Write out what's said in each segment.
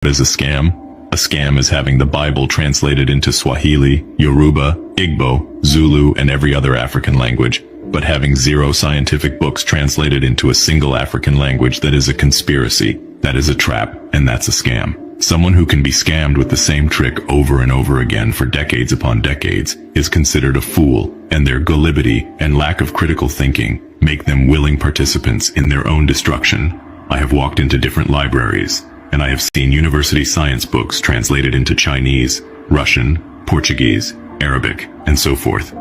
What is a scam? A scam is having the Bible translated into Swahili, Yoruba, Igbo, Zulu, and every other African language, but having 0 scientific books translated into a single African language. That is a conspiracy, that is a trap, and that's a scam. Someone who can be scammed with the same trick over and over again for decades upon decades is considered a fool, and their gullibility and lack of critical thinking make them willing participants in their own destruction. I have walked into different libraries, and I have seen university science books translated into Chinese, Russian, Portuguese, Arabic, and so forth.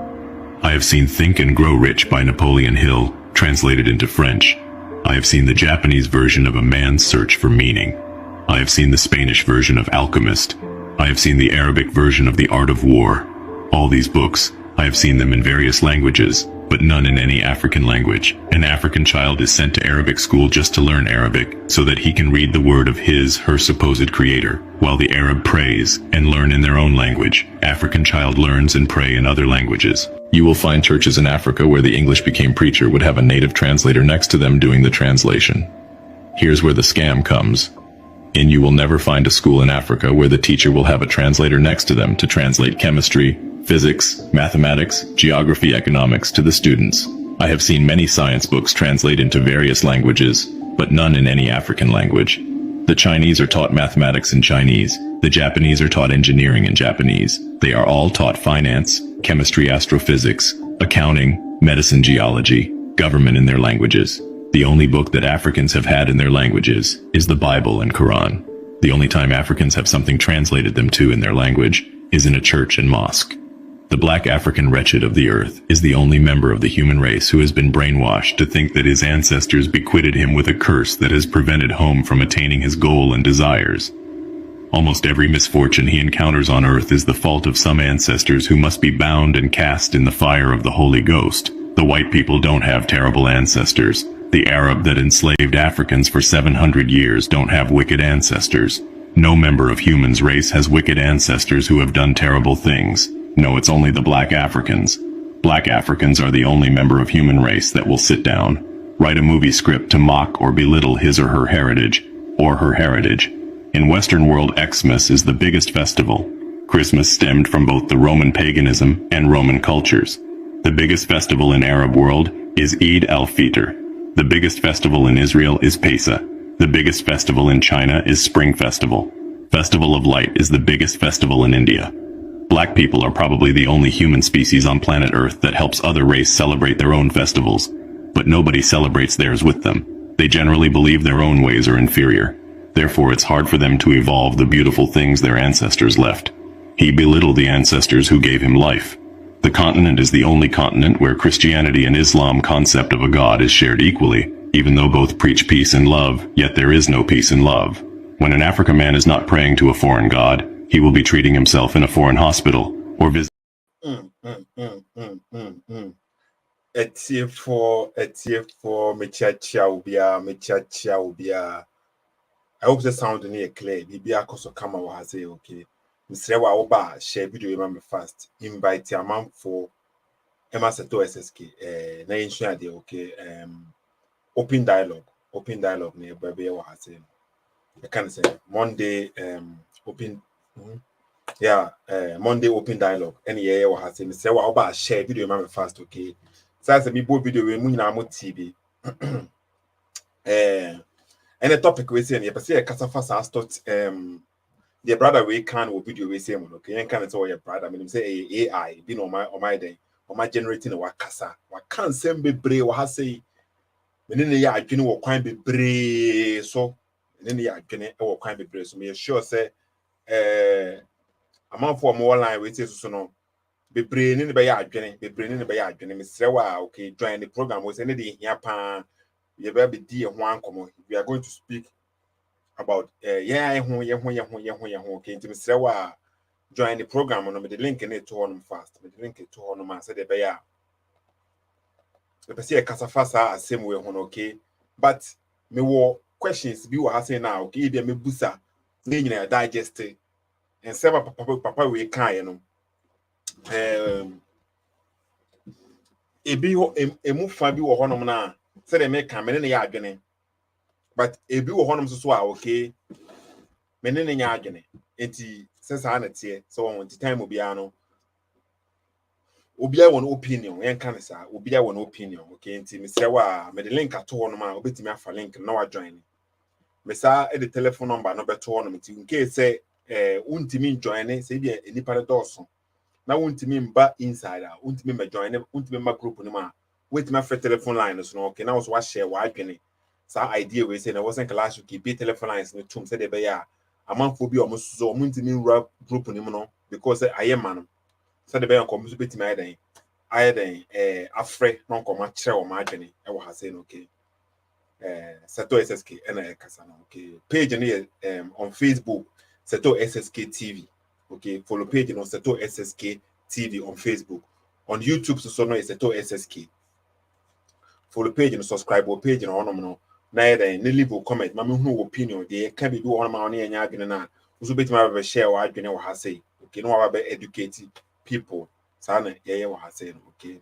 I have seen Think and Grow Rich by Napoleon Hill translated into French. I have seen the Japanese version of A Man's Search for Meaning. I have seen the Spanish version of Alchemist. I have seen the Arabic version of The Art of War. All these books, I have seen them in various languages, but none in any African language. An African child is sent to Arabic school just to learn Arabic, so that he can read the word of her supposed creator, while the Arab prays and learn in their own language. African child learns and pray in other languages. You will find churches in Africa where the English became preacher would have a native translator next to them doing the translation. Here's where the scam comes. And you will never find a school in Africa where the teacher will have a translator next to them to translate chemistry, physics, mathematics, geography, economics to the students. I have seen many science books translate into various languages, but none in any African language. The Chinese are taught mathematics in Chinese. The Japanese are taught engineering in Japanese. They are all taught finance, chemistry, astrophysics, accounting, medicine, geology, government in their languages. The only book that Africans have had in their languages is the Bible and Quran. The only time Africans have something translated them to in their language is in a church and mosque. The black African wretched of the earth is the only member of the human race who has been brainwashed to think that his ancestors bequeathed him with a curse that has prevented him from attaining his goal and desires. Almost every misfortune he encounters on earth is the fault of some ancestors who must be bound and cast in the fire of the Holy Ghost. The white people don't have terrible ancestors. The Arab that enslaved Africans for 700 years don't have wicked ancestors. No member of human's race has wicked ancestors who have done terrible things. No, it's only the black Africans. Black Africans are the only member of human race that will sit down, write a movie script to mock or belittle his or her heritage, In Western world, Xmas is the biggest festival. Christmas stemmed from both the Roman paganism and Roman cultures. The biggest festival in Arab world is Eid al-Fitr. The biggest festival in Israel is Pesach. The biggest festival in China is Spring Festival. Festival of Light is the biggest festival in India. Black people are probably the only human species on planet Earth that helps other race celebrate their own festivals, but nobody celebrates theirs with them. They generally believe their own ways are inferior. Therefore, it's hard for them to evolve the beautiful things their ancestors left. He belittled the ancestors who gave him life. The continent is the only continent where Christianity and Islam concept of a God is shared equally. Even though both preach peace and love, yet there is no peace and love. When an African man is not praying to a foreign God, he will be treating himself in a foreign hospital or visit. Etie for mechacha ubia. I hope the sound near clear. Bibia koso kama wa say okay. Mr. Wa oba share video remember fast. Invite your mom for Emma Seto SSK. Na ensure they okay. Open dialogue near baby wa say. I can say Monday open. Monday open dialogue. Any year wa say Mr. Wa oba share video remember fast okay. So as me bo video we mu nyina mo TV. And the topic we say and you say kasa fast start the brother we can will video we say okay and can it all your brother I mean say AI be on my day on my generating wa kasa wa kan sem bebre wa say me ne ya adwene wo kwan bebre so me ne ya adwene wo kwan bebre so me sure say amount for more line we say so no bebre ne be ya adwene me sre wa okay join the program we say ne dey hia pa you better be one common. We are going to speak about okay. Into Mr. Join the program on the link in it to on fast. The link it to on man said the bear. The person Casafasa same way on okay. But me war questions be what I say now. Okay, they me busa. Then digest it and several papa we can you know. A move fabi or honor na. Say they make come in ya adwene but ebi wo honom so okay mene ne nya adwene enti sesa na tie so won ti time obia no obia won opinion yen kan sa obia won opinion okay enti mesre wa me de link ato ho no ma obetimi afa link na wa join me sa e de telephone number no beto ho no enti in case say untimi join say bia enipa de doso na untimi mba inside a untimi me join untimi ma group no ma wetimi afa telephone line so no okay na so wa share wa adwene sa idea we say na wasn't class to keep telephone lines no tum say de be ya amanfo bi omuso omuntimi nra group ni mu no because I am man so de be nkom so betimi ayeden afre no nkom a kire o ma adwene e wo ha say no okay Seto SSK na kasa no okay page ni on Facebook Seto SSK TV okay follow page no Seto SSK TV on Facebook on YouTube so no Seto SSK follow page no subscribe or page no no na yeden ni leave comment ma me hu opinion de ka bi wo ma no nya adwene na so betima be share wa adwene wo ha say okay no wa be educate people sana ye wo ha say no okay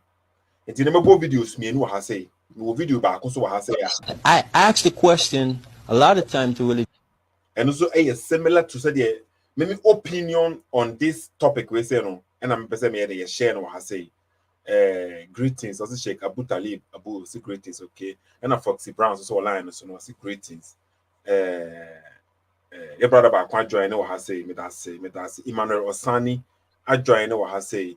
enti na mebo videos me no wo ha say no video back so wo ha say I asked the question a lot of time to really and also similar to say the maybe opinion on this topic we say no and I'm person me dey share no wo ha say greetings also Sheikh Abu Talib Abu greetings okay and a Foxy Brown so online so no greetings your brother back one join no ha say me that say Emmanuel Osani I join no ha say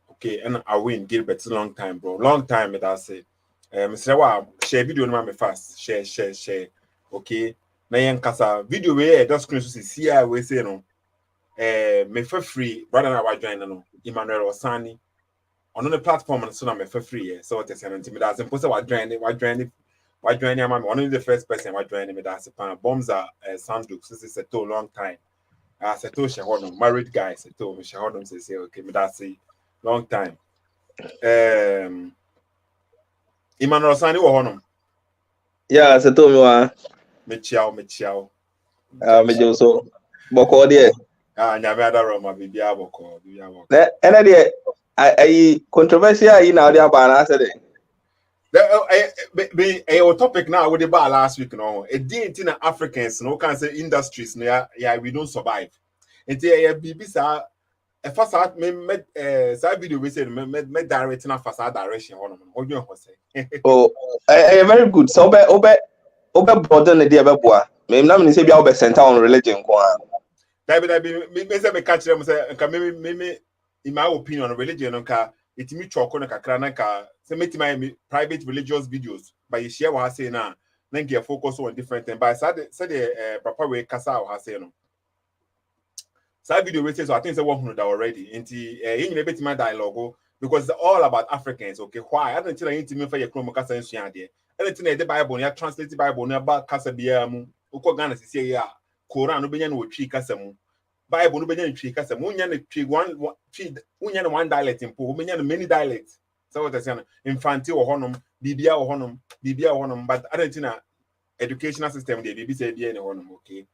okay and I win Gilbert long time bro long time me that say Mr. Wa share video no me fast share okay na yen kasa video we just screen so see I we say no me for free brother na wa join no Emmanuel Osani on the platform so na me for free so what say no me that say wa join am one the first person wa join me that say pan bombs are Sanduk so it's a long time Seto Shahodom married guy Seto me Shahodom say okay me that say long time Emmanuel Osani wo honom yeah Seto me wa me chiao me jo so boko de nyame adaro ma bibia boko na ena de ai controversial yi na ode aba na say the topic now with the bar last week no e dey na Africans no can say industries no yeah we don't survive enti bibi sa e fasa me sa video we say me direct na fasa direction hono odwen ho say oh very good so obe brother na dey beboa me na me say bia obe center on religion ko an that be me say me catch them say nka me in my opinion religion nka itimi choko na kakra na nka say me private religious videos but you share what I say na get focus on different things but say the papa we kasa what I say no so video we say so I think say 100 already nti you bit my dialogue because it's all about Africans okay why I don't think intimi for your chrome kasa nsua de anything the Bible ya translate the Bible na ba kasa bia mu ukọ Ghana sisi ya Quran no benya na otwi kasa mu Bible no benya na twi kasa mu nya na twi one dialect impo benya na many dialects so what I say infante wo honom bibia wo honom but I don't think na educational system dey bibi say bia na honom okay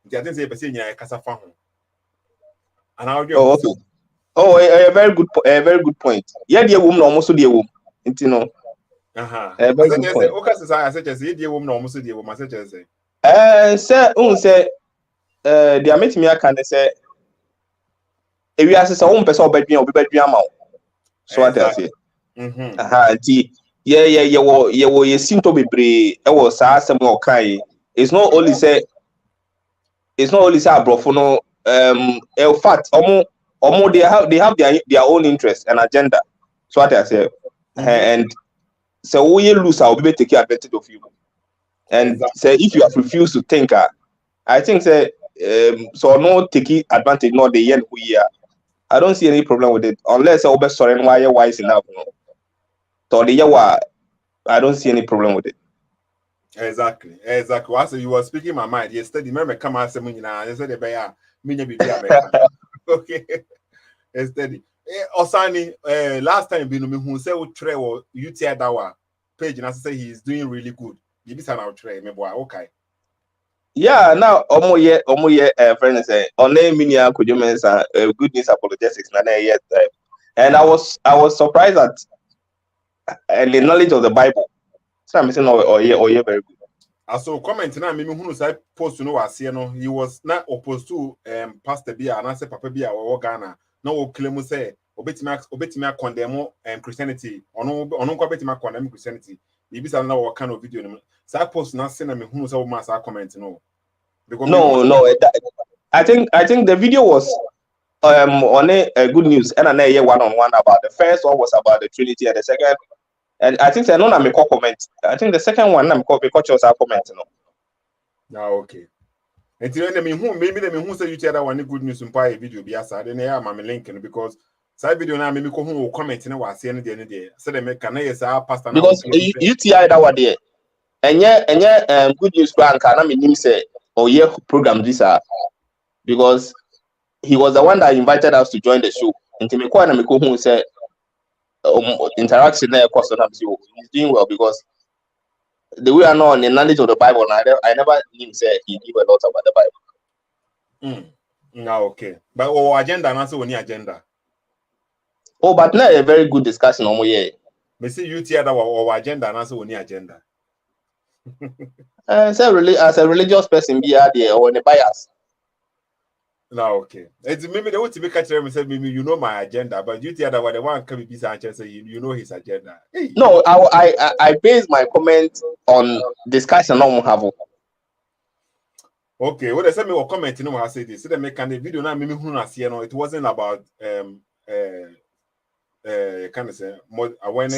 nti I think say person nya kasa fa ho and how do okay a very good point yeah dey wom na omo so dey wom nti no very good point okay say say dey wom na omo so dey wom say say say dia metimi aka ne say ewi ase say won pese obedwan ama so what I say nti wo ye sinto bebre e wo sa asem o kai it's not only say abrofo no in fact omo they have their own interest and agenda so what I say and so we lose our be take advantage of you and say if you have refused to think I think say so no take advantage no the yen we here I don't see any problem with it unless I be sorry why you wise enough no to the year I don't see any problem with it exactly what so you were speaking my mind yesterday remember come out say me na yesterday be ya me nya bibia be okay yesterday Osani last time be no me hu say wo tre wo UTI dawa page na say he is doing really good bibi sa na wo tre me boy okay yeah now omo ye friend say on name me ya kojomensa good news apologetics na yet and I was surprised at the knowledge of the Bible so I'm saying oh yeah very good aso comment na me hunu say post no wase no he was not opposed to pastor bia and say papa bia wo Ghana na wo claim say obetima condemn Christianity ono ko obetima condemn Christianity bibi sa na wo kan o video no say post na say na me hunu say wo ma say comment no because no I think the video was on a good news and an one-on-one about the first one was about the Trinity and the second, and I think I know I'm comment. I think the second one I'm because comment, no. Yeah, okay. And then maybe who say you tell that one good news in a video be aside then I am linking because side video now maybe who comment in was saying the day so they make can say pastor because you TI that one there and yeah good news bank and I mean say oh yeah program this because he was the one that invited us to join the show. And to me, who said interaction there cost he's doing well because the way I know on the knowledge of the Bible, I never knew say he knew a lot about the Bible. No, okay. But our agenda and also any agenda. Oh, but now a very good discussion on yeah. Me see you that our agenda and also any agenda. As a religious person, be there or in a bias. No, okay. It's maybe they want to be catching me say maybe you know my agenda, but you the other one the one can be Sanchez say you know his agenda. Hey. No, I base my comment on discussion on have. Okay, well they said me or comment you know I say this. So they make the video now maybe who not see you know it wasn't about kind of say more awareness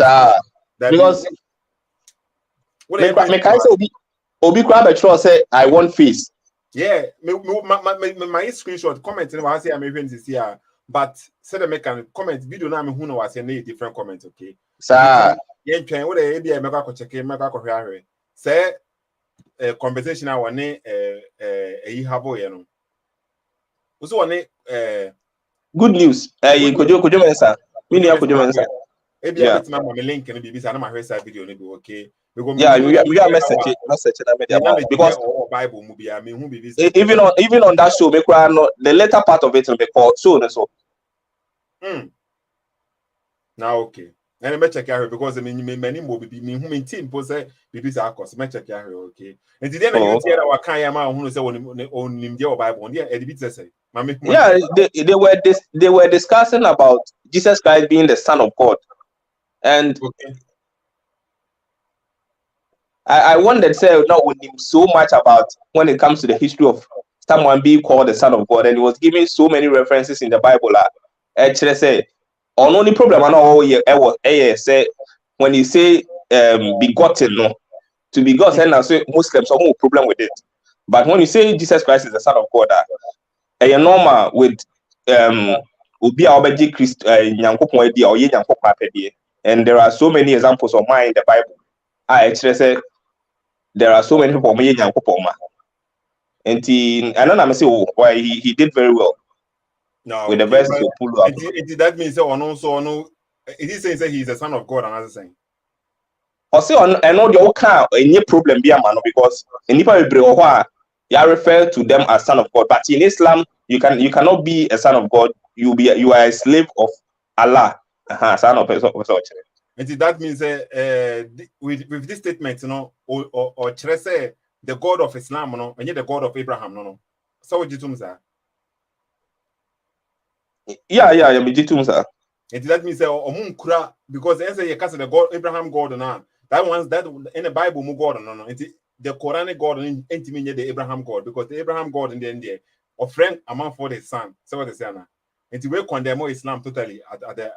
because me can say Obi Crab say I want face. Yeah, my screenshot comment in was say I'm even this year, but said the can comment video na me who know was a different comment, okay? Sir, yeah, try what the idea make go check make go hwehwe. Say conversation I want habo ye no. Also want good news. Kojo mensa. Me ni kojo mensa. Ebi ya betima ma link no bibi sa na ma hwesa video no be okay. Yeah, we are message na media because Bible movie I mean who be even on that show make the later part of it will be called so. Now okay. And me check here because I mean many more be me who team post bibi sa course me check here okay. And then you hear that kan ya ma who say on nim the Bible on there edit say. Yeah, they were discussing about Jesus Christ being the Son of God. And okay. I wondered, say, not with him so much about when it comes to the history of someone being called the Son of God, and he was giving so many references in the Bible. Actually, say, on only problem I know say when you say begotten, no, to be God, and I say Muslims have no problem with it. But when you say Jesus Christ is the Son of God, a normal with Ubi Abeji Christ Yankopon idea or Yankopon idea, and there are so many examples of mine in the Bible. I actually say. There are so many people making Yankopoma. And I don't know say why he did very well. No, with the verse to pull up. That means no. It is saying he's the Son of God, another saying. Or say I know the car any problem be a man because in Nipa you refer to them as Son of God. But in Islam, you cannot be a son of God. You are a slave of Allah. Son of and that means with this statement, you know, or say the God of Islam, no, and the God of Abraham, no. So what you do, sir? Yeah, me do, sir. And that means kura because they say you can't say the God Abraham God na that one's that in the Bible mu God no. The Quranic God ain't mean the Abraham God because the Abraham God in the end there of friend among for the son. So what they say now. And we condemn Islam totally at the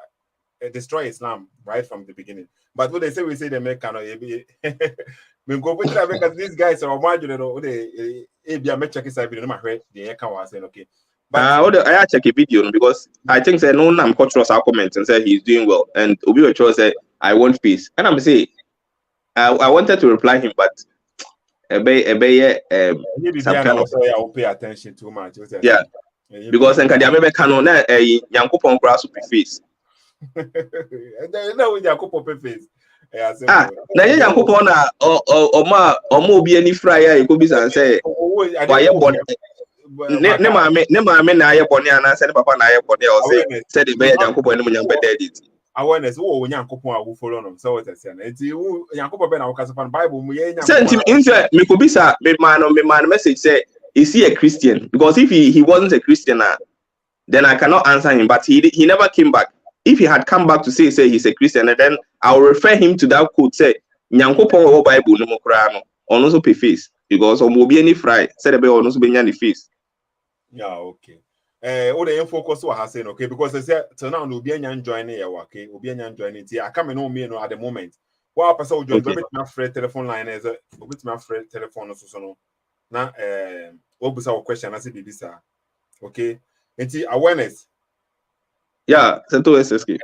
destroy Islam right from the beginning. But what they say, we say they make kind of because these guys are marginal, they check his video, my head, the account was saying, okay. But I check a video because I think that no I'm cultural comments and said he's doing well. And Obi Ocho said, I want peace. And I'm saying, I wanted to reply him, but maybe some kind of I will pay attention too much. Yeah. Because I can Yankopon grass will be face. No, Yankopon face. Na Yankopon or be any fryer, you could be and say, why you born? Ne ma me na ye born and I said, Papa, na ye born or say, said the bear Yankopon and Young Bedit. awareness wo Nyankopon a wo follow no so what I say na enti wo Nyankopon be na wo kasa fa Bible mu ye Sentiment into me could be sir me man message say is he a Christian? Because if he wasn't a Christian then I cannot answer him, but he never came back. If he had come back to say he's a Christian, and then I'll refer him to that quote say Nyankopon wo Bible no mokra no on also pay face because on be any fry said be on also be any face. Yeah, okay. All the focus what has saying okay because they say till now no be any joining here okay obi any joining here I come no me no at the moment what person join bit my free telephone line is a bit my free telephone so no na what be our question as be sir okay enti awareness yeah to SSK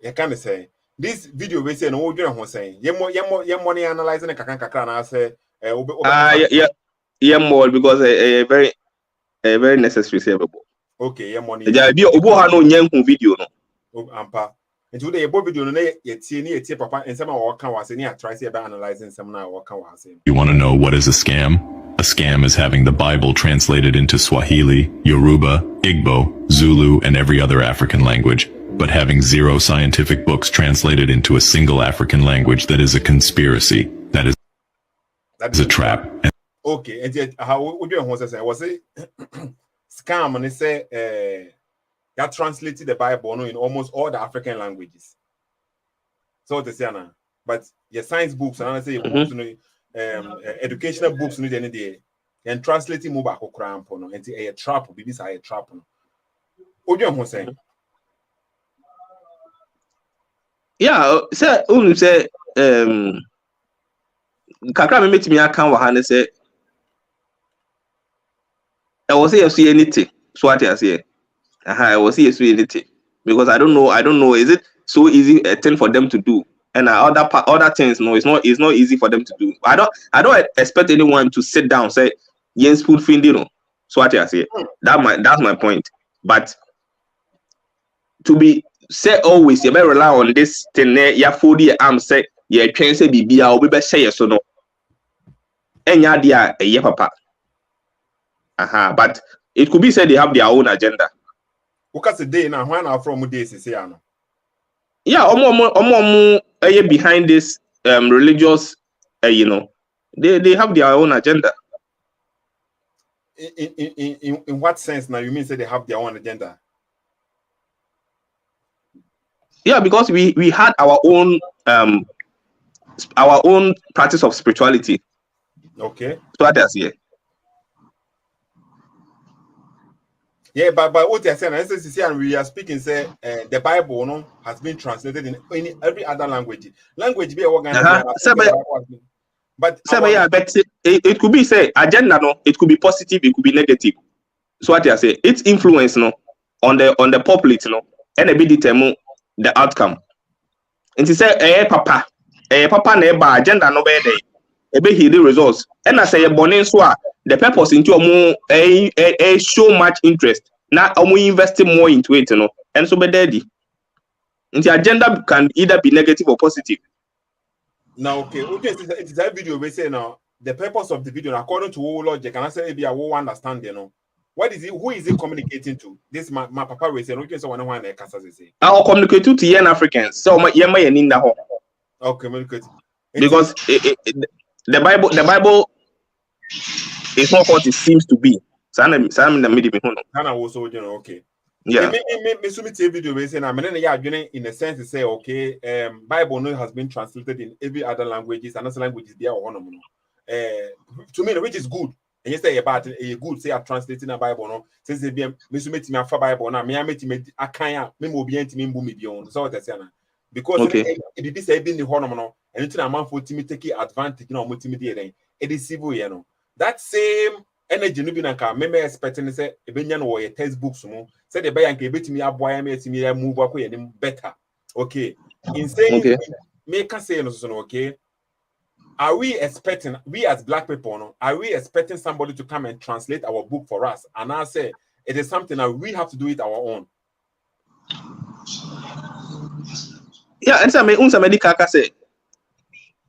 you can say this video we say no we join ho say ye money analyzing kakra na say yeah more because a very necessary savable. Okay, yeah, money. Yeah, be obo ha no nyanku video no. Ampa. Nti dey ebo video no na ye tie papa ensema wo kan wa se ni try say be analyzing some na wo kan wa se. You want to know what is a scam? A scam is having the Bible translated into Swahili, Yoruba, Igbo, Zulu, and every other African language, but having zero scientific books translated into a single African language. That is a conspiracy. That is a trap. Okay, and how would you say was it scam and they say that translated the Bible in almost all the African languages. So they say now, but your science books and I say books, educational books need any day and translating move back cramp no and a trap be this a trap no. What you say? Yeah, say kakra me metimi aka wa ha ne say I was here see anything. So what I say, I was here see anything because I don't know. Is it so easy a thing for them to do? And other things, no, it's not easy for them to do. I don't expect anyone to sit down say yes, food feeding. So what I say, that's my point. But to be say always, you better rely on this thing. Ya 40 arm say yeah, can say bibia or be say yes or no. And ya dia a papa. But it could be said they have their own agenda. Because the day now, when are from days is here? Yeah, behind this religious, they have their own agenda. In what sense now? You mean say they have their own agenda? Yeah, because we had our own practice of spirituality. Okay. So what I say. Yeah, but what you're saying, we are speaking, say the Bible no, has been translated in every other language. Language be organized. But it could be say agenda no, it could be positive, it could be negative. So what I say, its influence no on the populate no, and a bit determine the outcome. And to say papa na ba agenda no be there, be the results. And I say bonin so the purpose into a show much interest. Now we investing more into it, and so be daddy. And the agenda can either be negative or positive. Now, okay, it's that video we say now. The purpose of the video, according to logic, and I say maybe I will understand, what is it? Who is it communicating to? This my papa will say, okay, so one say. I'll communicate to young Africans. So my in the home. Oh, communicate. Because the Bible it's not what it seems to be. So I'm in the middle. Also, okay. Yeah. Me submit a video we say now. In a sense to say, okay, Bible has been translated in every other languages, and other languages there or one. To me, which is good. And you say about a good say I'm translating a Bible no. Since they be me submit me a Bible now. Me I make me a kaya me mo be enti me mbu me beyond. So what I say now. Because it is a been the honor no. And it's a man for to take advantage. Multimedia. It is civil, That same energy no be nanka me expecting say ebenya no your textbooks mo say the buy anka betimi aboya me etimi move akọ better. Okay. In saying me can say no so okay. Are we expecting, we as black people, are we expecting somebody to come and translate our book for us? And I say it is something that we have to do it our own. Yeah, and some medical say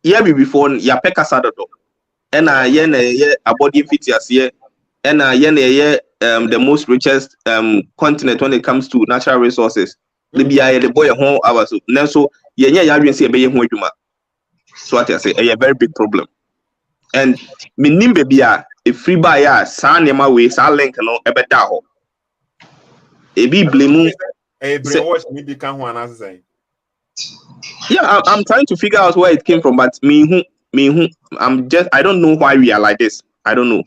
yeah before ya peka sadado. And a body fit here, and the most richest continent when it comes to natural resources. The BI the boy home hours so yeah you say be ho adwuma. So what I say a very big problem. And minim baby a free buy ya sa nema we sa link no e be da ho. E bi blame brainwash me be can one as say. Yeah, I'm trying to figure out where it came from, but me who I don't know why we are like this. I don't know.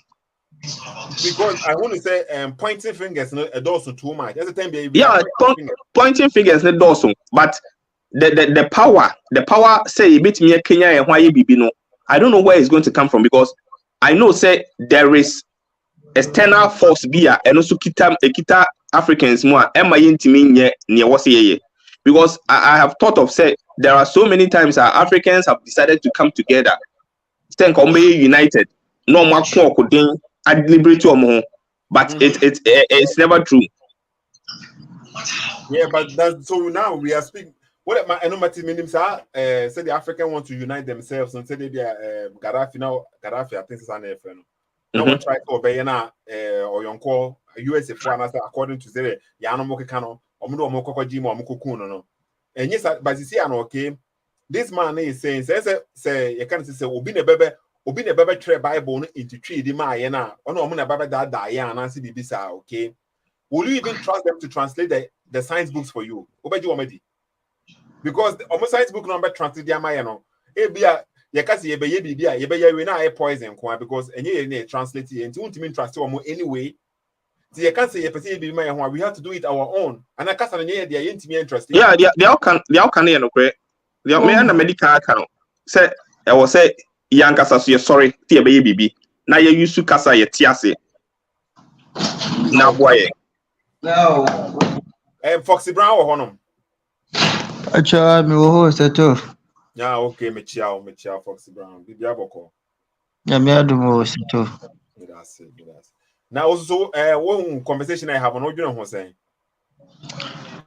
Because I want to say pointing fingers no a dozen too much. Every time pointing fingers no dozen, but the power say bit me Kenya and why you no. I don't know where it's going to come from because I know say there is external force beer and also kita Africans more am I intimi near was here. Because I have thought of say there are so many times our Africans have decided to come together, stand united. No more could at liberty but it's never true. Yeah, but that's so now we are speaking. What my enormity meanings are? Say the African want to unite themselves and say they are Gaddafi now. Gaddafi, I think it's an FN. No one try to obey na or yon call USA for according to say Yano Mokano. No. And yes, but you see, okay, this man is saying, say, you can't say, Obin a baby trade Bible into tree, the Mayana, or no, Baba that Diana, Nancy Bibisa, okay. Will you even trust them to translate the science books for you? Because the science book number translate the Mayano. Ebia, Yakasi, you na poison, because any translate it and you won't trust you anyway. You can't say we have to do it our own. And I can't say they are interesting. Yeah, they all can no great. They are me and the medical can say I was say Yankasa so sorry, tea baby. Now you used to casa ye tiase. Now boy. No. Foxy Brown or Honum. Acha me wo seto. Yeah, okay, me chow Foxy Brown. Bibi aboko. Ya me adumo seto. That's it. Now also one conversation I have on what you know saying.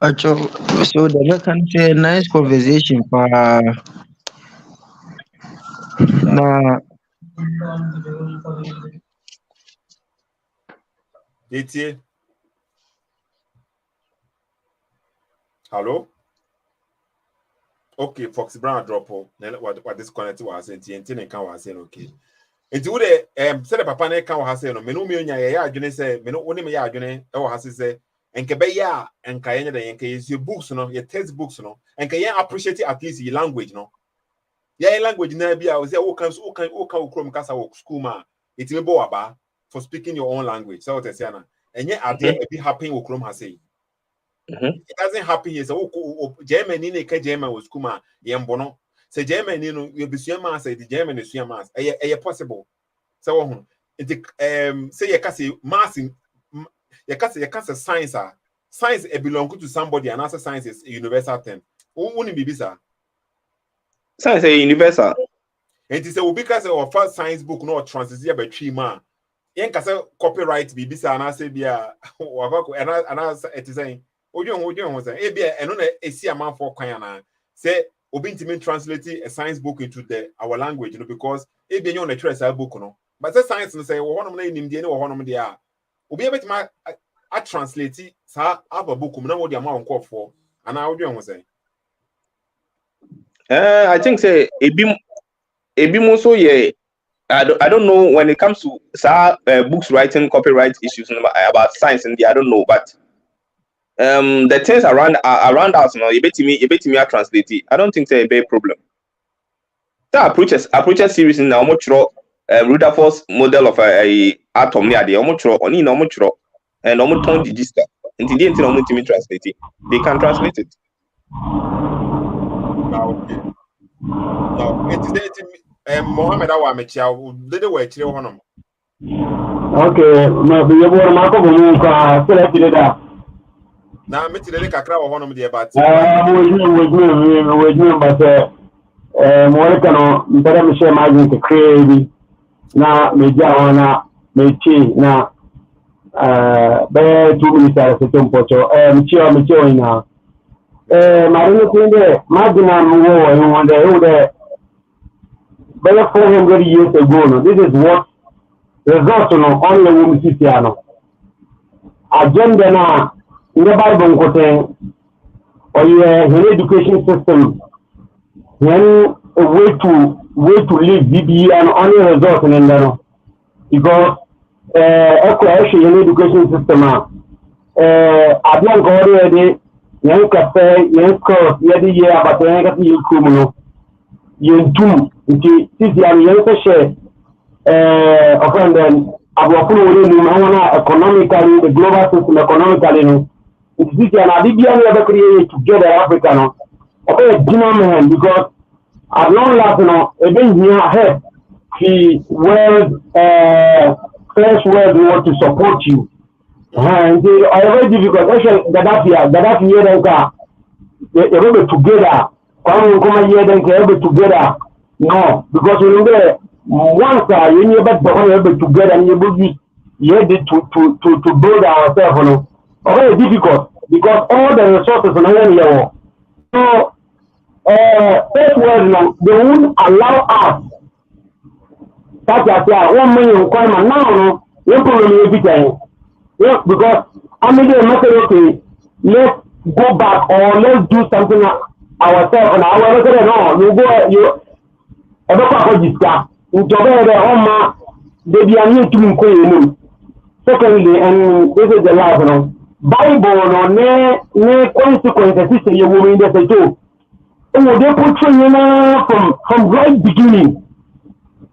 So the can say nice conversation na DT. Hello? Okay, Foxy Brown drop what this connected was saying TNT can was saying okay. Enti wo de say the papa na kan wo ha say no me no me onya ye adwene say me no woni me ye adwene e wo ha say enke be ya enka ye de enke ye books no ye textbooks no enke ye appreciate at least your language no ye language na bia wo say wo kan ukrom kasa wo school ma it me bo aba for speaking your own language so what I say na enye ade e be happen wo krom ha say it doesn't happen here so Germany ne ka German wo school ma ye mbono. Say Germany, you be sure say the German is sure mass. Possible. So say you can say mass in you can say science. Science belong to somebody, and also science is a universal term. Who be bisa? Science is universal. And it say because our first science book no translate by 3 man. Yen can say copyright be bisa and I say bia and I it is saying ojo say e bia eno na esi am for kwan na say Obintimi translating a science book into our language, because it be on a trace book, but the science and say, one of them named the one of them are. Obi a bit my I translate it, sir, have a book, no what the amount call for, and I would say. I think say a bit so yeah. I don't know when it comes to books writing, copyright issues about science and I don't know, but the things around us now, you bet me I translate it. I don't think it's a big problem. The approaches series in much Rutherford's model of a atom near the much only no much and almost ton digital. And the internet to translate it. They can translate it. No, it is Mohammed Awamicha, did the way to one. Okay, no, the board Marco selected that. Now, me today kakra wo honom de but we but more kano mpere me share margin to create na me ja ona me chi na be 2 minutes as to pocho me chi ina marino tinde margin am wo and one day better 400 years ago no this is what result no only we see piano agenda na in the Bible, or your education system, when a way to live BBE and only result in there, because actually your education system I don't go already. Young cafe, young course, yet year, but I got you criminal. You too, it is the young share. Often then, I will follow economically, the global system economically. It's this and I did ever create together Africa. Okay, man, because at long last, a bit near ahead, the world, first world want to support you. And they are very difficult. Actually, Gaddafi here and car, they will be together. Come here and they will be together. No, because you know, once you never be together and you will be to build ourselves. Very difficult because all the resources are here. So, first world, they won't allow us. That's why 1 million requirement now. No problem everything. Yes, because I mean, okay, let's go back or let's do something ourselves and our no, you go, you ever for this guy. In the home, they be a new to secondly, and this is the last, Bible, no consequences, you will in the two. Oh, they put you from right beginning.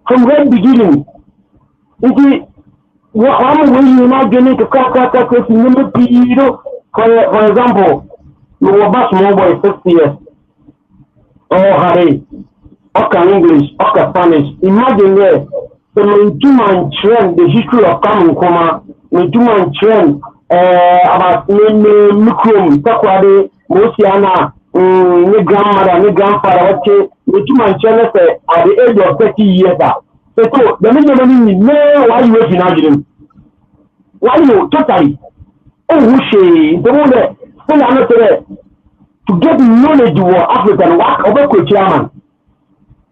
From right beginning. You see, one way you not getting to number for example, you were back small boy 6 years. Oh, Harry, okay, English, okay, Spanish. Imagine there, the Mintuman trend, the history of Common Coma, Mintuman trend about Mukrum, Takwade, Mosiana, my grandmother, my grandfather, okay, Mintuman trend at the age of 30 years. So the minimum no why you waiting again? Why you totally? Oh, she the one that still not there to get knowledge of African work over chairman.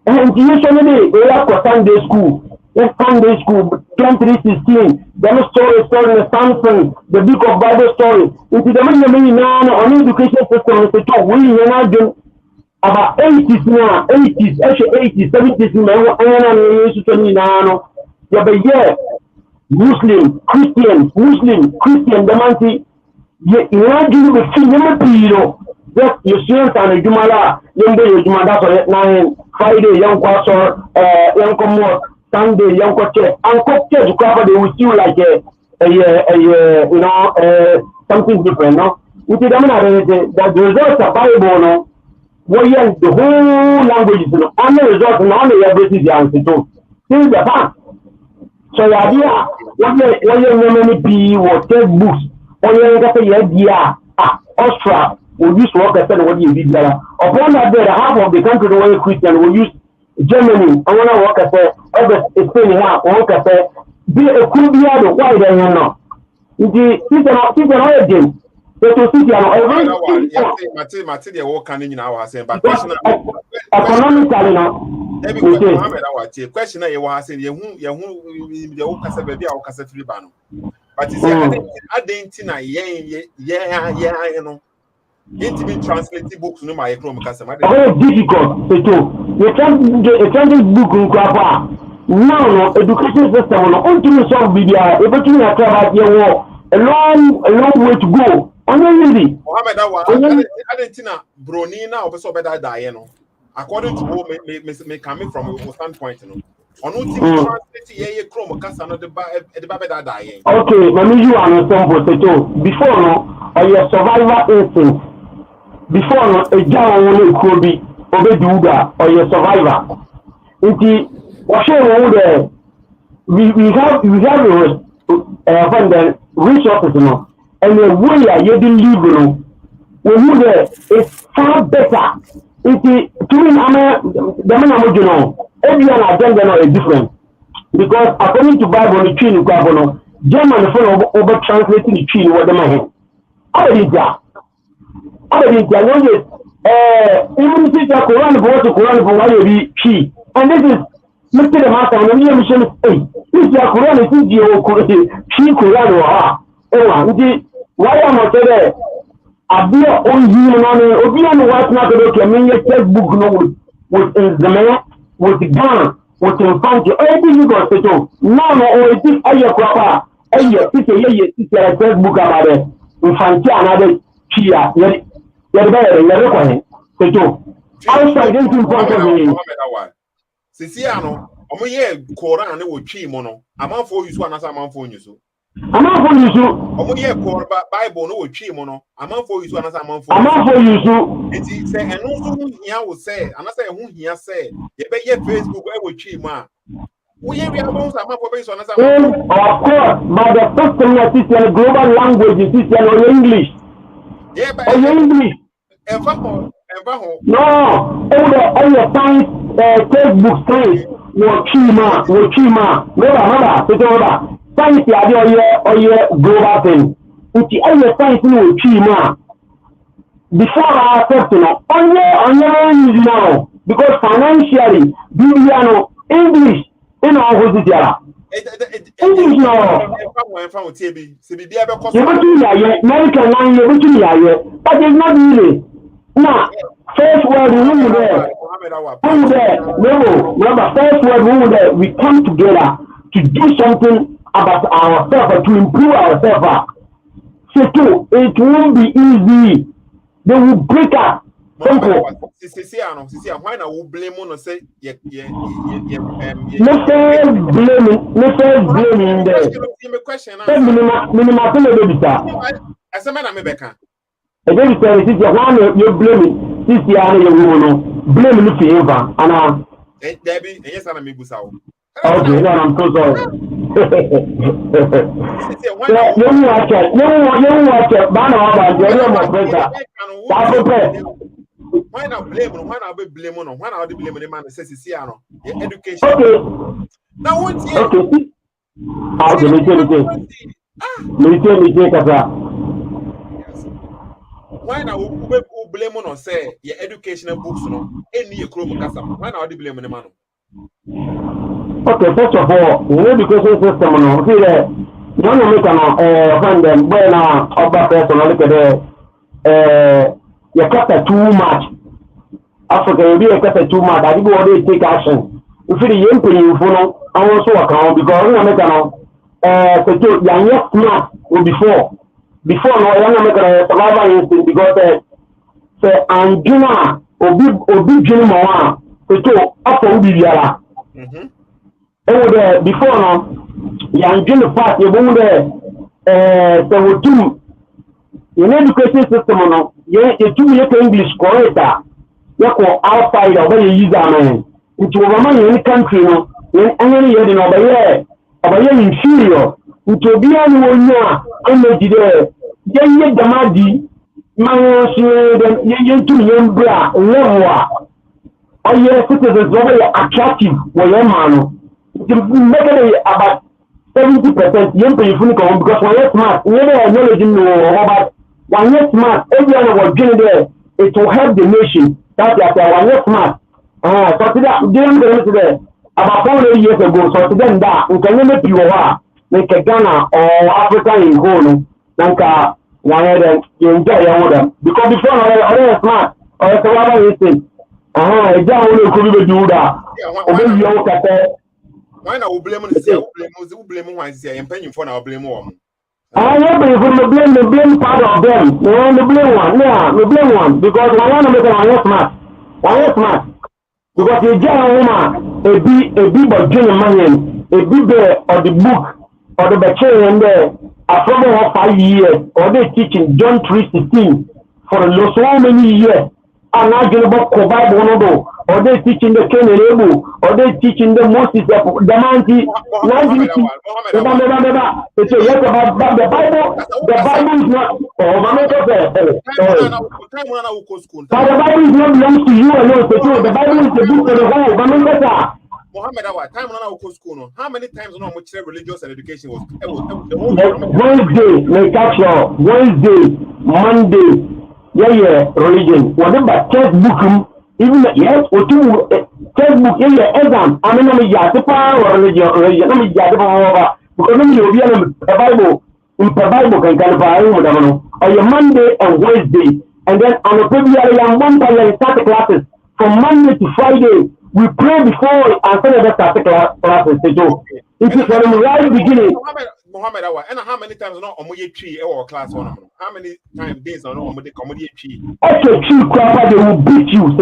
And usually we have Sunday school. Yes, Sunday school 2016. Then story the Samson, the book of Bible story. Into the minimum now on education system. So we are not doing about 80s now, 80s, actually 80s, 70s, Muslim, Christian, the man, you are doing the film, just your students and the Jumala, young day, Jumada, 9, Friday, young pastor, young commode, Sunday, young coach, and coach to cover they will still like something different, no? Which is that the results of Bible, no? Well, yes, the whole language is only result in only everything the answer to. This is the fact. So the idea, what you many be or textbooks, or you get a idea, Austria will use what I said what you did there. Upon that day, half of the country the way Christian will use Germany, I want to work as a Spain, work as a be a cool beard, why they know. The system origin. Economically, question you was saying you free ban. But it's I didn't know. Translate books no my Chrome customer. Very difficult. You can't book now education system on to solve video, everything I about your a long way to go. Mohammed, I didn't know Brony now also better die, according to me coming from a standpoint, on translate Chrome customer the Babada dying. Okay, let me you understand before or your survival instinct. Before a John could be Obeduga or your survivor. We have resources, and the way you deliver, when you is far better. Every agenda is different. Because according to Bible, the tree in Gabon, German follow over translating the tree in what the man. I didn't even if the Quran was the Quran for why you be key. And this is Mr. the Master, and the mission is this Quran is the Quran or why am I there? Abia on you no obi an what na go to me textbook no with Zeme, with gun, with infant, everything you got to do. No, or it is a year proper, a year, textbook about it. Infant, another chia, yet better, to do. Outside this in front of me. Sisiano, omo ye Quran ne wo twi mo no. Amanfo yusu anasa amanfo yusu. Amanfo yusu. Omo ye Quran Bible no wo twi mo no. Amanfo yusu anasa amanfo. Amanfo yusu. Enti se eno so hu hia wo se, anasa hu hia se, ye be ye Facebook e wo twi mo a. Wo ye wi amanfo amanfo be so anasa amanfo. Of course, by the system that is the global language is in English. Yeah, but English. No, all your science textbook science wo chima. Remember, science ya global thing. Uti all your science wo chima. Before I accept no, only now because financially, English in our hositiara. English no. American language, but it's not really. Now, first word we there. Remember, first word there. We come together to do something about ourselves, to improve ourselves. So too, it won't be easy. They will break up. Simple. Why not we blame on say no blaming there. As a man, I'm a again, you one you blame this year, you blame me for and Debbie, yes, I'm a busa. Okay, no, I'm so sorry. You watch it, why not blame on? Why not be blame on? Why not be blame on the man that says he's here? Education. Okay. Now, what's here? Okay. Why now we blame on say your educational books no any your chrome kasam why now they blame on the man. Okay, first of all, the education system no see there don't make find them boy na oba person look at you cut too much. Africa you be cut too much that people already take action. If the young people follow I also account because we make so young smart before no yana make a survival instinct because say anjuna obi jini mo wa to afọ ubi biara before no yanjuna part ye bo de so wotum in education system no ye tu ye English correct ye ko outside of the user man into Roman country no ye any ye no be inferior into be any energy there ye damadi man ye to yembra level or ye citizens very attractive for your man make it about 70% yempe ifuniko because when you smart you knowledge no about when you smart everyone was doing there it will help the nation that when you smart so that there about 4 years ago so then that we can make you like Ghana or Africa in whole nanka one you enjoy them because before all smart or survival instinct could do that why not we blame on the blame why is I'm paying for now blame one. I never the blame part of them. They want to blame one, the blame one because I want to make one smart. Because you get a woman, a big Virginia man, a big or the book or the bachelor there. I probably have 5 years or they teaching John 3:16 for so many years. I'm not going about Bible or they teaching the Kenelebu or they teaching the Moses the Manti. The Bible is not. But the Bible is not belongs to you alone. The Bible is the book for the whole. Mohammed, our time on our school. How many times on which religious and education was Wednesday, Monday. Yeah, religion. Whatever textbook, even yes, or two textbook, exam. I mean, I'm a religion. I'm a because then you'll be a Bible. in the Bible can or your Monday and Wednesday, and then on a February and Monday start classes from Monday to Friday. We pray before and send the start classes. It is from the right beginning. Mohammed, and how many times not omoye tree or class one? How many times days on omoye comedy tree? Okay, tree crap, they will beat you.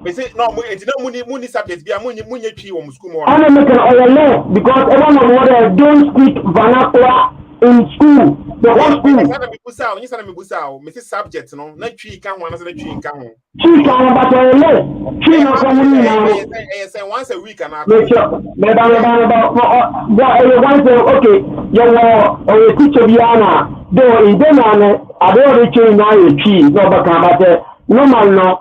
We say no, it's not muni subjects. Be a muni tree or school. I'm not making oil less because everyone what don't speak vernacular in school. The whole school. You said me busao. Me say subjects no. Na tree can one. Na say tree can one. Tree can but oil less. Tree no come in now. Say once a week and I. Make sure. Once okay. You teacher Biana. Though in them I don't reach now a tree. No, but normal no.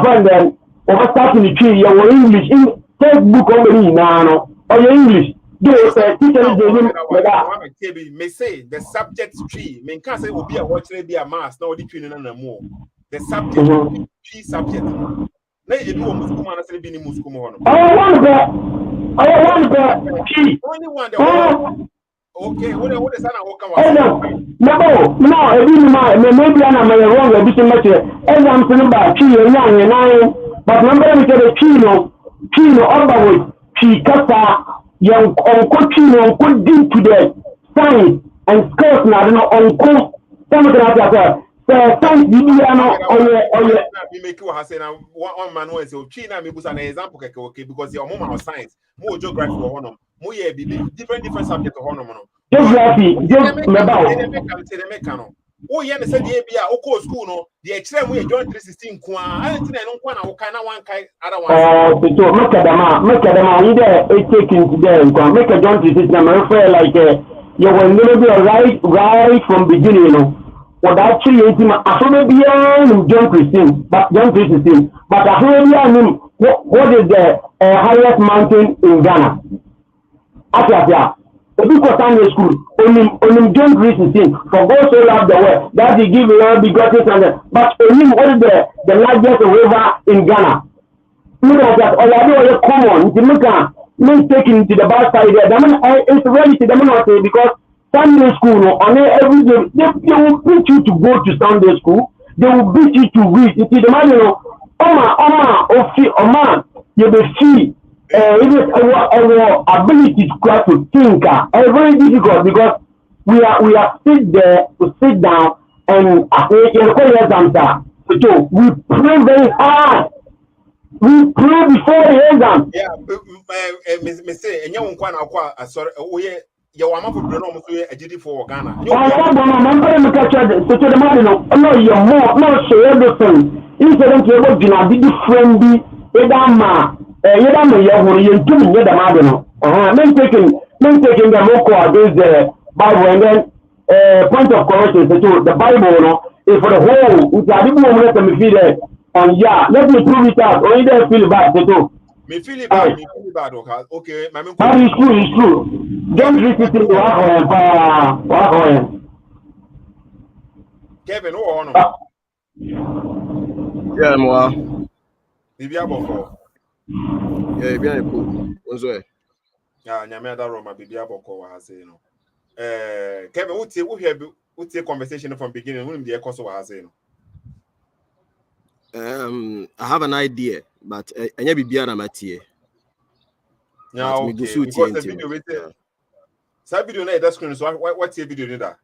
When then over starting the tree, your English in textbook only now. Or your English. May say the subject tree. Me can't say will be a watch be a mass. No, the tree no more. The subject tree subject. Na you do almost come and say be ni musku mo no. I want that tree. Only one. Okay, what is that? No, maybe I'm wrong a bit much. As I'm saying about tree and but remember we get a tree all the way. Tree kata young uncle tree deep to the science and skills now uncle something science we make you say now one man who say tree na me busa an example okay because your mama of science more geography or honor more different subject or honor geography oh yeah say the bia o school no the extreme we John 3:16 kwa anti na no kwa na wo na one kai other one so make them you there taking today make a John 3:16 na refer like you will never be right from beginning you know what actually is in John 3:16 but John 3:16 but actually what is the highest mountain in Ghana Asia people Sunday school only John 3:16 for God so loved the world that he give all begotten son but only what is the largest river in Ghana look at that already common if you look at me taking to the bad side there it's reality because Sunday school on every day they will beat you to go to Sunday school they will beat you to read you see the man you be see even our ability to think very difficult because we are sit there to sit down and so we pray very hard. We pray before the exam. Yeah, me say and you kwa sorry you want to pray no so agidi for Ghana. I want to catch so to the man no you more no share everything. Instead of you go be friendly edama you don't know you're doing the Madino. Men taking the local against the Bible and then point of correction to the Bible is for the whole which I didn't want to feel it and yeah, let me prove it out. Or either feel bad to me feel it bad, okay. My it's true. Don't repeat it to Kevin, who on? Yeah, moi. Yeah, bien cool. Bonjour. Yeah, nyame da Roma bibia boko wa hase no. Kevin, what's your conversation from beginning? When the course wa hase no. I have an idea, but anya bibia na matie. Yeah, okay. Because the video with the video na that screen so what's your video need that?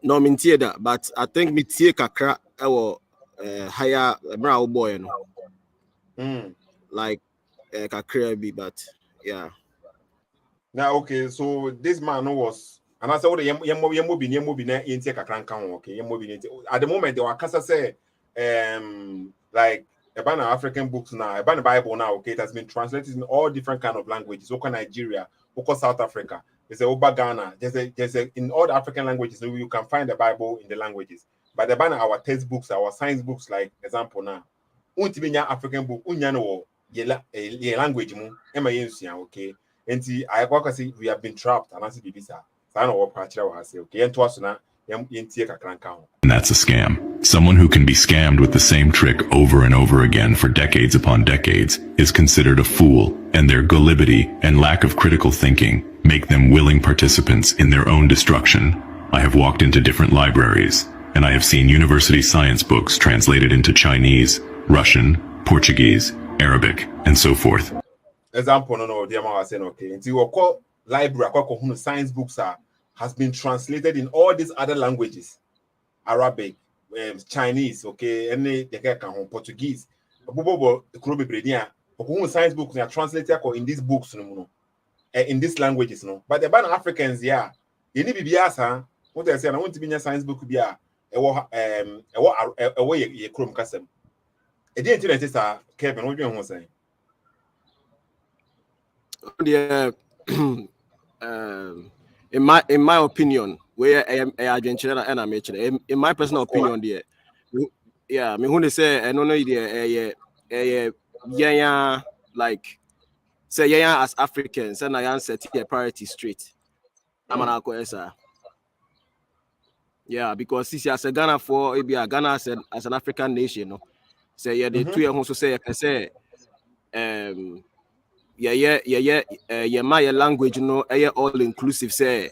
No, mintie that, but I think me tie kakra ewo higher bra boy no. Like kakra but yeah. Now okay, so this man was and I said what yemo bi na yenti kakra nkan okay yemo bi at the moment they were kasa say like about African books now about the Bible now okay it has been translated in all different kind of languages okay Nigeria okay South Africa there's a Oba Ghana there's a in all the African languages you can find the Bible in the languages but the banner our textbooks our science books like example now untibinya African book unya no ye language mu ema yensia okay enti I say we have been trapped and I say bibisa sana wo pa kira wa say okay ento aso na Yentie kakra nka ho. And that's a scam. Someone who can be scammed with the same trick over and over again for decades upon decades is considered a fool, and their gullibility and lack of critical thinking make them willing participants in their own destruction. I have walked into different libraries, and I have seen university science books translated into Chinese, Russian, Portuguese, Arabic, and so forth. Example, no, dear man was saying, okay, until you call library, science books has been translated in all these other languages, Arabic, Chinese, okay, any Portuguese. Science books are translated in these books, in these languages, no. But the Ban Africans, yeah, you need to be what I say, I want to be a science book, be a way a Chrome custom. It didn't say, Kevin, what you want to say? Yeah, in my opinion, where I Argentina and I'm in my personal opinion, there, yeah, me who they say I don't know yeah, like say yeah as Africans and I answer to priority straight. I'm an Akoesa. Yeah, because this as a Ghana for Ghana as an African nation, no. Say yeah, the 2 years also say I can say my language, all inclusive. Say,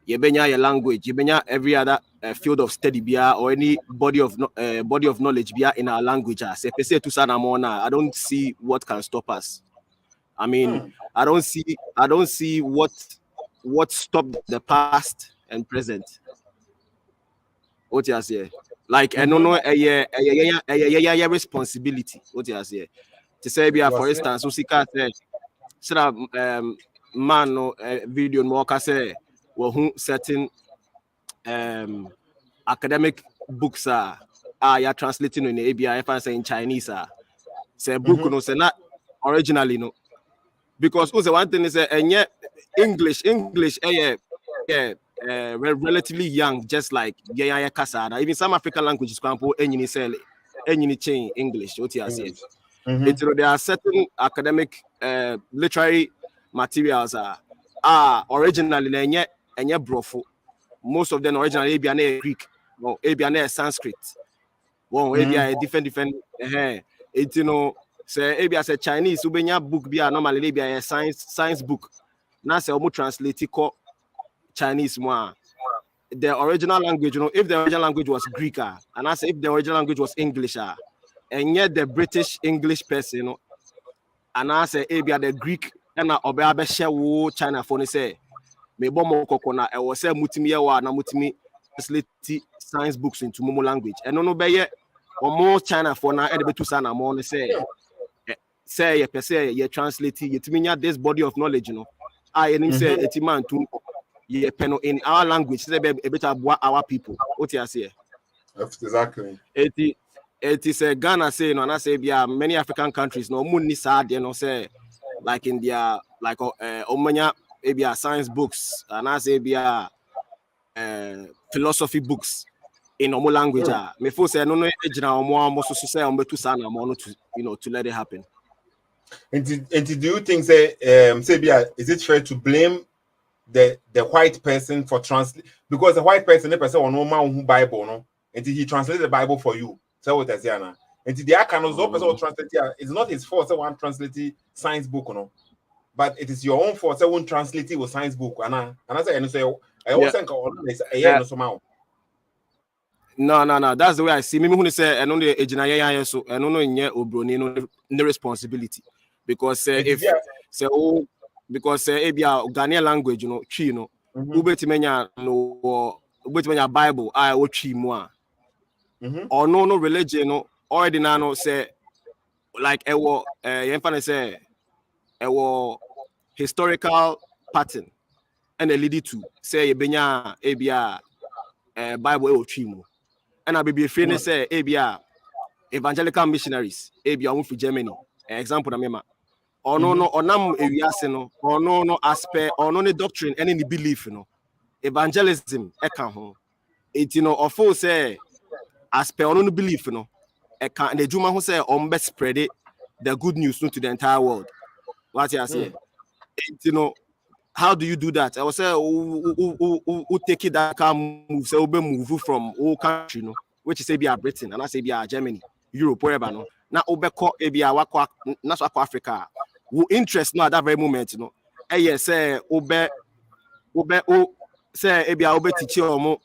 your language, every other field of study, or any body of knowledge, in our language. Say, I don't see what can stop us. I mean, I don't see what stopped the past and present. What you say? Like, I don't know, a responsibility. What you say? To say, for instance, man no video no say who certain academic books are translating in ABI if I say in Chinese say book no say not originally no, because also one thing is and English relatively young, just like Kasada. Even some African languages any change English. What you say? There are certain academic literary materials originally and brofo. Most of them originally ABN Greek, no ABN Sanskrit. Well, ABN different it say ABN say Chinese ubenya book be normally ABN science book. Now say almost translate Chinese more. The original language, if the original language was Greek, and I say if the original language was English, and yet the British English person, and I say Abia the Greek and Obeabe share China for say me bomo kokona I was say mutimi wa na mutimi translate science books into Momo language. And no be or more China for now to sana more say you per se you translate it this body of knowledge, I and say etiman to ye pen in our language, say a bit about our people. What you say? Exactly. It is a Ghana saying, and I say, many African countries no money sad, say like in their like omanya maybe science books, and I say philosophy books in normal language. Me for say no more say to let it happen. And do you think say is it fair to blame the white person for translate, because the white person will know who Bible no until he translated the Bible for you? So what I say now. Until the person translate it's not his fault. So one translate science book, no, but it is your own fault. So one translate it with science book, and I say I always think no. That's the way I see. Me who say I know the engineer so I don't know in obroni no responsibility, because if say because Ghanaian language, chi ubetimenya no ubetimenya Bible I wo chi mu a or no religion already now say like say historical pattern and a lead to say benya Bible e wo chi mu, and I be free say evangelical missionaries from Germany example na mema or no onam ewiase no or no aspect or no doctrine any belief evangelism eka ho it of say aspect or no belief eka the juma who say best spread the good news to the entire world. What you say it how do you do that? I was say, who take it that can move, say, move from all country, no, which is be Britain, and I say be Germany, Europe, wherever, no. Now, be Africa. Who interest no at that very moment, you know. Yes, say, say, teach you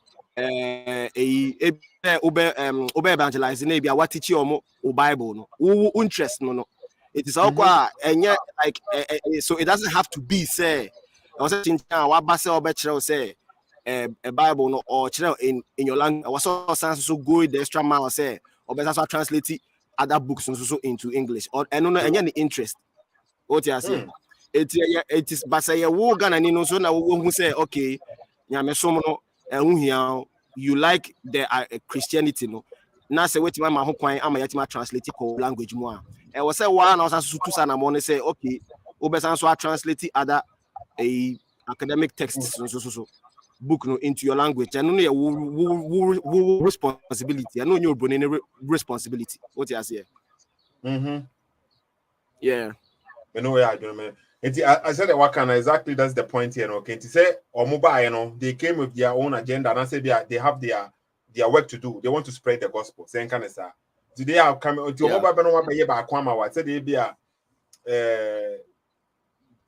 evangelizing, what teach you Bible, no. Who interest, no. It is all and yet, like, so it doesn't have to be, say, I was saying, what Basel say, a Bible, no, or in your language. I was so good the extra mile, say, or better translate other books also into English, or and no, any interest. What you say? It is, but say, you Ghana, you know, so now who say, okay, you like the Christianity, no. Now say, wait, my home coin, I'm a translate language more. I was say one, I was to say, okay, I translate other academic texts, so book no into your language. I know your responsibility. I know your responsibility. What you say? Yeah. You know, I said what kind exactly that's the point here. Okay, to say or mobile, you know, they came with their own agenda and I said they have their work to do. They want to spread the gospel. Saying kind of say, today have come to mobile no by Kwama. What said they be a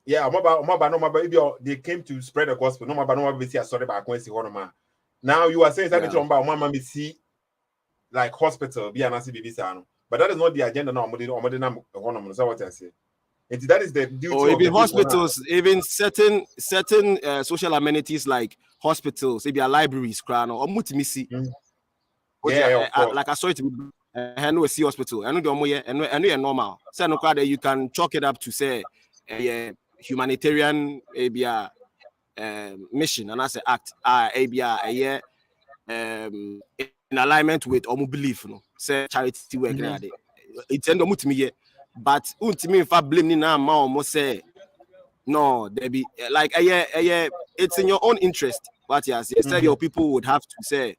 yeah, mobile they came to spread the gospel. No mobile be see a story about Quincy Honoma. Now you are saying that mama me see like hospital be an BBC, but that is not the agenda now. So what I say. And that is the duty or even hospitals, people. even certain social amenities like hospitals, maybe libraries, or multimisi. Like I saw it with NOC hospital. I know the normal. So no that you can chalk it up to say a humanitarian mission, and as an act, in alignment with or belief, no, say charity work. It's end of me. But ultimately, if I blame now, almost say no, there be like it's in your own interest. What you say, instead your people would have to say,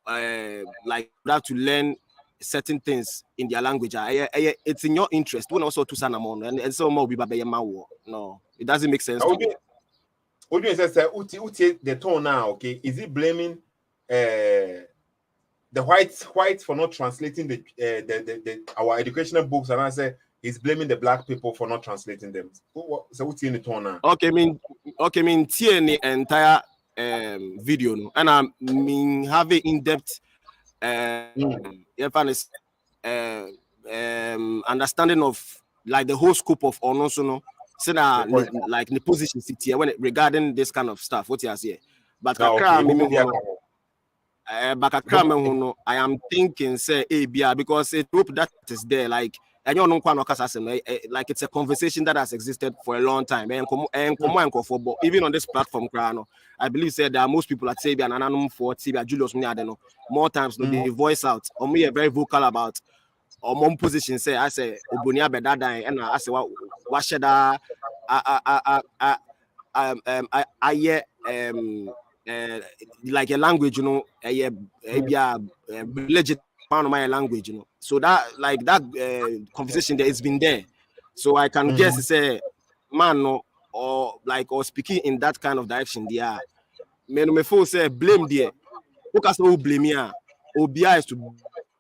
like have to learn certain things in their language. It's in your interest. When also to Sanamon and so more be no, it doesn't make sense. What do you say? The tone now, okay? Is it blaming the whites for not translating the our educational books, and I say he's blaming the black people for not translating them. So what's in the tone now? Okay, mean the entire video, no, and I mean have an in-depth understanding of like the whole scope of also no, so that like the position city when regarding this kind of stuff. What you say, but I am thinking say because it hope that is there like like it's a conversation that has existed for a long time and even on this platform I believe said there are most people at Sabia and Anonymous for Sabia Julius more times they voice out or me very vocal about or one position say I say Obunia Bedada and I say what should like a language, you know, legit part of my language, you know. So that like that conversation there has been there. So I can guess say man no, or like or speaking in that kind of direction there. Me feel say blame there. Who can say blame here? Obia is to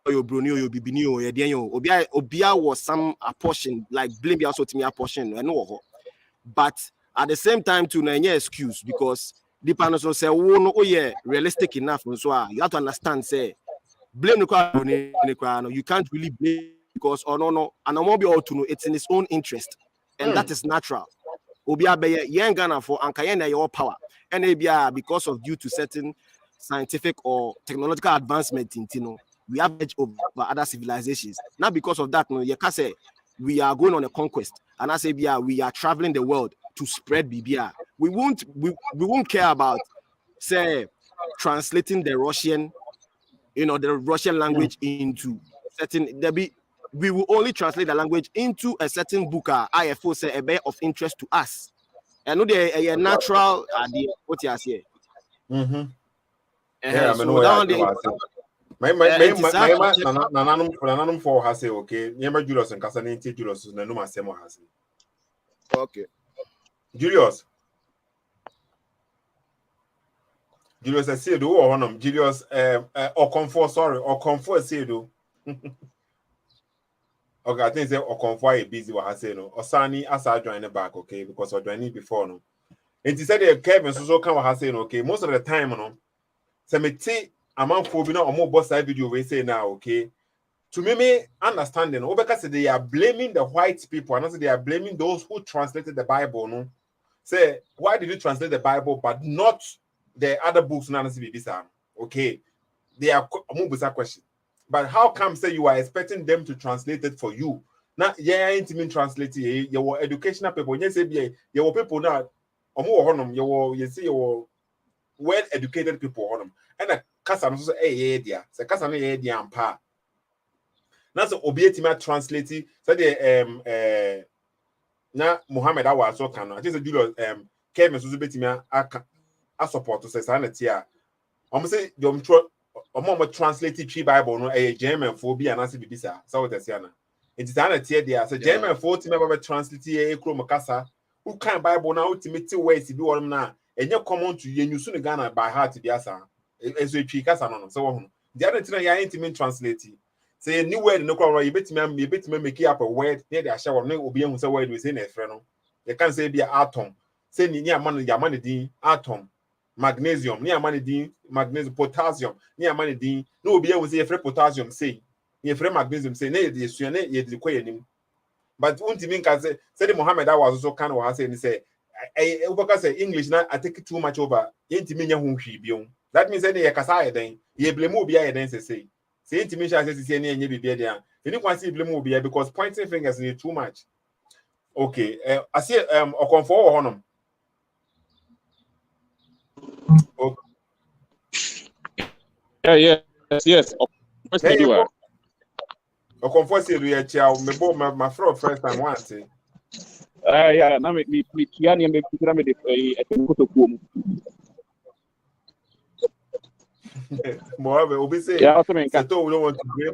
your brunio, your bibinio, your dienyo. Obia was some apportion, like blame also to me apportion. I know, but at the same time to no excuse because the panel say, oh yeah, realistic enough. So you have to understand, say, blame the crowd. You can't really blame because no, and I won't be able to know it's in its own interest, and that is natural. Obia be young Ghana for Ankayana your power, and because of due to certain scientific or technological advancement in we have edge over other civilizations. Not because of that, no, you can say we are going on a conquest, and I say we are traveling the world to spread BBR. We won't care about say translating the Russian, the Russian language into certain we will only translate the language into a certain book IFO say a bit of interest to us. And know a natural what you say. Nananum for has okay. Yema Julius and Casaniti Julius Nanuma Semo has. Okay. Julius. Julius Asedo or one of Julius Okonfo, sorry, Okonfo Asedo. Okay, I think say Okonfo is busy what I say no. Osani as I join the back, okay, because I joined before no. And he said Kevin so come what I say okay, most of the time no. So me take amount for no or more boss side video we say now, okay. To me understanding, because they are blaming the white people, and also they are blaming those who translated the Bible, no. Say, why did you translate the Bible but not the other books? Okay, they are a question. But how come say you are expecting them to translate it for you? Now, yeah, ain't mean translate your educational people. You say, your people now, you see your well-educated people, and a cousin say, hey, dear, say cousin, hey, dear, and pa. Now, so obietima translate, so the na Muhammad awa so kan no just Julius Kevin so betimi a support to say sanity a say dem translate tree Bible no German for bi anase bibisa so what say na it is sanity there so German for timi ba translate e kro makasa who kan Bible na ultimate words bi won na enye common to you use no Ghana by heart bi asa eso tree kasa no so wo the other thing ya intimate translate. Say new word no kwa you betime make up a word near the shower no obi ehun say word we say na efre no you can say be atom say ni amane ya mane din atom magnesium ni amane din magnesium potassium ni amane din no obi ehun say efre potassium say ni efre magnesium say na ye sua na ye de koyanim but untimi can say the Muhammad was also kind of say ni say I say English na I take too much over yentimi nya hu hwi biom that means say ye kasa ye den ye blame obi ye den say say intimation says say any be there. You need to see blame will be because pointing fingers is too much. Okay, I see Okonfo or honum. Yeah, yes. Okonfo say we are chow me bo my friend first time once. Yeah, na me kiani me kira me de to kuom. Moreover, Obi say, yeah, we don't want to blame.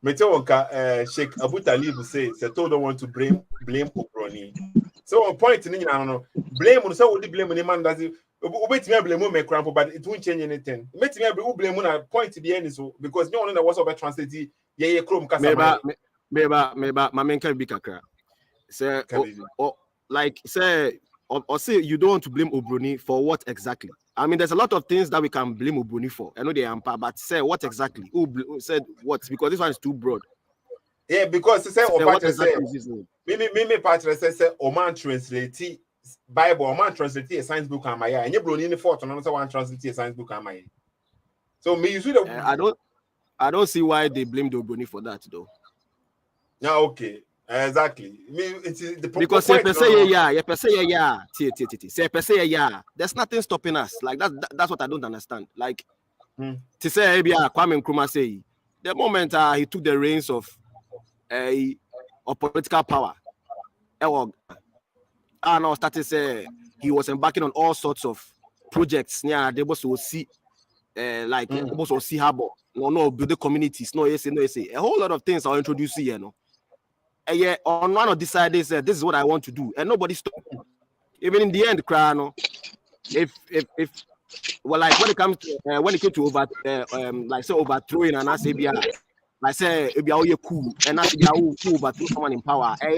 Meteonka Sheikh Abu Talib say, Seto don't want to blame Obroni. So on point, I don't know. Blame on so would blame any man does it. Obey me blame me cramp, but it won't change anything. Make me blame on a point to the end so because no one that was over translated. Yeah, Chrome Casa. Meba, my main can be kakra. Say, like say, or say you don't want to blame Obroni for what exactly? I mean, there's a lot of things that we can blame Obroni for. I know they are, but say what exactly? Who said what? Because this one is too broad. Yeah, because say what exactly is this? Me Patra say Oman translate Bible, Oman translate a science book on my and you brought in the photo and one translate a science book on my. So me you see I don't see why they blamed Obroni for that though. Yeah, okay. Exactly. I mean, it's the because say there's nothing stopping us. Like that's what I don't understand. Like to say Kwame Nkrumah say the moment he took the reins of political power, now started say he was embarking on all sorts of projects. Yeah, they was to see like was to see harbor, no build the communities, no essay. A whole lot of things are introduced here, yeah, on one of decided said this is what I want to do, and nobody stopped. Even in the end, Krano, if well, like when it comes to when it came to like say overthrowing and I say like say if you are cool and I say you cool overthrow someone in power, but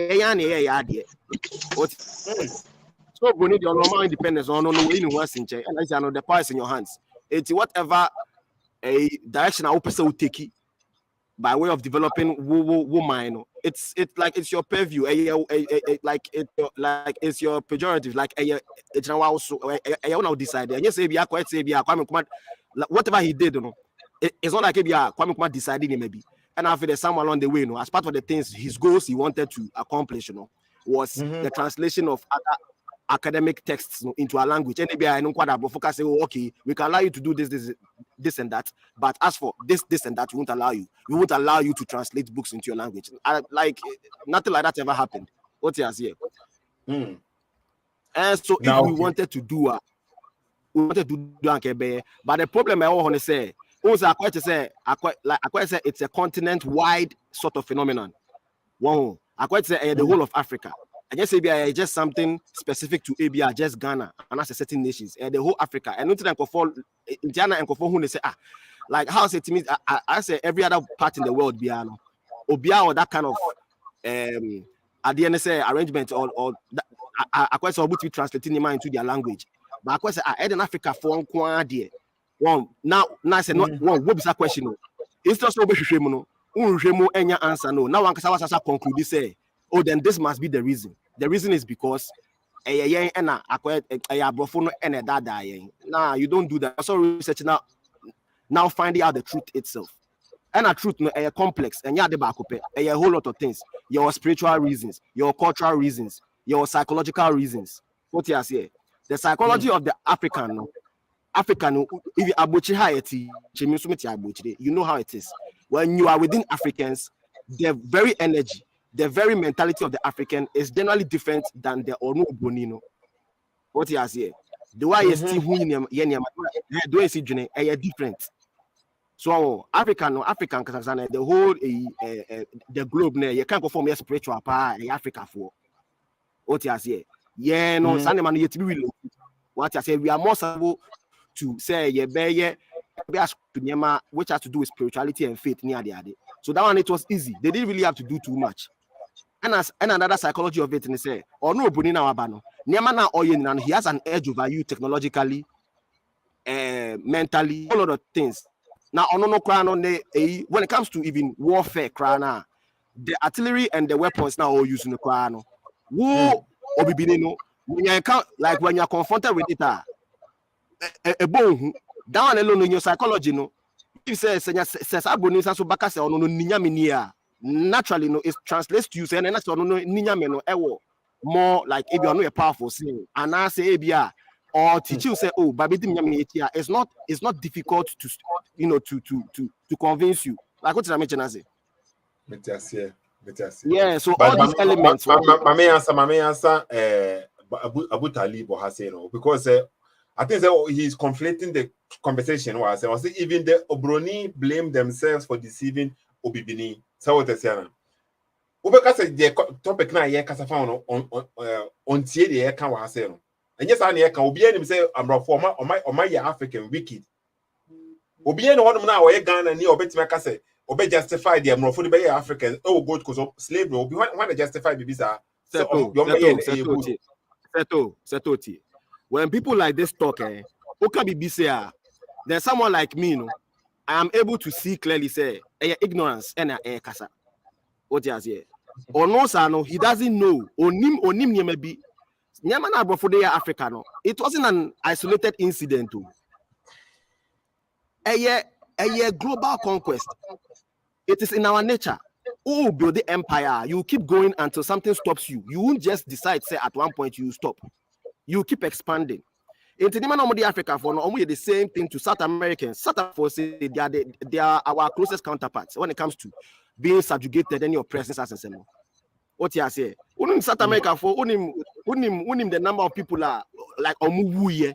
so we need your normal independence on no in one thing, and I know the power is in your hands. It's whatever a direction I hope will take it by way of developing woman. It's like it's your purview, like it's your pejorative, like it's now also I decide. And you say be quite say be whatever he did, it's not like Kwame Nkrumah deciding maybe. And after there's someone along the way, as part of the things his goals he wanted to accomplish, was the translation of other academic texts into a language. And maybe I know quite a focus say, okay, we can allow you to do this and that, but as for this and that, we won't allow you. We won't allow you to translate books into your language. Like nothing like that ever happened. What he has here. And so now, if we wanted to do but the problem I want to say, also I quite say it's a continent-wide sort of phenomenon. Wow, I quite say the whole of Africa. I guess ABI is just something specific to ABI, just Ghana and as a certain nations and the whole Africa. And not to fall Indiana and who they say like how say to me I say every other part in the world Biano Obia or that kind of at the end say arrangement or I quite so to be translating them into their language. But I quite say in Africa for one now say not one what is that question? It's just no any answer no. Now one can conclude say oh, then this must be the reason. The reason is because now you don't do that. So research now finding out the truth itself. And a truth no a complex and a whole lot of things. Your spiritual reasons, your cultural reasons, your psychological reasons. What you say? The psychology of the African, if you know how it is. When you are within Africans, their very energy, the very mentality of the African is generally different than the Onu Bonino. What you say? The way you see who you see different. So African, the whole the globe, you can't go from your spiritual power Africa for. What you say? Yeah, no, Sunday man, you to be real. What you say? We are more able to say which has to do with spirituality and faith near the other. So that one it was easy. They didn't really have to do too much. And another psychology of it, and they say, or no, Bonina Wabano, Niamana Oyen, and he has an edge over you technologically, mentally, all of the things. Now, when it comes to even warfare, the artillery and the weapons now all using the crown. Who when you are confronted with it, a bone down alone in your psychology, no. You say, naturally, no, it translates to you saying, more like if you are not a powerful thing, and I say, or teach you say, oh, it's not difficult to to convince you. Like what did I mention? I say, yeah. So all these elements. My answer, Abu Talib or Hassan, because I think he's conflating the conversation. Was even the Obroni blame themselves for deceiving Obibini. So what they say? Because the topic now here, because I found on tie the air can was saying. And yes, I can Obian himself. I'm a former or my African wicked. Obian one now or Ghana and you obey to say obey justify the more for the Africans. Oh, good because of slavery. Obi want to justify the visa. Setoti. When people like this talk, there's someone like me, no, I am able to see clearly, say, ignorance and kasa. What you say? Or no, no, he doesn't know. Onim maybe. Nyamana Brofode Africa, no. It wasn't an isolated incident. A global conquest. It is in our nature. Oh, build the empire. You keep going until something stops you. You won't just decide, say, at one point you stop. You keep expanding. In the Africa for no, the same thing to South Americans. South Africans, they are our closest counterparts when it comes to being subjugated in your presence as a symbol. What you say? In South America for unim the number of people are like omuwuye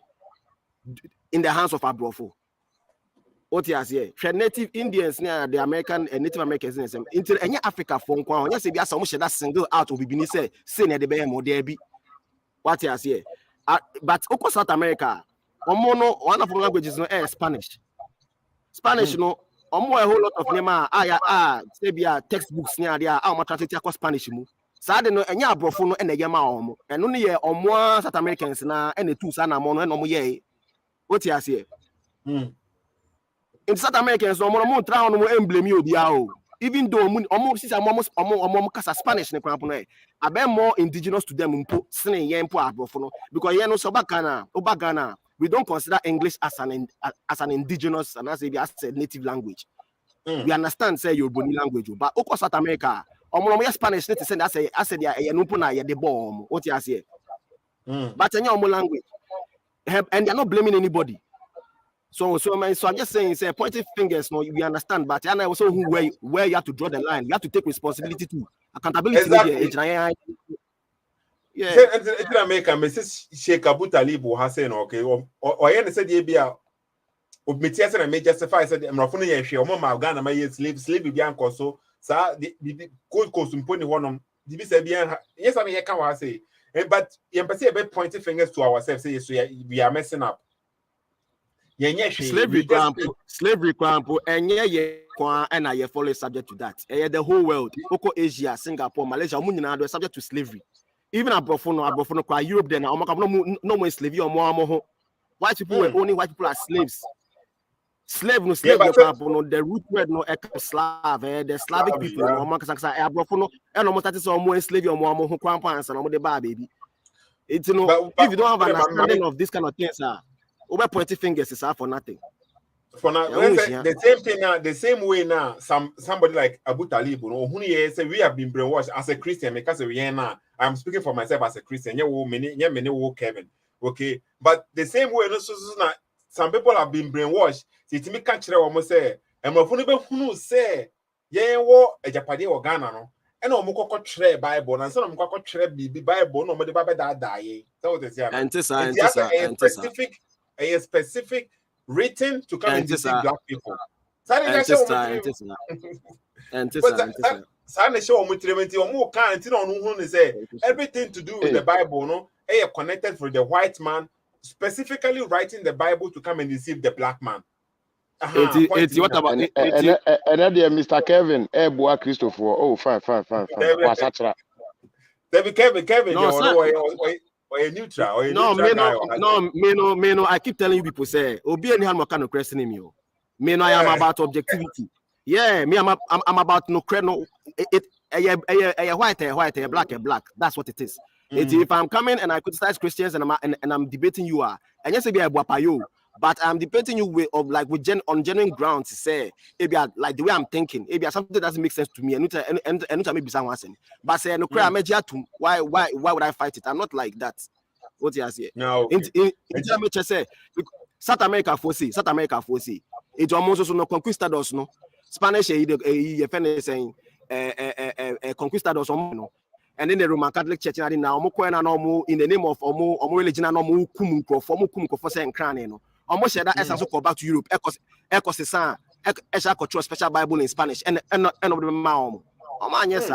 in the hands of Abrofo. What you say? Native Indians near the American and Native Americans into any Africa for one. Yes, if you have some that single out of Bibini say near the bay more there be. What you say? But of course, South America, one of the languages is Spanish. Spanish, no, a whole lot of them textbooks near there. How much translate across Spanish? So I don't know any Abrofo and the Yama and only more South Americans na and the two sana mono and omoye. What you say? In South Americans, no more try on more emblem you diao. Even though almost Spanish I be more indigenous to them because you know so Ghana, we don't consider English as an indigenous and as a native language. We understand say your bony language, but of South America, Spanish need to send us I said the bomb. What you say? But any language, and they're not blaming anybody. So I'm just saying, say pointing fingers, no, we understand, but and also where you have to draw the line, you have to take responsibility too. Accountability. Exactly. Yeah. In America, Mrs. Sheikh Abu Talib has said, okay, or I said, yeah, or Metias and may justify said, I'm not funny, she or Mama Ghana, my slave, be uncle, so the good costume putting one Dibi say bien. Yes, I mean, can I say? But you can see a bit pointing fingers to ourselves. Say, so we are messing up. Slavery crampo, and and I fully subject to that. The whole world, Oko Asia, Singapore, Malaysia, are subject to slavery. Even abroad, Europe, then no more slavery or more. White people were only white people are slaves. Slave no slave no the root word no Slav, the Slavic people no man can say abroad no and almost that is more slave or more who cramp and some of the baby. It's if you don't have an understanding of this kind of things, over pointing fingers is for nothing. For now, the same thing now, the same way now. Somebody like Abu Talib, who say we have been brainwashed as a Christian because we are now. I'm speaking for myself as a Christian. Many Kevin. Okay, but the same way, some people have been brainwashed. See, me can't almost say, and my phone who say, yeah, war a Japadi or Ghana, no, and no more tre Bible, and some of tre Bible, no more the Bible that die. So what is a specific written to come and deceive black people. Everything to do with the Bible, no, connected for the white man, specifically writing the Bible to come and deceive the black man. What about Mr. Kevin? Boa Christopher. Oh, fine. Kevin, or neutral. No, I keep telling you people say, Obi any hand kind of questioning me. Me no, I am about objectivity. Yeah, me I'm about no white, black. That's what it is. If I'm coming and I criticize Christians and I'm debating you and yes, be a guapayo. But I'm debating you on genuine grounds to say, maybe like the way I'm thinking, maybe something that doesn't make sense to me. And maybe someone saying, but say no cry, why would I fight it? I'm not like that. What you say? No. In say South America for see. It's almost no conquistadors no. Spanish saying conquistadors no. And then the Roman Catholic Church now in the name of religion no kum for saying crane no. Almost that essence go back to Europe. Special Bible in Spanish and of the yes,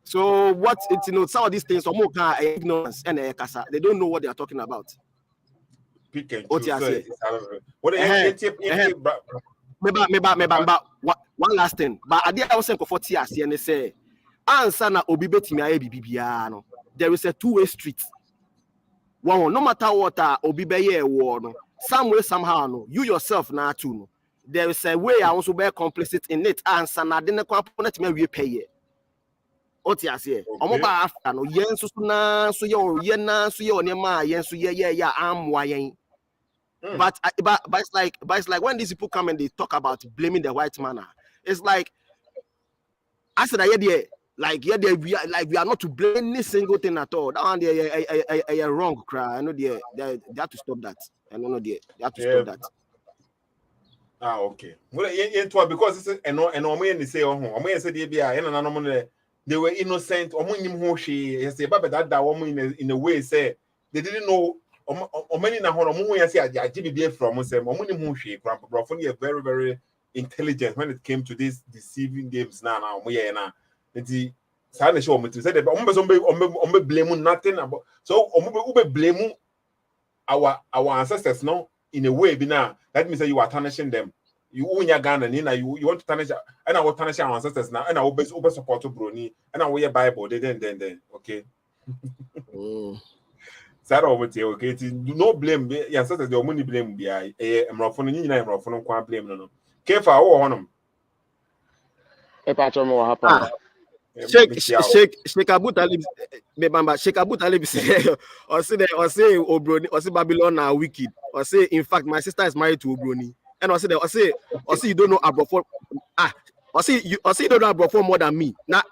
so what it's some of these things are ignorance and they don't know what they are talking about. Pick and what you say? One last thing, but I was saying for 40 years and they say answer na obi betimi bibia no. There is a two-way street. One, no matter what obi beye war no, some way somehow no, you yourself na too no. There is a way I also be complicit in it. Answer na de na component me we pay. What you say? Omo ba Africa no yen so na so ye na so ye onema yen so ye am wa yen. But it's like when these people come and they talk about blaming the white man, it's like I said we are not to blame any single thing at all. That one they are wrong, cry. I know they have to stop that. I know they have to stop that. Okay. Well, because it's and say they were innocent. In a way say they didn't know. Very, very intelligent when it came to these deceiving games now. Blame nothing about so blame our ancestors no in a way now. That means that you are tarnishing them. You own your gun and you want to tarnish and I will tarnish our ancestors now and I will be support to Bruni and I will your Bible then okay. Okay, do no blame your ancestors, the money blame be I am blame no. Careful honum. Sheikh Abu Talib say or say Obroni or say Babylon are wicked or say in fact my sister is married to Obroni and or say you don't know Abrofo or say you don't know Abrofo more than me now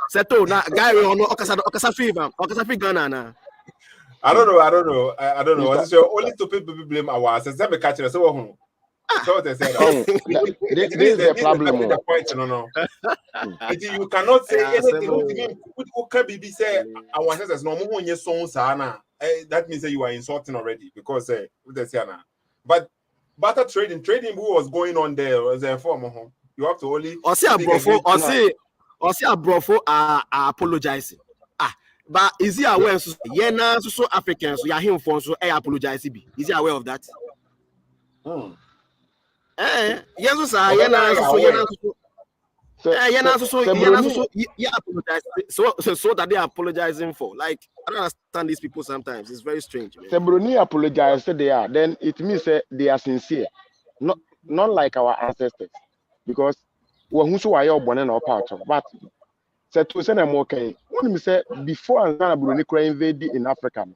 settle now guy on okasa free Ghana na. I don't know. What's your only two people blame our ancestors? Let me catch it. So they said, this is the problem. The point, no. You cannot say anything. Who can be say our ancestors no more when you son sana. That means that you are insulting already because they say na. But barter trading who was going on there was a form. You have to only. Or say Abrofo. or say abrofo are apologizing. But is he aware so yeah so Africans so him for so apologize be? Is he aware of that? Yes sir, apologize. So that they are apologizing for. Like I don't understand these people sometimes. It's very strange. Sebroni apologize they are, then it means they are sincere. Not like our ancestors. Because who so are born in our part of but said to send them okay. When me say before Anzana Bruni invaded in Africa,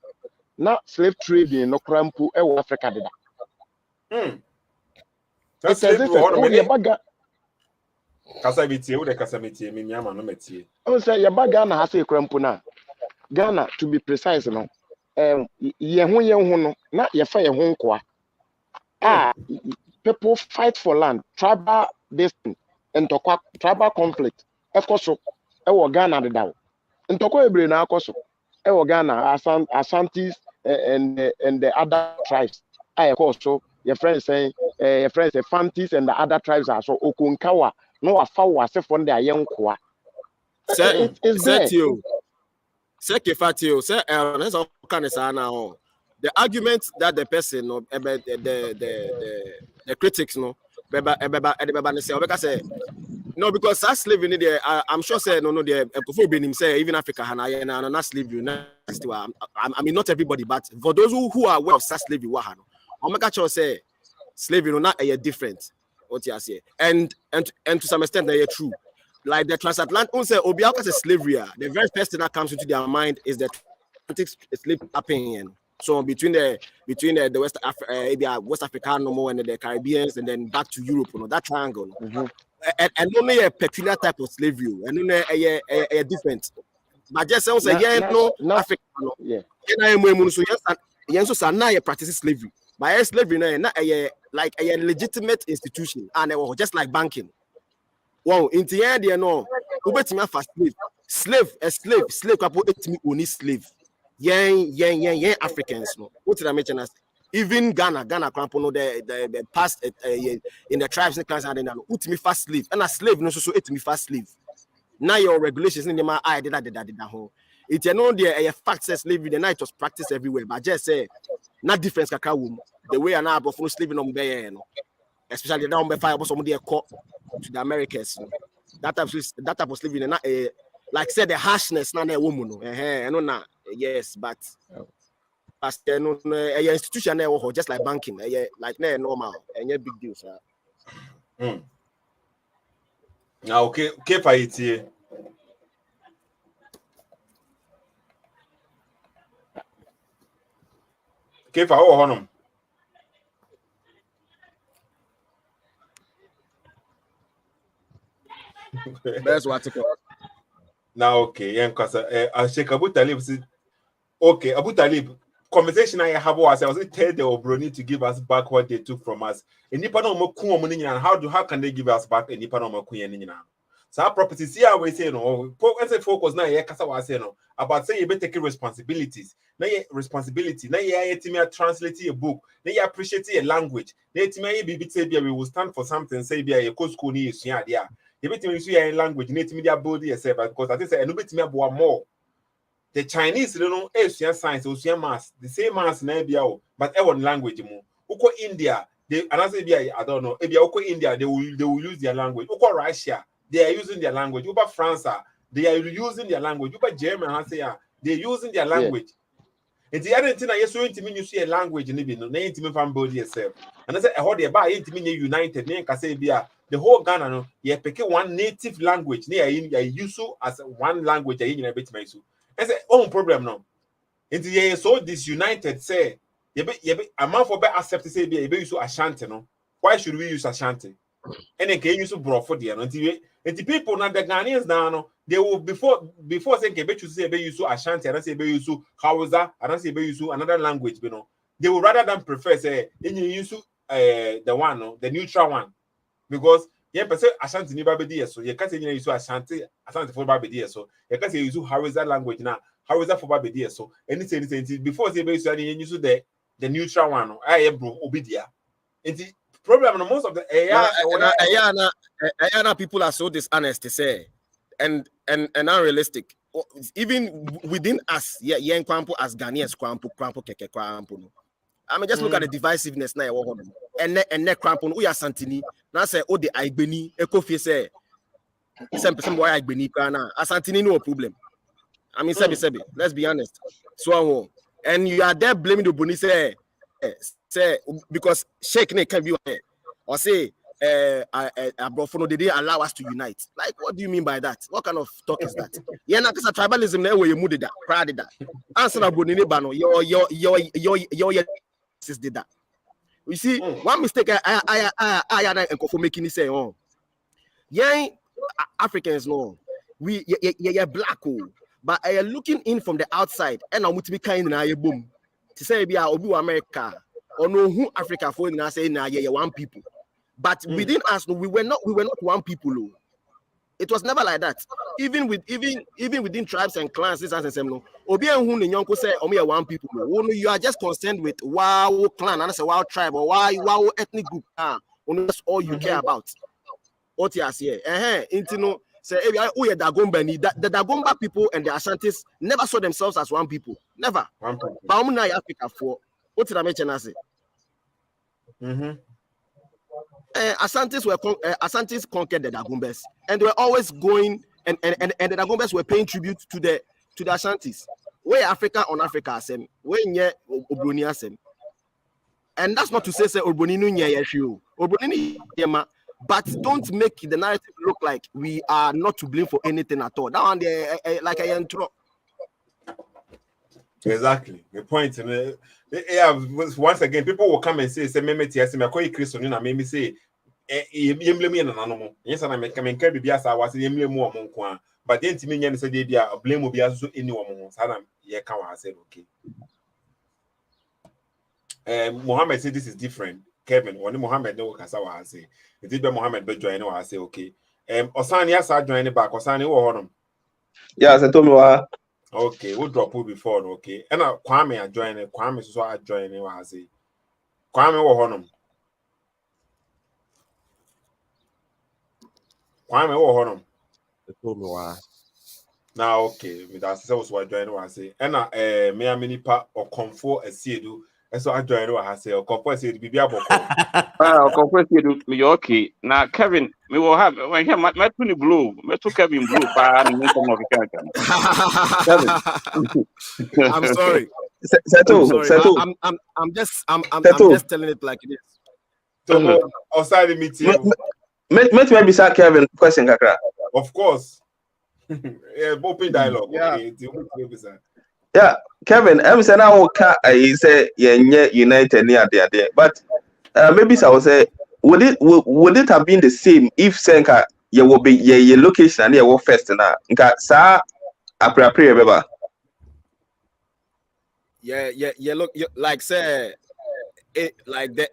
now slave trade in Okrampu Africa did that. That's slave trade. Kasabiti, who the Kasamiti, Minyama no metie. Oh, say your bag Ghana has a crampuna. Ghana, to be precise, no. No, not your fire home qua. People fight for land, tribal destiny, and tribal conflict. Of course, Ghana the down. And Toko Ebrina Koso, Ghana, Asantis, and the other tribes. Of course, so your friends say, your friends, the Fantis and the other tribes are so Okunkawa. No, I found from their young qua. The argument that the person the critics no no because that slavery there I'm sure say no the say even Africa and not slavery I mean not everybody but for those who are aware of slavery say slavery not a different. What you say, and to some extent they are true. Like the transatlantic, say Obiaka is slavery. The very first thing that comes into their mind is the Atlantic slave opinion. So between the West Africa and the Caribbeans, and then back to Europe, that triangle. And only a peculiar type of slavery, and only a different. But just say Africa, so now you practice slavery. But slavery not like a legitimate institution and just like banking. Wow, in the end, you know, slave couple only slave. Yeah, Africans. No, what did I mention? Even Ghana, the past in the tribes and clans and then fast slave and a slave no so fast slave. Now your regulations in my eye did that whole. It's a fact says slavery the night was practiced everywhere, but just say not difference kakao the way an abroad for sleeping on there, especially down by fire was somebody caught to the Americans. That type of sleeping and like said the harshness not a woman. Yes, but as a institution just like banking, like normal and big deal, sir. Now okay for it here. Okay for our honor. That's what it called. Now, okay, yeah, because Sheikh Abu Talib said, okay, Abu Talib, conversation I have was I was tell the Obroni to give us back what they took from us. And how can they give us back any Nippon? So our properties here we say no, focus now yeah, was say no about say you better take responsibilities. Now responsibility. Now you translate a book. Now you appreciate a language. Now you we will stand for something. Say be a school ni yeah. You better use your language. Need media body yourself because I think say no better me more. The Chinese they don't know science or math. The same math na be but one language more. Uko India they another be I don't know. If you uko India they will use their language. Uko Russia. They are using their language. Over France, they are using their language. Over German, they're using their language. And the other thing I so intimate you see a language in the intimate from body yourself. And I said, I heard about intimate united. The whole Ghana, no, you pick one native language. Near use as one language. I bet my so. I said, oh problem no. And the so disunited say, a man for better accept to say be use Ashanti no. Why should we use Ashanti? And then can use bro for the and the people now the Ghanaians now they will before saying Quebec to say be use Ashanti and say be use Hausa and say be use another language, you know. They will rather than prefer say use the one the neutral one because yeah person Ashanti never be there so you can't say use Ashanti for Babedi so you can't say use Hausa language now Hausa for Babedi so anything before say be use the neutral one I bro obidia and the problem most of the people are so dishonest to say and unrealistic. Even within us, yeah, kwampo as Ghanaians, kwampo keke kwampo. I mean, just look at the divisiveness now. And ne kwampo, we are Santini. Now say, oh, the Aigbeni, Ekofi say, some person why Aigbeni kana. Asantini no problem. I mean, sebi. Let's be honest. So, and you are there blaming the Buni say because Sheikh ne can be or say Abrofono they didn't allow us to unite. Like, what do you mean by that? What kind of talk is that? Yeah, na kasa tribalism na way you moved that, proud that. Answer na Buni bano your sis did that. You see, one mistake I and for making it say yeah, Africans no, we black but I am looking in from the outside and I'm to be kind in a boom to say be Obu America or no who Africa for and I say nah one people. But within us, we were not one people. It was never like that. Even within tribes and clans, this and same no. Obi and who Nyonko say only one people. You are just concerned with wow clan and I say wow tribe or wow ethnic group. That's all you care about. What you say? Intino say the Dagomba people and the Ashantis never saw themselves as one people. Never. But Africa for what did I mention? I say. Asantis conquered the Dagombas, and they were always going, and the Dagombas were paying tribute to the Ashantis. Where Africa on Africa, where nye Obroni, and that's not to say Obroni nye yeshu, Obroni yema, but don't make the narrative look like we are not to blame for anything at all. That one, like I intro. Exactly. The point. Yeah, once again, people will come and say, "Meme call Chris on you." Maybe say, "Yemble me na nanomo." Yes, and I make be biasa was yemble mo omonkwa. But then Timmy Yan said, "Dia blame will be as any woman." Sadam, yeah, come on. I said, "Okay." Mohammed said, "This is different." Kevin, when Mohammed no Kasawa say, "It did be Mohammed be join." I say, "Okay." Osani asa join back. Osani wo honum. Yeah, I told me okay, we'll drop it before, okay. And Kwame are joining. Kwame so I joining. I say, Kwame wo honum. Kwame wo honum. told me why. Now, okay, with that, so I join. I say, and me a mini pa or comfort a seedu. And so I join. I say, or comfort a seedu. Be able I'll confess you me okay. Now, Kevin, me will have when he my Tony Blue, me to Kevin Blue, I'm sorry. I'm just telling it like it is. So, outside the meeting, maybe say Kevin question kakra. Of course. Yeah, open dialogue. Yeah. Okay. Yeah, Kevin, I'm saying now he say United near there. But maybe I will say would it have been the same if Senka you will be your location and your first na nka sa appropriate beba. Yeah, look like say it like the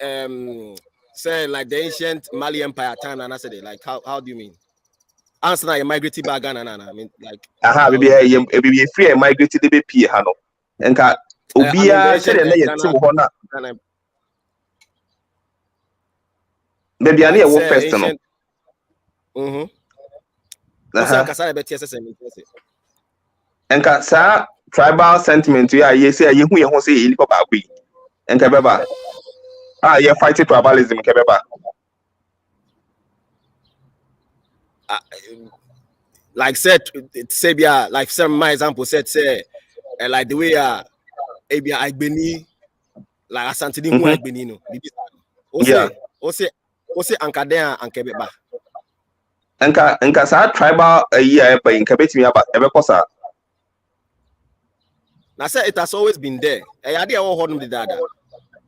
say like the ancient Mali Empire time and I said it like how do you mean? Answer na migrate back Ghana I mean like maybe free migrate the be ha no. Nka obia say na ye ti ho na. Maybe I need a work first no. Enka sa tribal sentiment you say you hu say you nipa ba gbe. Enka beba. You fighting tribalism ke beba. Like said Sabia, like some my example said say like the way Abia Aigbeni like Asantini who Aigbeni no. Yeah. Ose ankadea ankebeba. Enka sa tribal ba inka betimi aba ebekosa. Na say it has always been there. Ade e wo hodum de dada.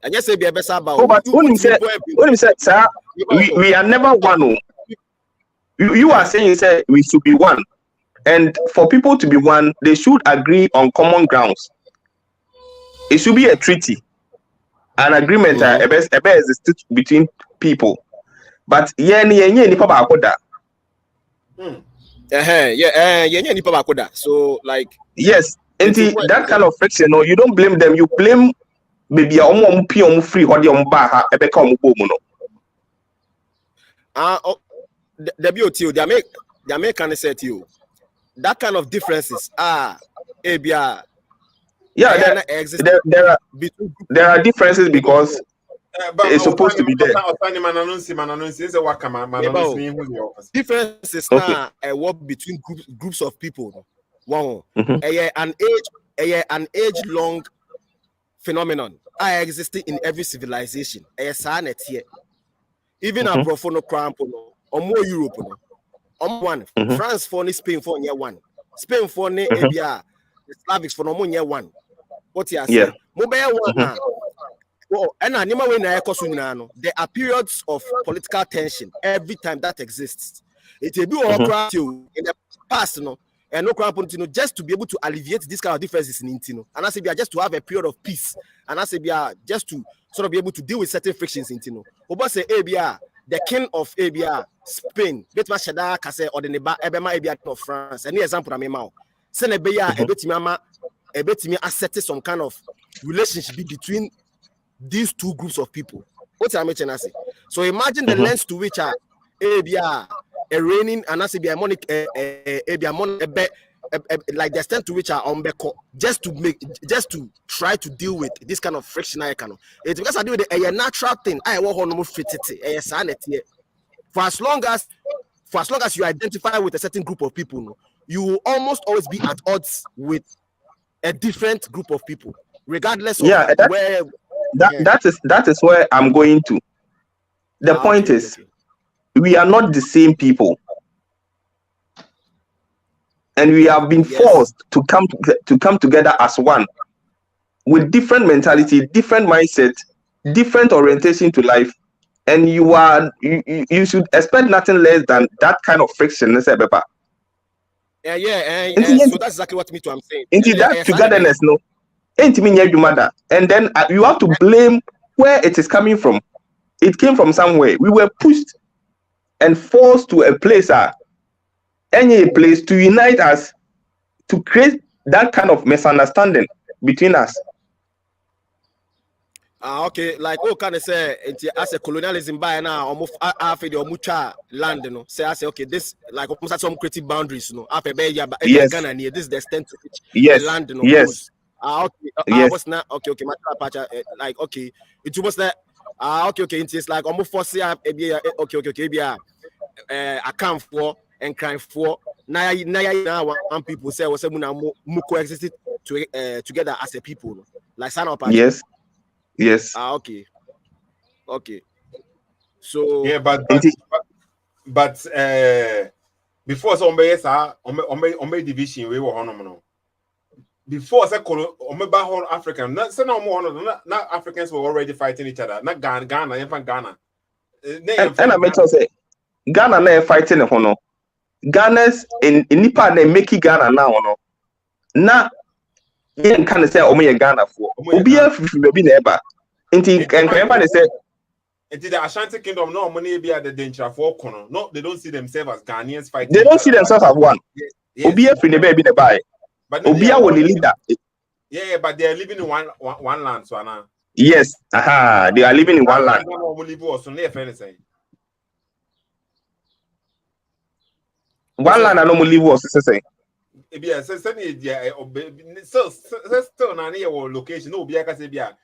And yes, be besa ba. But when you say sir, we are never one. You are saying say we should be one. And for people to be one, they should agree on common grounds. It should be a treaty. An agreement exists between people. But so like yes, and that kind of friction, no, you don't blame them, you blame maybe free or the BOT, they make can say to you. that kind of differences are ABR. Yeah, there are differences because it's supposed to be there. Differences now what between groups of people. One, an age long phenomenon are existing in every civilization. Even a profono cramp or more Europe. One France for Spain for year one. Spain for ABR, the Slavics for no year one. What you are saying? Mobile one. Well, and there are periods of political tension every time that exists. It will be all in the past, and no crap just to be able to alleviate this kind of differences in Intino. And I say we are just to have a period of peace. And I say we are just to sort of be able to deal with certain frictions in Intino. Oba say ABR, the king of ABR, Spain, Betma Shada Kase or the Neba Ebema ABR of France. Any example I mean now. Senebeya ebetimi asset some kind of relationship between these two groups of people. What I mention, I say. So imagine the lengths to which are ABR, a reigning, and I say be a money, like the extent to which are on just to try to deal with this kind of friction. It's because I do a natural thing. I want to fit it. Sanity. For as long as you identify with a certain group of people, you will almost always be at odds with a different group of people, regardless of where. That is where I'm going to. The point is, we are not the same people, and we have been forced to come together as one, with different mentality, different mindset, different orientation to life, and you should expect nothing less than that kind of friction. So that's exactly what I'm saying. Into that togetherness, no. And then you have to blame where it is coming from. It came from somewhere. We were pushed and forced to a place, any place to unite us, to create that kind of misunderstanding between us. Okay, like can I say as a colonialism by now almost after the mucha land, say I say okay, this like almost some creative boundaries, after Ghana near this the extent to which the land, what's not okay, my patch like okay, it was that okay, it's like almost for say okay, I come for and crime for now one people say was mu coexisted together as a people like San Patch. Yes. Okay. So yeah, but before somebody division we were on. Before whole African, not Africans were already fighting each other. Not Ghana. And I meant to say Ghana na fighting hono. Ghana's in Nipa na make Ghana now no. Na yen kan say omo Ghana for. Obi afifi be na Inti can say the Ashanti Kingdom no money be at the danger for kono. No, they don't see themselves as Ghanaians fighting. They don't see themselves as one. Obi afifi ne be na buy. Obi a will leader. Yeah, but they are living in one land so now. Yes, they are living in one land. One land and no live was say. Ebia still na near location no obi aka say bia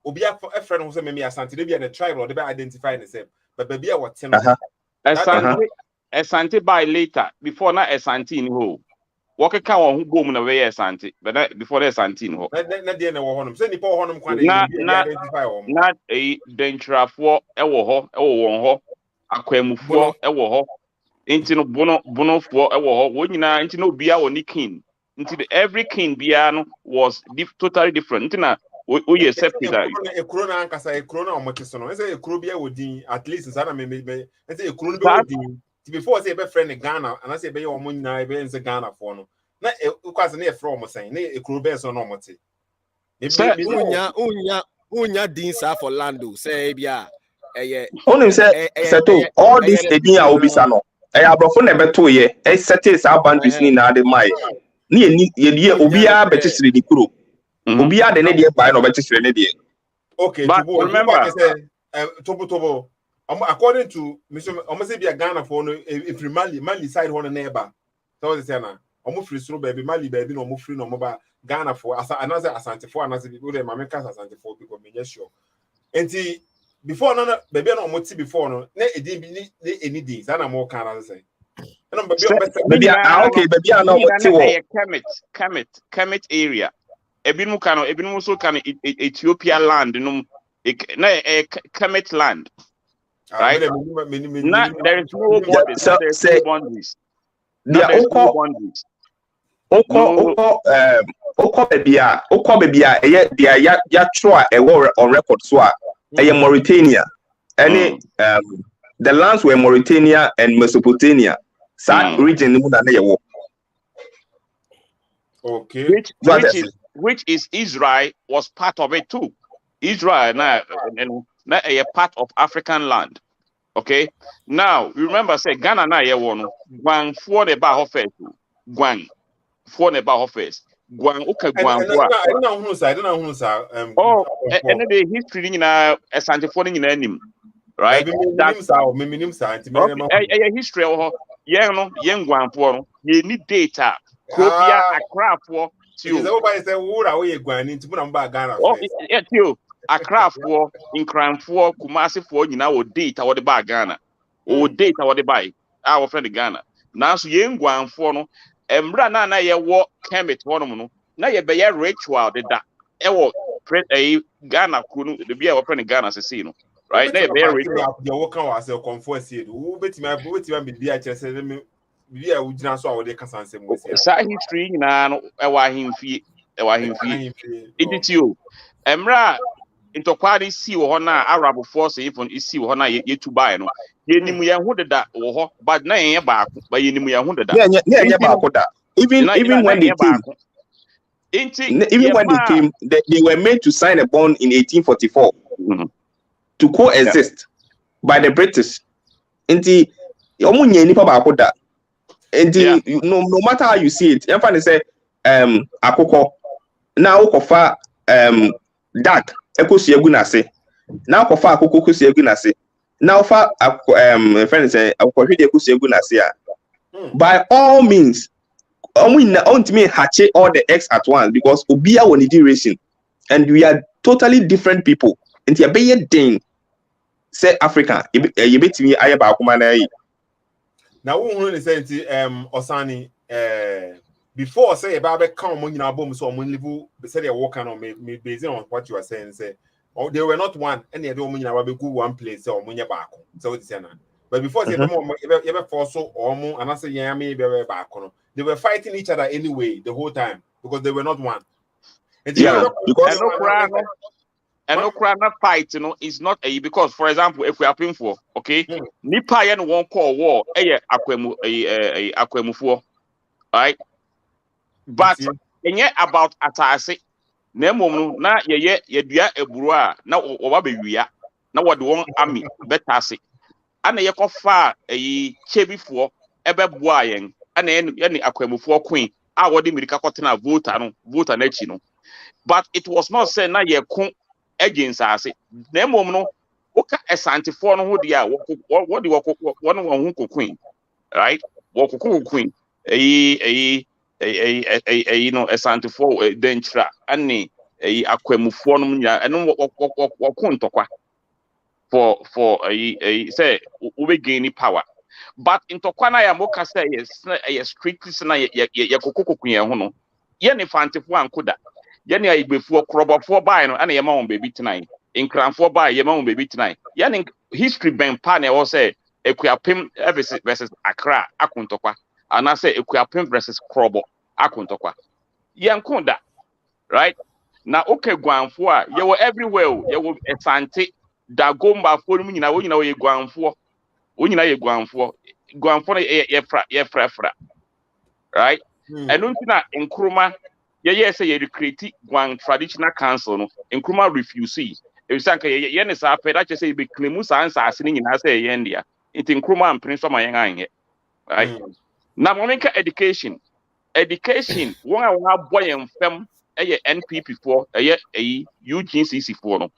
obi a friend who say me Asante dey be the tribe or they be identify themselves but baby a what Asante by later before na Asante in ho work ka won who go mu na we Asante but before the Asante in ho na dey na wo honum say nipa wo honum kwan dey identify wo na dentrafo e wo ho e wo won ho akwamufo e wo ho Inti no bono for wo nyina inti no bia wo ni king inti every king bia no was totally different inti na o ye separate e kro na ankasa e kro na omotiso no say e kro bia wodin at least sana me say e kro no be wodin before say e be friend Ghana and I say be your omo nyina e be nse Ghana for no na e kwase na e from mo say na e kro be so no omoti unya din sa for lando say bia only say settle all this edin a obisa no abrofo na beto ye settle sa boundaries ni na de mai ni ye obia betisire di kuro obia de ne de buy no betisire ne de okay but remember tobo according to Mr. Omase bia Ghana for no if Mali side one neighbor so what say na almost free so baby, Mali baby, no more free no more Ghana for another Asante for another people, they my makers Asante for because me just sure. And see, before no baby no more before no, it didn't be any days, and I'm more can I say. Baby, okay, baby, I know what you Kemet area. Ebinu so can Ethiopia land, Kemet land. Right? Now, there is no borders. So, there is no boundaries. Baby, ya try on record so Mauritania. Any the lands were Mauritania and Mesopotamia. That region okay. Which is Israel was part of it too. Israel now a part of African land. Okay. Now remember, say Ghana na ye won Gwang for the bar first. Gwang for the bar first. Gwang okay Gwang. I don't know who sir. And the history in a Asante for in name. Right? That's a history of young Gwang for you need data. Copia Accra for everybody say who are we going into Ghana? Accra for in crime for Kumasi for you know data or the bag Ghana or data or the buy our friend Ghana. Now so young Gwang for no Emra na ye walk Kemet one na ye be ritual the that a Ghana couldn't be our friend Ghana see no right now be ritual. The worker was a comfort said who bet me be a we are ujina so awode kasa nsem we say sa history nyina no ewa himfie editio emra intokwari si wo ho na arab force ifon isi wo ho na yetu bai no yenimu ye ho deda wo ho but na yen baako ba yenimu ye ho deda ye baako da even when they came they were made to sign a bond in 1844 to coexist by the British inti omunye nipa baako da. No matter how you see it, everybody say akoko now kofa that ekosiegu na se now kofa akoko kosiegu na se now fa friend say akoko hwede ekosiegu na se by all means to me hatche all the eggs at once because obia woni duration and we are totally different people and you be thing say Africa you betimi aye ba akoma na yi. Now, who say Osani before say about come on your bomb so when live say they walk on me based on what you are saying say they were not one and they don't mean go one place or when you're back so it's but before say ever for so or more and I say yeah me back on they were fighting each other anyway the whole time because they were not one and because and no crime not fight, you know, it's not a because for example, if we are paying for okay, Nipa and one call war, Akwemu right? But and yet about Atase, Nemo na ye dua eburua na oba bewia na what one army betase. And ye kofa a chebifo ebeboa yen and any Akwemu queen. I wadi mirika kotena voter na chi no. But it was not said na ye kun against us. Nemo no oka Asante for no dia what do one queen, right? Woko queen you know Asante for dentra ani Akwemu for no nya eno wakuntokwa for say we gain power. But in Tokwana ya moka say yes strictly na ye kokoko kun ye ho no ye ne Fantefo ankoda ye ne Igbefu krobofo bai no ana ye ma won baby tonight in Kranfo bai ye ma won baby tonight ye ne history ben pa na wo say Ekuapem versus Accra akuntokwa ana say Ekuapem versus Krobo akuntokwa ye nkonda right na okay Gwanfo a ye were everywhere ye were Asante Dagomba for mu nyina wo nyina wo ye Gwanfo Unyina ye Gwanfo ye fra right and untina Nkrumah ye say ye recreate Gwan traditional council no Nkrumah refuse e sanka ye ne sa pe that say be claim sa answer ni nyina say ye ndia it Nkrumah and prince ma ye anye right na momenka education won a won aboy enfam ye NPP for ye UGCC for no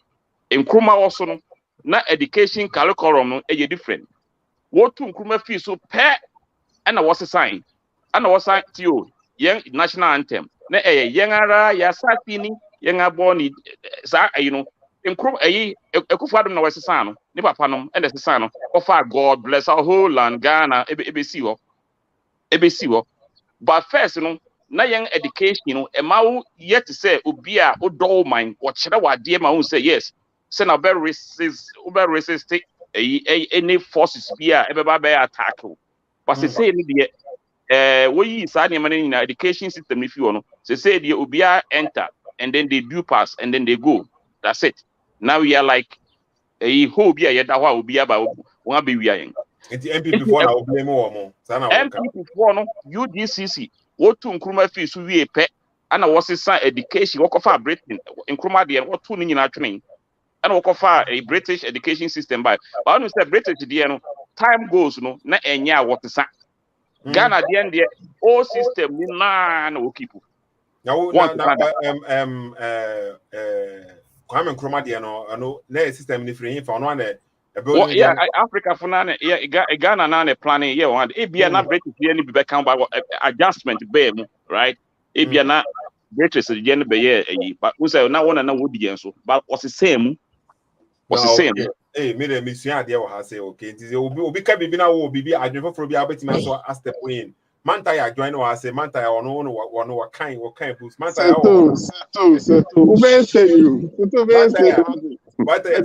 Nkrumah also no na education curriculum no ye different. What to Nkrumah fee so pair and I was a sign. And I was sign to you. young national anthem. Na young ara ya satini young aboni sa nkrom Akufo-Addo na wesesa no ne papa no and sesa no offer God bless our whole land Ghana ebesi wo but first na young education emawo yet say obi a odo man wo kire wade ma won say yes say na be resist any forces bi a ebeba be attack but say ni de we yi sa ne man na education system if you know say the obi a enter and then they do pass and then they go. That's it. Now we are like a whole be a yet will be about one be we are in. MP before now blame more. MP before no UDCC. What to Nkrumah fees we pet and I was his education work of our Britain in Nkrumah and what 2 million training and work of a British education system by. But I know say British the time goes no na enya what is Ghana the end the whole system na no people. Now Kwame Nkrumah dey no na system ni free for no na yeah, Africa for na Ghana na planning yeah one ebia na British dey ni be kan by adjustment be right ebia na British dey ni be yeah but we say na one na wo di so but what's the same me me sua ade wo ha say okay nti obi ka bibi na wo bibi adwefo for bi abetimi so a step in Mantaya join or say Mantaya or no what kind boost Mantaya with us Mantaya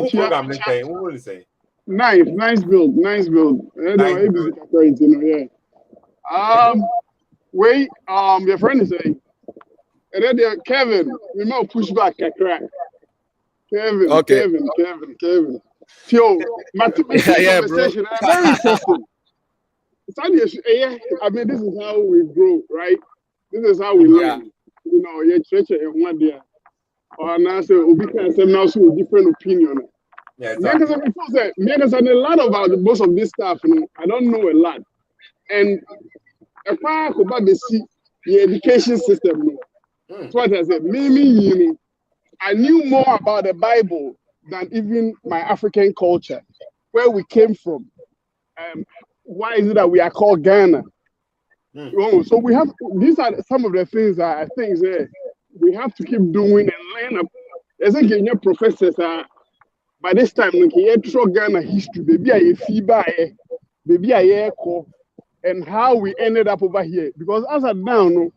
who program this thing who will say nice build yeah wait your friend is saying and then Kevin we might push back a crack Kevin okay. Kevin Yo, my conversation very interesting. I mean, this is how we grow, right? This is how we learn. You know, you're church and one day, or now say we can say now so different opinion. Yeah, because I know a lot about most of this stuff. You know, I don't know a lot, and if I could about the education system, that's what I said. Maybe I knew more about the Bible than even my African culture, where we came from. Why is it that we are called Ghana? So we have, these are some of the things that I think we have to keep doing and learn. As a Kenya professors by this time, we can Ghana history, baby, I FIBA, baby, I echo, and how we ended up over here. Because as of now, you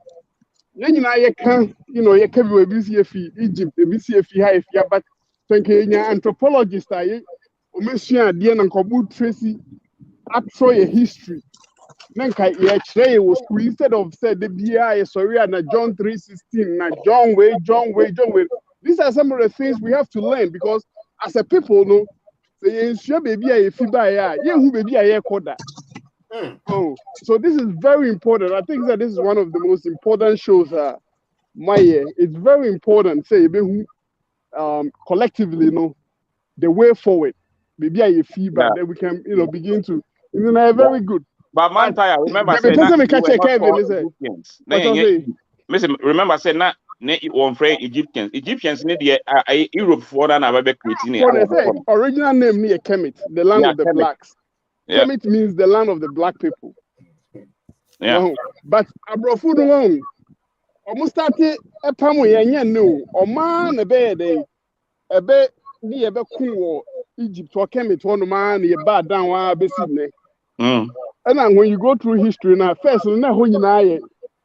can, you can be Egypt, BCF, but thank you, anthropologist. Omesia dear and Kobu Tracy actual history. Nanka ye was instead of said the BI sorry and John 3:16 na John way. These are some of the things we have to learn because as a people no say sure baby a fiba ya who baby a koda. Oh, so this is very important. I think that this is one of the most important shows my year. It's very important say collectively the way forward. Maybe I feedback then we can begin to very good. But Mantaya, remember remember say na one friend Egyptians need the Europe for that na be creating original name near Kemet, the land of the blacks. Kemet means the land of the black people. Yeah. But abrofu no almost started a pamu yenye no o man ebe ni ebe kun Egypt or Kemet one man ye bad down wa be Sydney. And then when you go through history now, first na ho nyina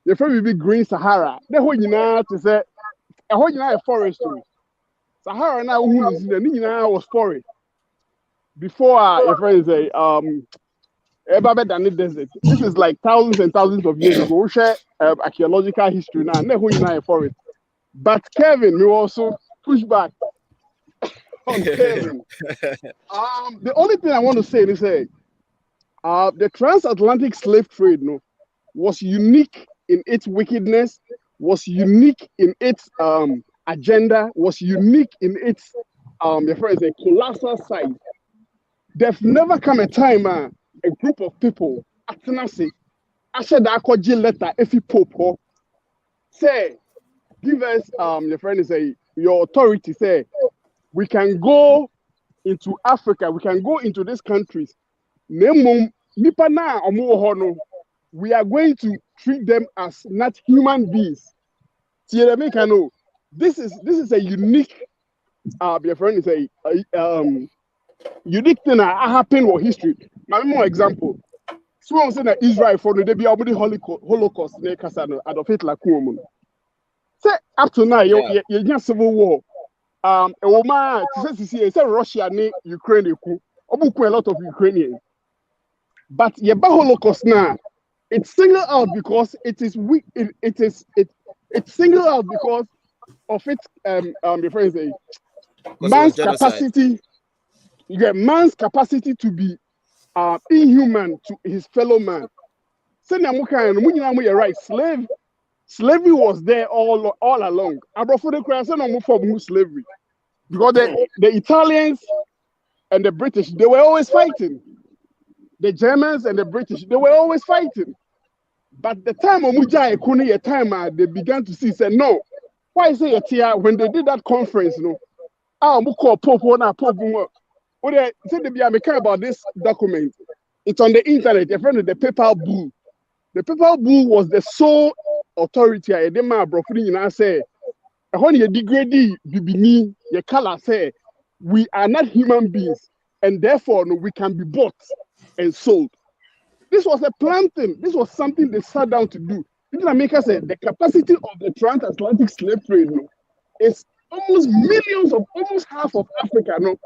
ye from be Green Sahara. Na ho nyina to say a ho nyina forestry. Sahara na who is the nyina was forest. Before your friends say Ebabe Dani Desert. This is like thousands and thousands of years ago. We share archaeological history now. Na ho nyina forest. But Kevin, we also push back on Kevin. The only thing I want to say is the transatlantic slave trade was unique in its wickedness, was unique in its agenda, was unique in its a colossal size. There's never come a time a group of people I said that letter if you pope say give us your authority say we can go into Africa, we can go into these countries. nipa na omo ho no, we are going to treat them as not human beings. No, this is a unique your friend is a unique thing that happened in history. My more example. So I'm saying that Israel for the be able Holocaust ne kasa Adolf Hitler kuomu. Say up to now you civil war. A woman say Russia ne Ukraine ku. Obuku a lot of Ukrainians. But yeba Holocaust now, it's singled out because it is weak. It's singled out because of its your friend say man's capacity. Yeah, man's capacity to be inhuman to his fellow man. You're right. Slavery was there all along. Slavery because the Italians and the British, they were always fighting. The Germans and the British, they were always fighting. But the time they began to see, said no. Why say it here when they did that conference? No, what they said they be care about this document. It's on the internet. Your friend, the Papal Bull. The Papal Bull was the sole authority. I didn't say, when you degrade bibini, your color say, we are not human beings, and therefore no, we can be bought and sold. This was a planned thing. This was something they sat down to do. Didn't America say the capacity of the transatlantic slave trade no, is almost millions of almost half of Africa no.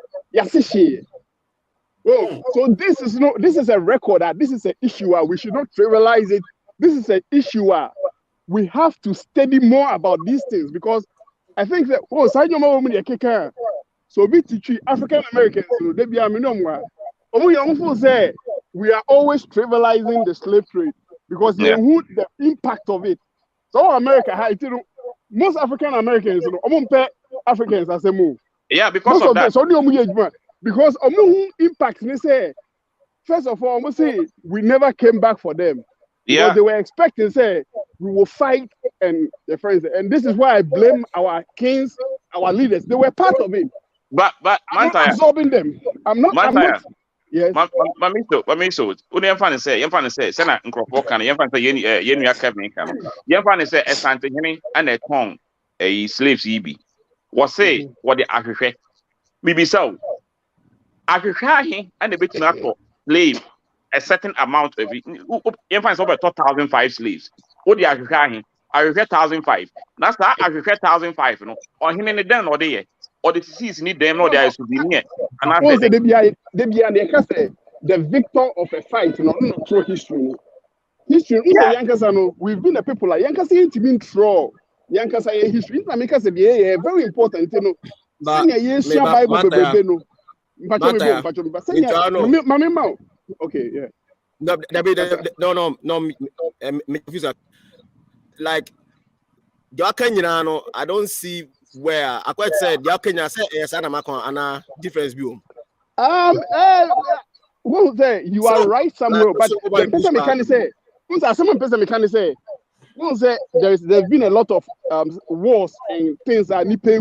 Well, so this is a record that this is an issue. We should not trivialize it. This is an issue. We have to study more about these things because I think that so we teach African Americans they be say we are always trivializing the slave trade because the impact of it. So America, most African Americans, Africans as a move. Yeah, because most of that. Because impact, they say, first of all, say we never came back for them. Because they were expecting, say, we will fight and their friends. And this is why I blame our kings, our leaders. They were part of it. But I'm not absorbing them. I'm not. Yes. Mamiso, you're fan say, Sena Nkropo can, you're fan say, Yenu Kevin can. You're fan say, Asante Henny and a tongue, a slaves EB. Was say, what the Africa. Maybe so. Africa and the bit for slave a certain amount of it. You find over 2,005 slaves. What the Africa 1,005. That's that Africa 1,005, you know. Or him in the den or there. Or the disease need them, no, there is to be near. And I said, the victor of a fight, you know, not through history. History, we've been a people like Yankasa ain't been through. Yankasa history. Because very important, you know. Okay, yeah. No. Like, I don't see where I quite said Kenya said yes, and a difference view. Who say you are right somewhere, but the person can say, someone person say, who say there's been a lot of wars and things that need pay.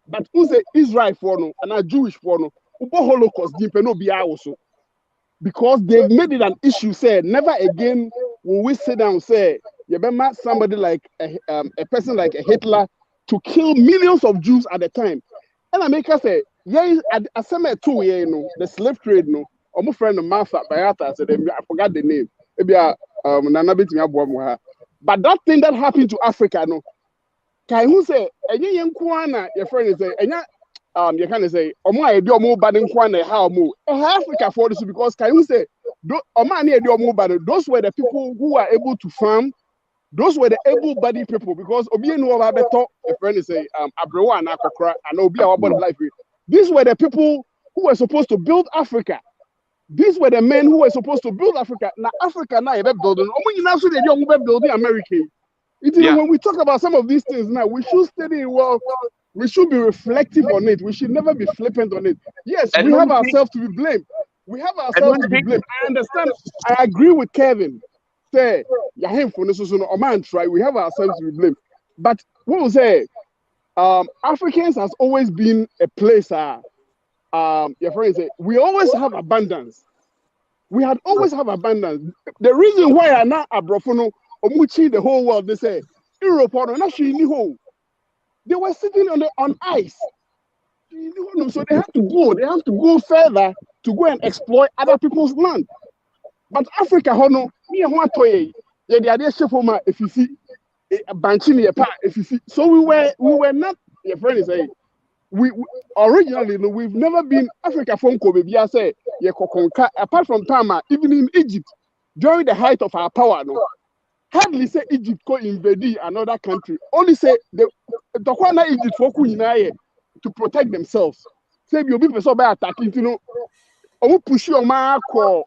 But who say Israel for no and a Jewish for no, Holocaust no be also. Because they've made it an issue, say never again will we sit down and say you remember somebody like a person like a Hitler to kill millions of Jews at the time. And America say, yeah, I said too, you know, the slave trade, no. Or my friend Martha Bayata said, I forgot the name. Maybe but that thing that happened to Africa, no. Can you say, your friend is you can say, Africa for this because can you say, those were the people who are able to farm. Those were the able-bodied people because a friend is say Abrewa and Akokra and Obi our body life. These were the people who were supposed to build Africa. These were the men who were supposed to build Africa. Now Africa now is building. Building America. When we talk about some of these things now, we should study well. We should be reflective on it. We should never be flippant on it. Yes, we have ourselves to be blamed. We have ourselves to be blamed. I understand. I agree with Kevin. Say, we have ourselves to be blamed. But what we say, Africans has always been a place. Your friends say we always have abundance. We had always have abundance. The reason why I now abrofono omuchi the whole world, they say Europe or not they were sitting on ice. So they have to go further to go and exploit other people's land. But Africa, hono, me want to the idea shefoma if you see banchini if you see. So we were not, your friend is saying, we originally we've never been Africa from Kobe. I say apart from Tama, even in Egypt, during the height of our power, no, hardly say Egypt go invade another country. Only say the Kwana Egypt for to protect themselves. Say you be so by attacking, you know, or push your mark or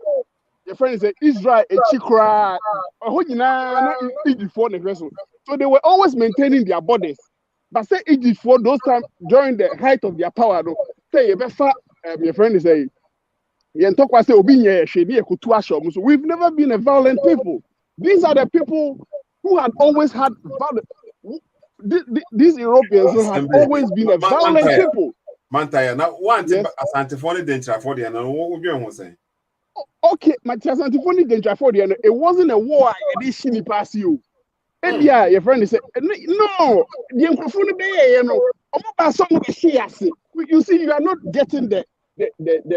your friend say Israel a chikra or Egypt for the vessel. So they were always maintaining their borders. But say Egypt for those times during the height of their power, no, say your friend is saying, so we've never been a violent people. These are the people who had always had violence. These Europeans who have always been a violent people. Mantaya, now one thing Santiphone danger for the and what you saying? Okay, my Santiphone danger for the it wasn't a war edition pass you. And yeah, your friend is saying, no, the microphone you know, you see, you are not getting the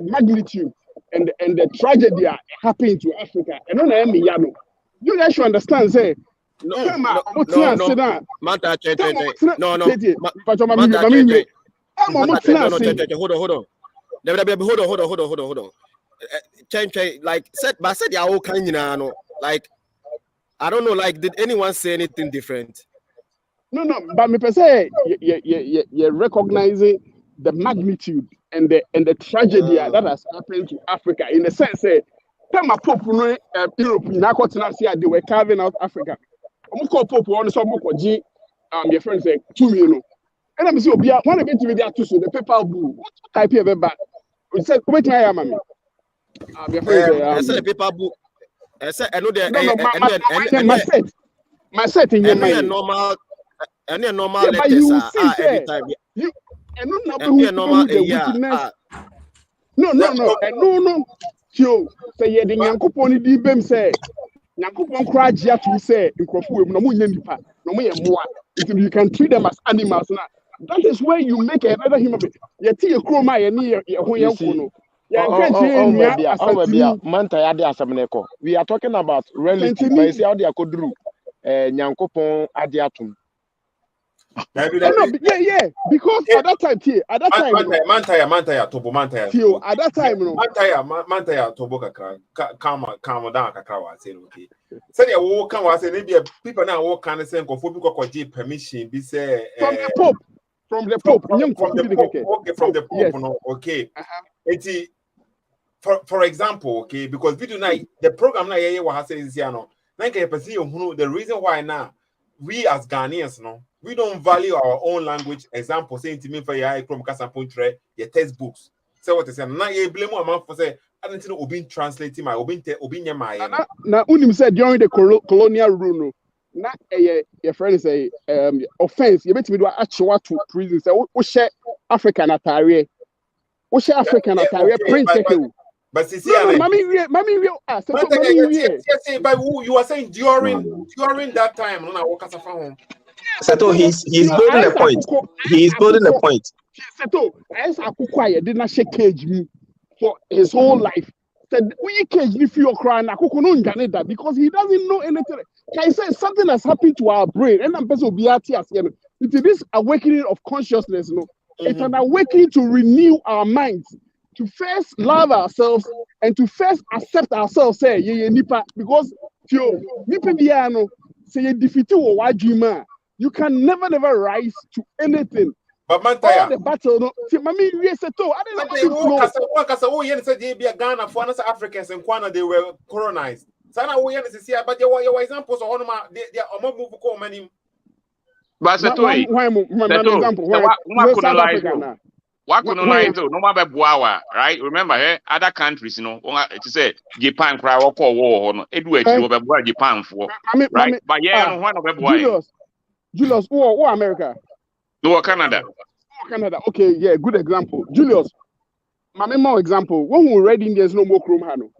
magnitude and the tragedy happening to Africa. And you guys should understand, say, no, hold on. Change, like said, but said you're all kind, you know, like I don't know, like did anyone say anything different? No, but me per se, you're recognizing the magnitude and the tragedy that has happened to Africa in the sense that time a Pope Europe they were carving out Africa. Pope on some your friend say 2 million. And I'm saying one event with that too, so the paper bull. What type of back? We said, wait, I am your friend I said the paper bull. I said I know my set in your mind. Normal But you will see every time. You and normal no. Yo, say ye the Yankopon di bem say Yankopon cry jia to say nkrofo no mo nyanipa no mo ye moa. You can treat them as animals now. That is where you make another human being. Ye tie kroma ye ni ye ho yanko no. We are talking about relative, but see how they are kodru Yankopon adiatum. Yeah. Because at that time, Mantaya, Tobo Mantaya. At that time, Mantaya, Tobo calm down, Kakra. Say okay. Say they walk and say maybe people now walk and say because permission. Be say from the Pope. From the Pope. Okay, from the Pope. Yes. No, okay. For example, okay, because we do not the program now was saying the reason why now we as Ghanaians we don't value our own language. Example, saying to me for your from Casapuntre, your textbooks. So what they say now you blame a man for say I don't know Obin translating my Obin my now Unim said during the colonial rule now your friend say offense you bet me do actually to prison say we share African attire. We share African attire print but see, mommy, but you are saying during that time, no, I walk as a phone. Seto, he's building a point. He's building a point. Seto, as Akukwaya did not shake cage me for his whole life. Said, we cage me for your crying, that because he doesn't know anything. Can say something has happened to our brain, and I'm person be at it is this awakening of consciousness, no. It's an awakening to renew our minds. To first love ourselves and to first accept ourselves, say nipa because nipa biano say you defeat you can never rise to anything. But Mantaya, the battle no. Mami we say to I didn't say they be Ghana for us Africans and Kwana they were colonized. Sana we say but your examples of they are more move ko many. But say to what right? Remember, other countries, it say Japan cry or call war, Japan for right. But yeah, one of Julius, or America, no Canada. Okay, yeah, good example. Julius, my more example. When we read Indians, no more Chrome Hano.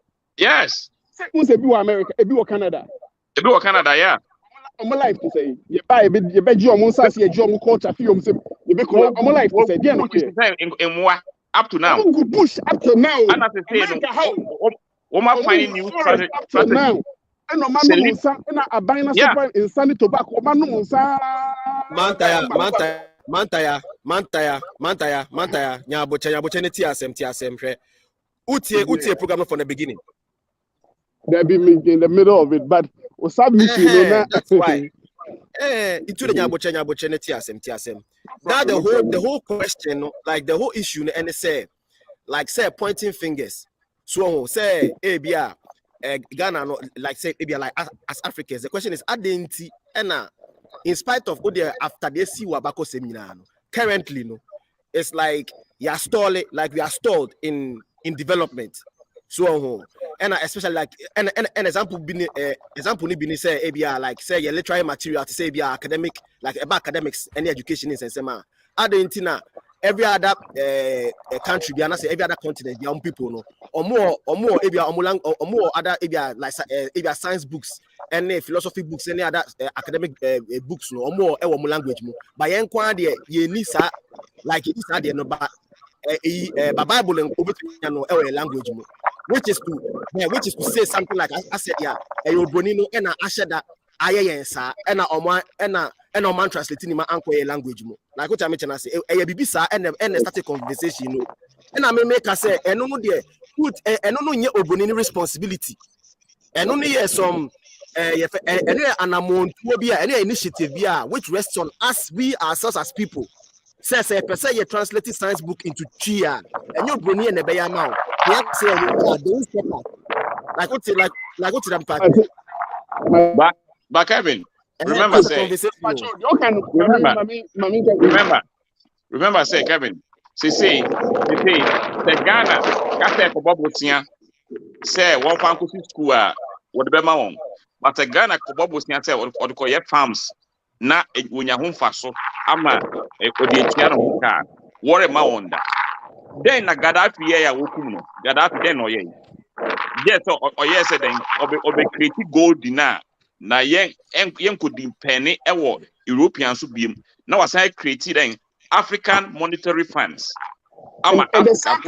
Yes. Who say be America, be Canada. Be Canada, yeah. I'm life to say. You buy you be John Monsa see John culture film say you be cool. I'm life to say. In what up to now. I'm good push up to now. And as I say, no, finding new strategy. Up to now. And no man no Monsa and a bina super in Sunny Tobacco man no Monsa. Mantaya. Nyaboche ne TSM hwe. Utie program from the beginning. There be me in the middle of it, but that's why. Into the Nyaboche ne TSM. Now the whole question, like the whole issue, and they say, like say pointing fingers. So say Abia Ghana, like say Abia like as Africans. The question is identity and in spite of all the after they see Wabako seminar, currently no, it's like you are stalled, like we are stalled in development. So and especially like an example being say ABR like say your literary material to say ABR academic like about academics any education is and sema Argentina every other country be say every other continent young people no or more ABR or more other ABR like ABR science books any philosophy books any other academic books no or more language mo but yen kwa de ye ni sa like it is there no but Bible and language which is to say something like I said yeah Bonino and Ashada Ayensa and Oman translating my uncle language like what I mentioned I say bibisa and started conversation and I make us say and no there put and no Bonini responsibility and only some an amount any initiative which rests on us we ourselves as people. Says a person you translated science book into Chia and you're bringing in a bay amount. You have to say but Kevin, remember say Kevin, say the Ghana Kate for Bobotia say one fancy school what the Bema but the Ghana for Bobotia say or the Koya farms. Na when you home faso ama odietiano ka worry ma wonder then na Gaddafi ya wokum no Gaddafi then oye yes oye said then obe create gold na yen could penny ewo European so biem na wasan create then African monetary funds ama and the same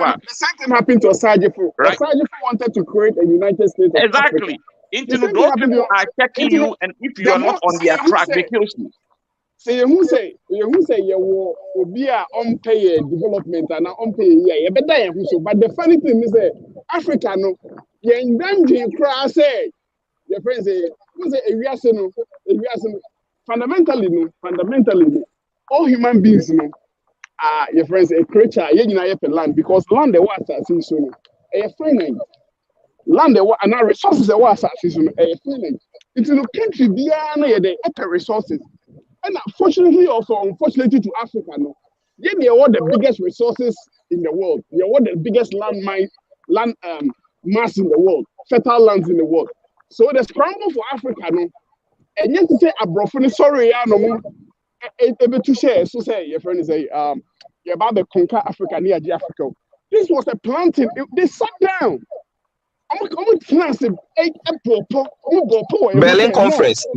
thing happened to Osajifo. Right? Osajifo wanted to create a United States of exactly. Into those people are checking you, and if you are not on their track, they kill you. So you say you will be unpaid development and unpaid you better so. But the funny thing is that Africa no, you in danger. Cross say your friends say who say fundamentally no, all human beings no your friends a creature you land because land the water since so a finite. Land and our resources are what season it's in the country beyond the resources and unfortunately also unfortunately to Africa no they are the biggest resources in the world they are the biggest land mass in the world fertile lands in the world so the scramble for Africa no and yet to say abrofo sorry no able to share so say your friend say you're about to conquer Africa near Africa this was a planting they sat down. Berlin Conference. And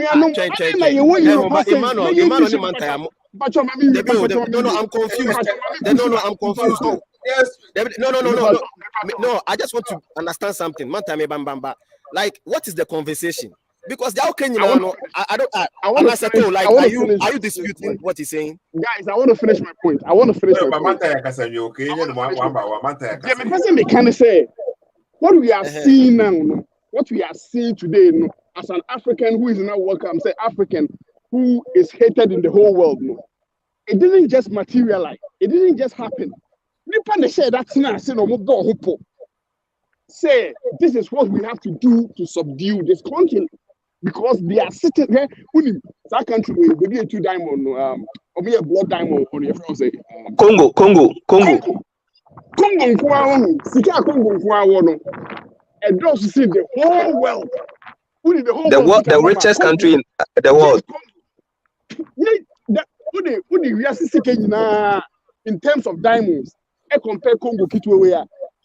I'm confused. Yes. No. I just want to understand something. Like, what is the conversation? Because the Kenyan, are you disputing what he's saying? Guys, I want to finish my point. My point. What we are seeing now, what we are seeing today, as an African who is not welcome, say African who is hated in the whole world, it didn't just materialize. It didn't just happen. Say this is what we have to do to subdue this continent. Because they are sitting here, that country will be a 2 diamond, or be a blood diamond on your friends. Congo. And those who see the whole world. The richest country in the world. In terms of diamonds, I compare Congo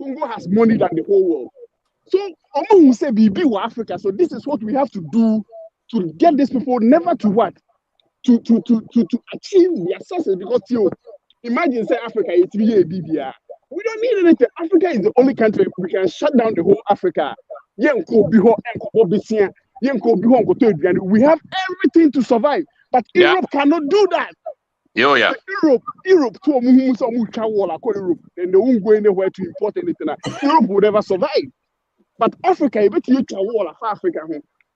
Congo has money than the whole world. So Omo will say BB or Africa. So this is what we have to do to get these people never to what? To achieve their success, because you imagine say Africa it's BBR. We don't need anything. Africa is the only country we can shut down the whole Africa. We have everything to survive, but Europe cannot do that. Yeah. Europe to Europe, and they won't go anywhere to import anything. Europe would never survive. But Africa, I bet you wall of Africa.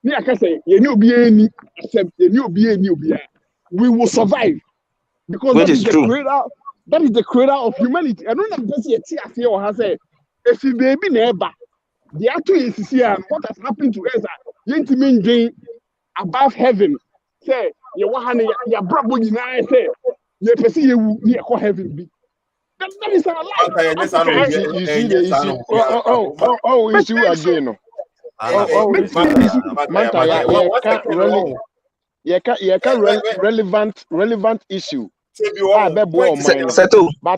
Me, I can say, we will survive because that is the creator of humanity. I don't know if that's or has said, if you baby neighbor, the actual is here. What has happened to us? You above heaven. Say, you want your brother, you say, you perceive you heaven be. That is our life. You see the issue. Issue again. Relevant issue. Settle. The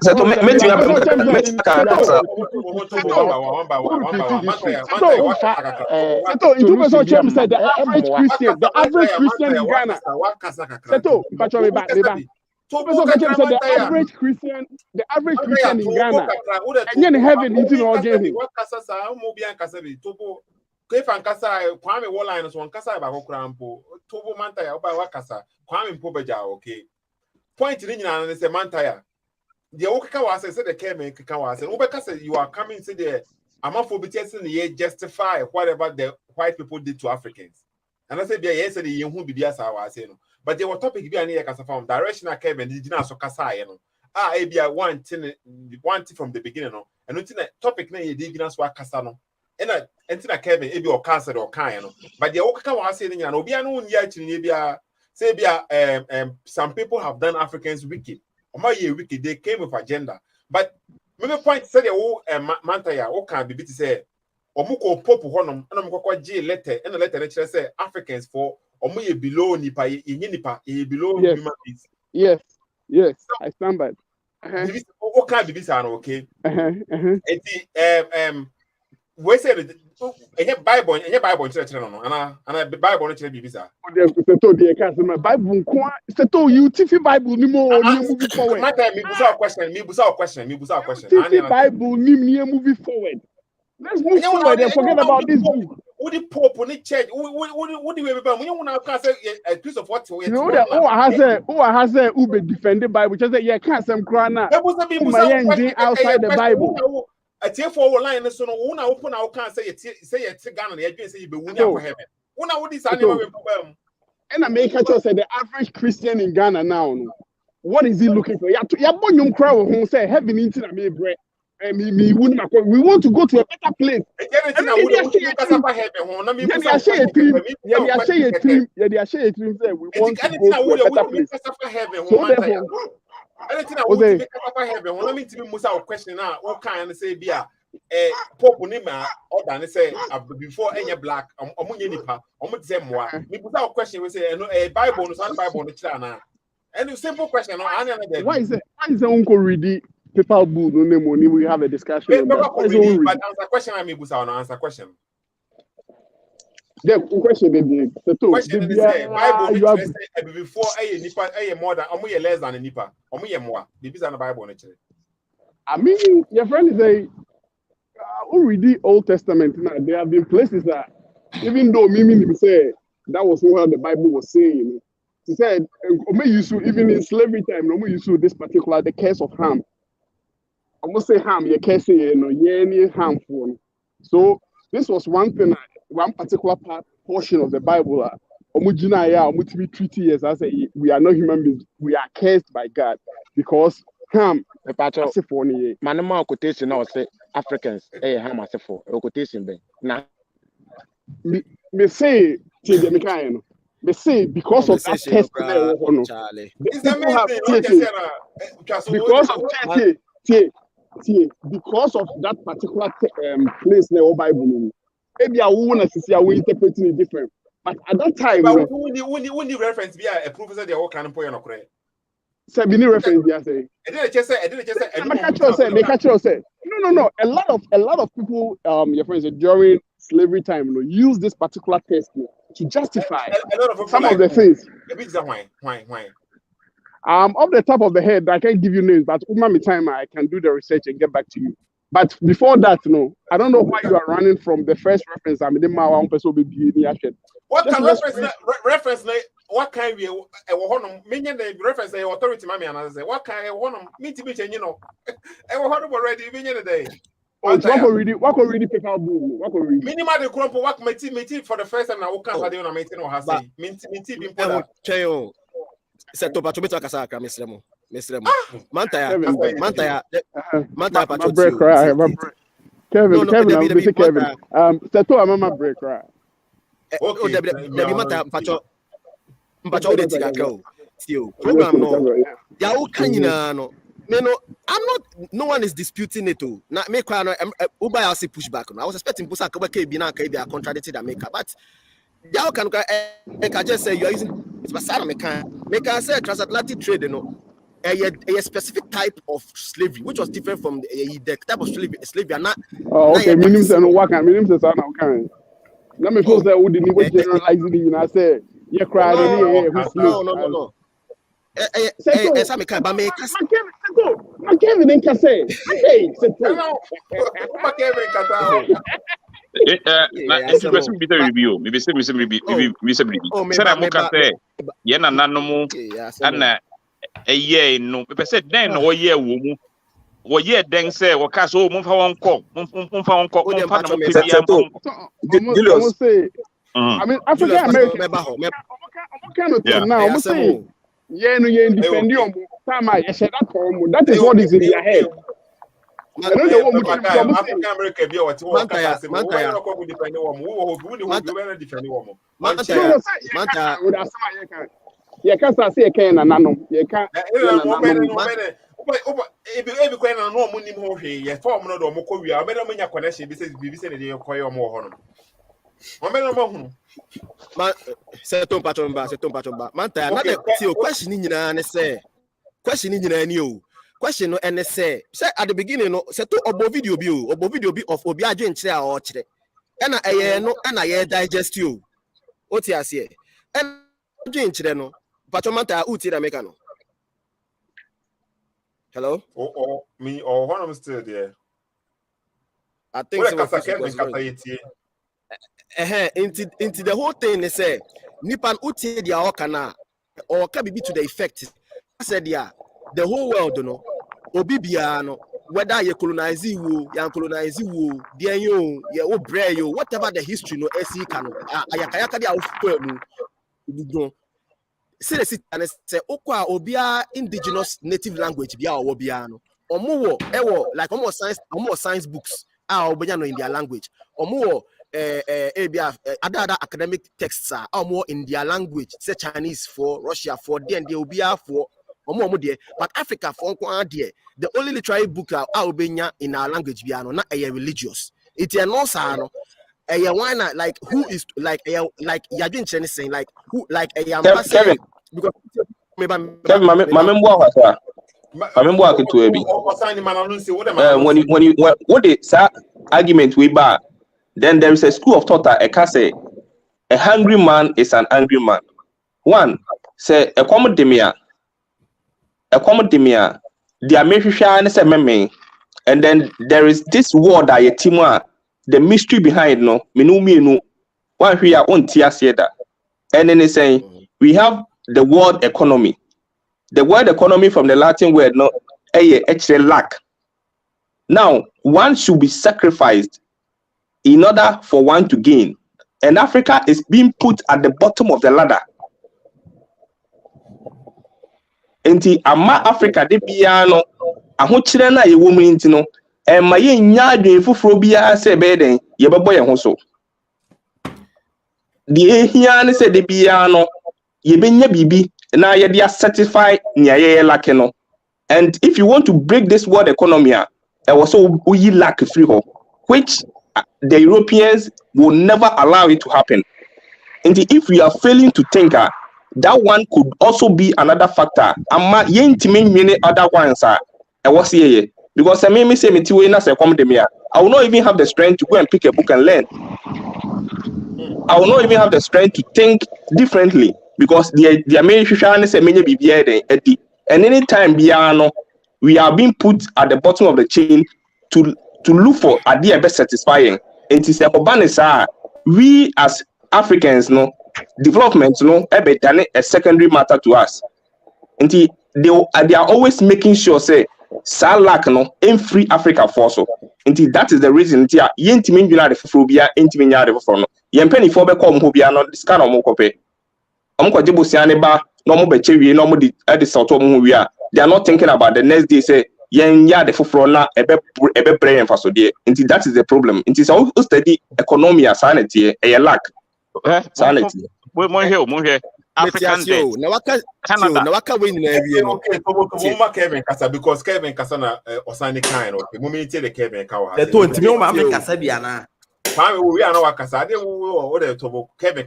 average Christian in Ghana. Settle. The average Christian in Ghana, and then heaven into all game. Kwame Wallines one kasa ba kokrampo tobo mantaya oba wakasa Kwame Mpobeja okay point ni nyina na say mantaya the okeka was say the came keka was obeka say you are coming to the amafo bitiese ne justify whatever the white people did to Africans, and I said yes say the hu bibia sa wa say no, but there was topic bia na kasa from directional came and did so kasa ye no bia one thing from the beginning no, and no topic na ye did so kasa no. And Kevin, if you're cancer or kind, but the Oka was saying, and Obia no Yachini, say, some people have done Africans wicked. Or my year wicked, they came with agenda. But maybe point said, Mantaya, Oka be to say, Omuko Popu Honum, and I'm going to letter, and the letter that say Africans for Omuye below Nipa, below human beings. Yes, I stand by. Oka be okay. We say the Bible church no and Bible no church bibisa so the case my Bible so you tiffy Bible ni mo movie forward my time me busa question tiffy Bible ni movie forward. Let's move forward and forget about this book. Who the Pope on the church who the way you now can say a piece of what you know that who has who be defend the Bible just say yeah can't some crana outside the Bible. I tell for line so no una open our can say it Ghana na you say you be winning for heaven. Una what is animal problem? And I make a say the average Christian in Ghana now. What is he looking for? Ya bonyum crowd who say heaven into na me bread. We want to go to a better place. Anything I want to make up heaven. When I mean to be Musa question now, all kind of say bia Pope Nima or than say before any black nipa say moi. Me without question we say a Bible no Bible no chana. And simple question no why is Uncle ready paper book no name money we have a discussion but answer question I mean answer question. The question is Bible before nipa more than less than a nipa more the Bible I mean your friend is a who read the Old Testament now there have been places that even though Mimi say that was what the Bible was saying, he said even in slavery time used to this particular the curse of Ham. I must say Ham you can't say any harmful. So this was one thing one particular portion of the Bible treaty as I say we are not human beings, we are cursed by God because Ham manama quotation now say Africans Ham as for quotation be now me say me say because of that test because of that particular place in the Bible. Maybe I want to see how we interpreting it different. But at that time, when the reference be a professor, they all can point on a say reference, I say. I didn't just say. Make a say. No. A lot of people, your friends, during slavery time, use this particular text to justify a lot of people some like, of the things. Why? Off the top of the head, I can't give you names, but my time I can do the research and get back to you. But before that, I don't know why you are running from the first reference. I mean, one person will be in action. What can reference? What kind of meaning the reference the authority, mammy, and I say, what kind of one me to be changing? I will already meaning the day. What can read pick out boom? What can read? Minima the crumple, what my team for the first time I will come for the meeting or has say, minty being put up. Set up to be talk as a Mr. Mantaya, my break cry. Kevin, set up my break cry. Okay, Debbie Mata, Pacho, program no. Ya ukanyina no. I'm not. No one is disputing it. Too. Na make Uber I say pushback. I was expecting Pusa Kabake Bina Kabia contradicted the maker, but ya can just say you are using. It's Basara Meka say transatlantic trade. A specific type of slavery, which was different from the type of slavery. Not. Oh, okay. Minimum and what kind? Minimum is okay. Let me first say who didn't even generalize it. I say you cried. No. Kevin didn't say. Hey, I mean, African American. Now, yeah, no, you defend you. That is what is in your head. I don't know what African American be what you can't say you can and no. You can't. Ebi kwa na no mu nim ho hwe ye form no do mo ko wi a me no nya connection bi se bibi se ne de koy o mo ho no mo me no mo hu ma se ton patron ba manta na de ti o question nyina ne se question nyina ni o question no ene say at the beginning no se to obo video bi of obi adwen kire a o kire ena eye no ena ye digest you o ti ase e adwen kire no patron manta uti da meka no. Hello? Me or one of them still there. I think into the whole thing they say Nipan uti dia okana or kabibi to the effect. I said yeah, the whole world Obibia no whether you colonize you, dear you, whatever the history no SE can ayakayaka dia seriously say okwa obia indigenous native language bia obia no omo wo like almost science books obia no in their language omo other academic texts are omo in their language say Chinese for Russia for there obia for omo there but Africa for there the only literary book obia in our language bia no na religious it no sa no why not like who is like Yadwin Chen is saying like who like Kevin because Kevin mamembo to ebi when you what the argument we bar then there is a school of thought that say a hungry man is an angry man. One say a commodemia the American say meme and then there is this word that yetimwa the mystery behind no menu one we are on tia that and then it's saying we have the world economy. The word economy from the Latin word no actually lack. Now one should be sacrificed in order for one to gain, and Africa is being put at the bottom of the ladder. Enti ama Africa de biano ahokyere na ye wo mu nti no e ma ye nya adwen foforo bia se be den ye bebo ye ho so de ehia ne se de biano ye benya bibi na ye dia certify nya ye lack no. And if you want to break this world economy e was so we lack free ho which the Europeans will never allow it to happen. And if we are failing to think that one could also be another factor. Amma yentime many other ones e was here Because I mean, me say me two na say come to me. I will not even have the strength to go and pick a book and learn. I will not even have the strength to think differently because the main issue say many BBA and anytime we are being put at the bottom of the chain to look for idea best satisfying. And it's we as Africans development a secondary matter to us. And they are always making sure say Salak in free Africa for so. And that is the reason yentimin the phobia intimina the phone. Penny for be come who be not this kind of mokope. Jibu Sianeba, no more bechevi, no more the sort of who we are. They are not thinking about the next day, say, yeah, the Fufrona, a brain for so dear. Until that is the problem. It is all steady economy, sanity, a lack. Sanity. More here. African day. Nawaka win Kevin Kasa because Kevin Kasana Osani kind of the moment the Kevin Kawa. The 20 million Kasabiana. We are not Kasa. They will order to Kevin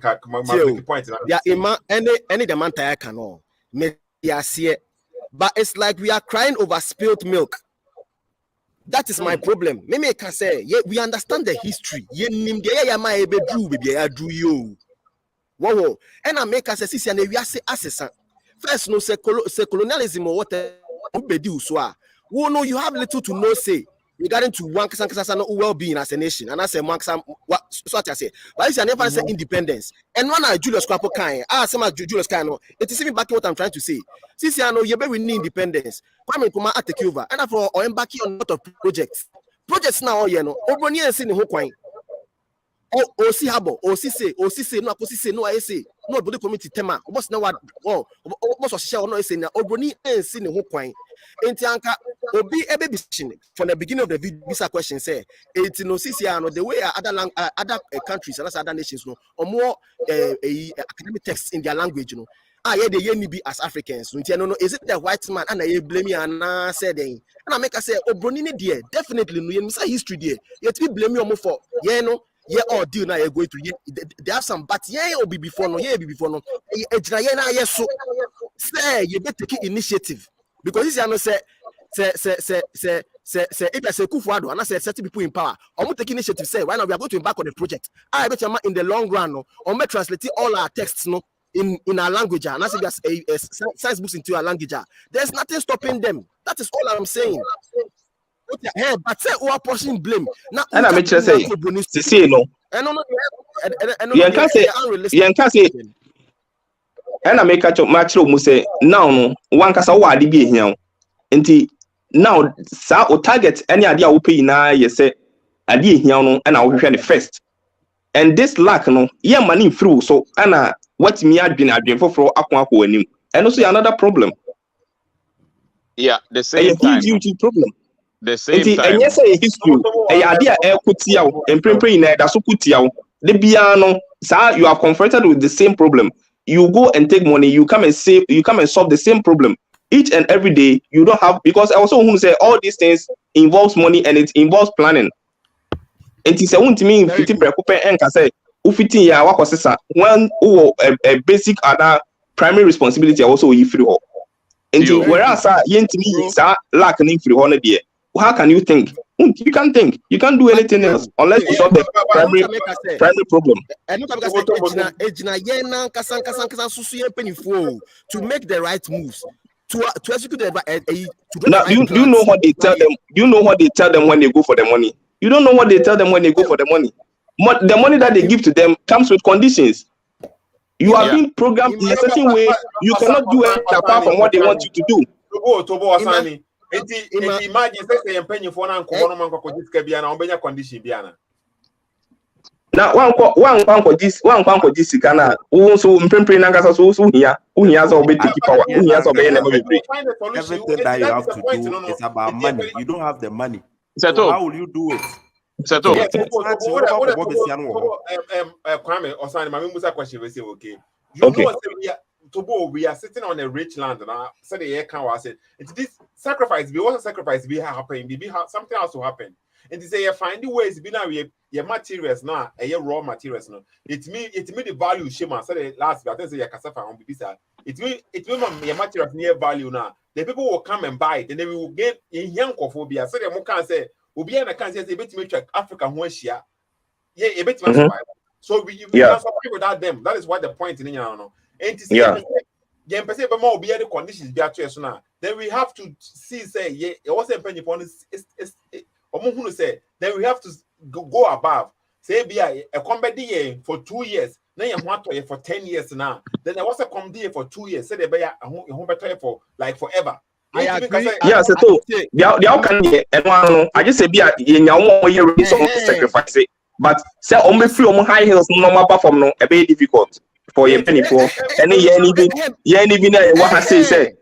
point. Yeah, any the man tire cano. But it's like we are crying over spilled milk. That is my problem. Maybe can say, yeah, we understand the history. Wow, and I make us a sister and we are say assassin. First, no say colonialism or whatever. Who know you have little to no say regarding to one Kasan well-being as a nation. And I say, what I say, but it's never say independence. And one Julius Crapo kind, some Julius Kano. It is even back what I'm trying to say. Since I know you we need independence, Kwame Nkrumah at take over, and for or embarking on a lot of projects. Projects now, you know, over near in the whole coin. O si habo, o si se, no aposi se, no I say, no body committee tema. What's now what? Oh, what's share no say na obroni ensi ne ho kwan. Enti anka obi ebe from the beginning of the visa question say, it no sisi no the way other countries and other nations no or more academic texts in their language no. Yeah, the ye be as Africans. No, is it the white man and I blame me and said and I make us say obroni ne dear definitely no yen history dear. Yet we blame you for no. Yeah, all deal now you're going to they have some, but yeah, will be before no, yeah, be before no. Yes, so say you better take initiative because this is say if I say Kufuado and I say certain people in power, I'm going to take initiative. Say right now we are going to embark on the project. I bet you in the long run, no, or may translate all our texts no in our language, and I say there's a science books into our language. There's nothing stopping them. That is all I'm saying. Hey, but say who are pushing blame. Now, and I make sure say, no. You can't say, and I make a match of say, now, one cassa wadi be here. And now, sa or target any idea will pay now, you say, idea here, and I will be first. And this lack, no, yeah, money through, so Anna, what me had been for Aquaco and him. And also another problem. Yeah, the same time. Problem. The same time. And yes, history. A idea and print that's the piano, sir, you are confronted with the same problem. You go and take money, you come and solve the same problem. Each and every day, you don't have because I also who say all these things involves money and it involves planning. And it's a me 50 preoccupant and can say, Ufiti ya wako sasa, one a basic other primary responsibility also you free. And whereas yentimi sa lack in free honor dear. How can you think? You can't think. You can't do anything else unless you solve the primary problem. To make the right moves, to execute the now, do you know what they tell them? Do you know what they tell them when they go for the money? You don't know what they tell them when they go for the money. The money that they give to them comes with conditions. You are being programmed in a certain way. You cannot do anything apart from what they want you to do. Imagine say empenyi for na nko no man ko disika bia na obenya condition bia na one disika na wo so mpempre na ngasa so hia so obetiki power hia so obey na be everything that you have to do is about money. You don't have the money. So how will you do it? Kwame Osani mama musa question we say okay. You know say Tobo, we are sitting on a rich land, and I said the air can was it. This sacrifice, be what sacrifice be happening, be something else will happen. And they say you find the ways be now your materials now, raw materials now. It mean the value shema. Said last, I think say your cassava on bisa. it will your material of near value now. The people will come and buy it, and then we will get in young cophobia. So the more can say, Obi and I can say a bit to check Africa one share. Yeah, a bit to so we can survive without them. That is what the point in and to see more be the conditions be at now. Then we have to see say it wasn't penny upon who say then we have to go above. Say be a combat for 2 years. Then you want to for 10 years now. Then there was a comedy for 2 years. Say they buy a home better for like forever. I agree. Yes, so the outcome and I just say be a year sacrifice it. But say only free on high hills no perform no a very difficult for your penny for any even what I say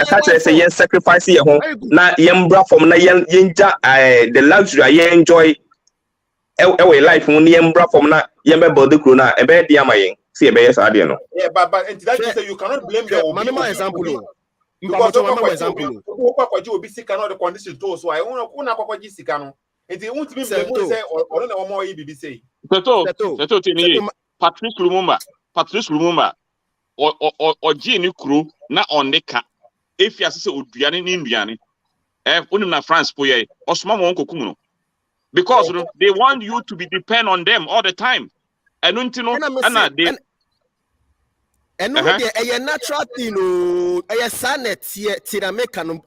catch say yen sacrifice your home na yen bra from na yen the luxury I enjoy our life when yen bra from na yen be body crew na e be dia mayen see e be yes ade no. Yeah, but that is say you cannot blame the example. Because Obi sika no the condition to so I una kwakwaji sika no. It won't be say or no more EBB say. Seto tini Patrice Lumumba or Gene crew na on the car. If you are say Uduane ni Indiane, na France poye osma mo nkokumu. Because they want you to be depend on them all the time. And untino ana they and no a natural thing a sanet tirameka no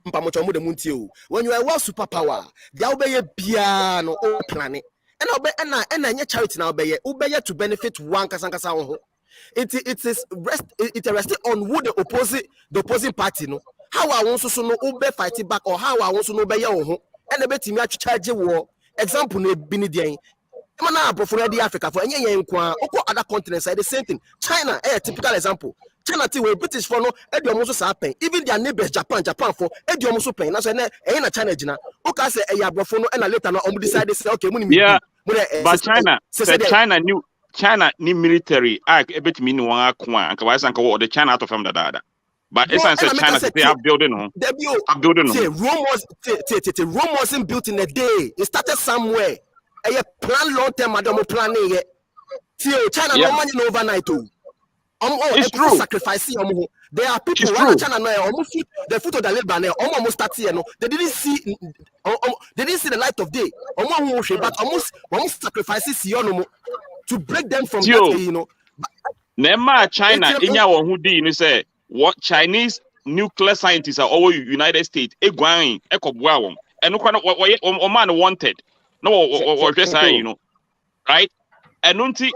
mpamocho mu de muntio when you are one superpower they obey piano or planet and obey and any charity now obey to benefit one kasankasa ho it is resting on who the opposing party no how I want to know obey fighting back or how I want to know obey ho and the betimi charge war example no binidian Mana for Africa for any other continents the same thing. China, a typical example. China where British for no almost happen. Even their neighbors Japan for almost pain. That's a China Jina. Okay, say a brofono and later on decide say okay, yeah. But China new military a bit mean one and the China out of them that. But essentially China they are building on. Rome wasn't built in a day. It started somewhere. A plan long term, madam planning it. China no money overnight too. It's true. Sacrificing there are people who China almost the foot of the Lebanon almost start here. No, they didn't see the light of day. But almost sacrifices to break them from that, you know. Nema China inya wo hu di ni say what Chinese nuclear scientists are all United States egwan ekoboa won. Eno kwa no man wanted. No, or just you know, right? And unti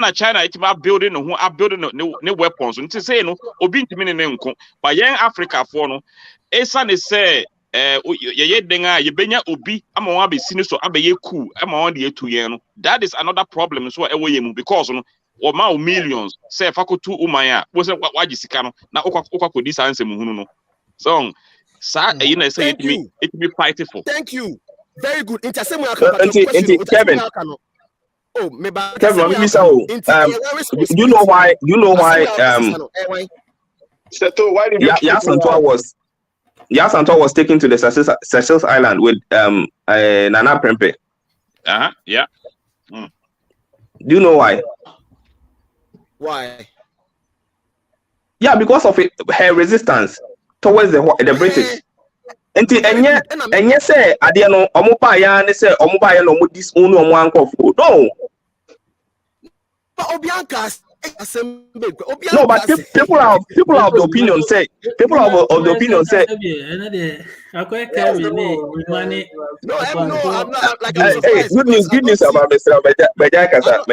na China it's about building new weapons. Unti say no, obi ntimi ne nko. But young Africa for no, esa ne say ye denga ye benya obi ama wan be sini so abe ye cool ama wan de etu ye no. That is another problem so ewo ye mu because no o ma millions say fakotu umanya wo say waji sika no na okwa kodi sanse mu hunu no. So sa you know say it be fighting for. Thank you. Very good. Kevin. Oh, maybe Kevin, do you know why? Why did Yasantua was taken to the Seychelles Island with Nana Prempeh. Yeah. Do you know why? Why? Yeah, because of her resistance towards the British. And yes, say, I didn't know Omupaya and say Omupaya no this only on one coffee. No. But Obianca's no, but people are of the opinion say no, I'm not like hey, good news about this Mejakasa.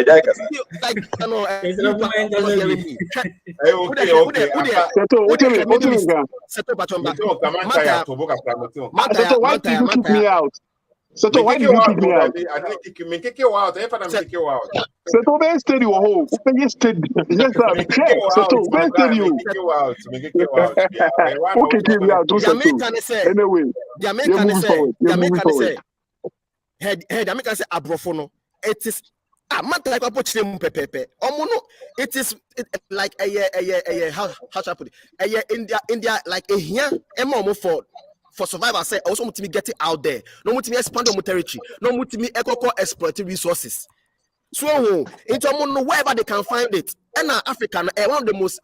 So why did you kick me out? So why did you kick me out? I didn't kick you out. Kick you out. So where stayed you home? Yes, stayed. Yes, so where stayed you? Kick you out. Okay, kick me out. Anyway, the American say, the American say, Abrofono. It is like a pochim pepe. It is like a how shall I put it? India like a here for survival. Say also to me get it out there. No to me expand on territory. No to me exploit resources. So into wherever they can find it. And African, one of the most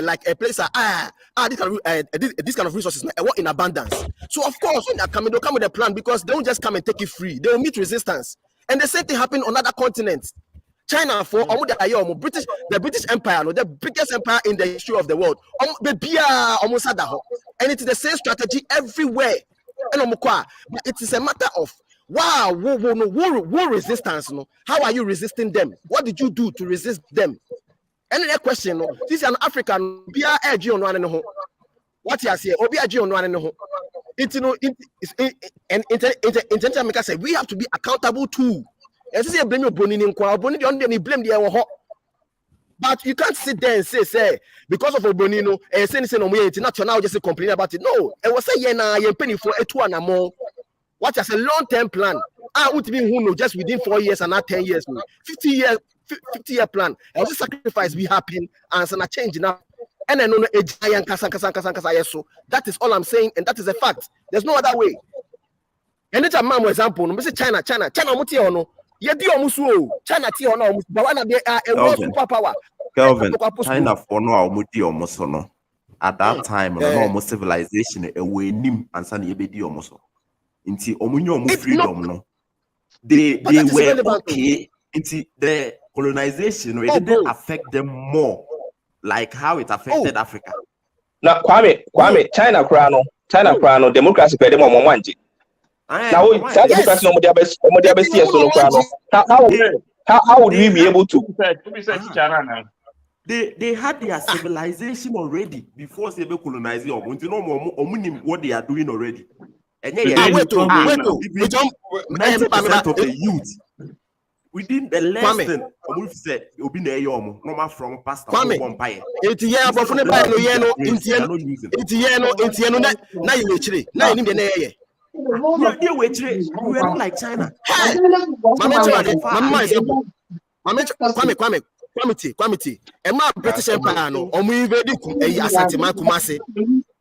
like a place this kind of resources in abundance. So of course, when they're coming, they'll come with a plan because they don't just come and take it free. They will meet resistance. And the same thing happened on other continents. China for the British Empire, the biggest empire in the history of the world. And it is the same strategy everywhere. But it is a matter of wow, war resistance. No, how are you resisting them? What did you do to resist them? Any question? No, this is an African. What you say? International say we have to be accountable too. Blame your blame the but you can't sit there and say because of Obonino and say now just complain about it. No, it was a penny for a 2 and more. What is a long-term plan? I would be who know just within 4 years and not 10 years, 50-year plan. And also sacrifice be happen and some change now. And then a giant so that is all I'm saying, and that is a fact. There's no other way. And it's a man example. No, say China muti ono. Yedi omusu China ti ono omusu. But one of they are a world superpower. Kelvin, China for no muti omusu no. At that time, no almost civilization we nim and san yebedi omusu. Inti omunyo freedom no. They were okay. Inti the colonization it didn't affect them more like how it affected Africa. Now Kwame, China crown democracy pe dem omo wanje. Now democracy no mo dia best yes no crown. How would we be able to? They had their civilization already before they be colonizing omunim what they are doing already. And 90% of the youth within the less than said you'll be there normal from pastor empire. We are like China. Kwame, and my British Empire no Asante Man Kumasi.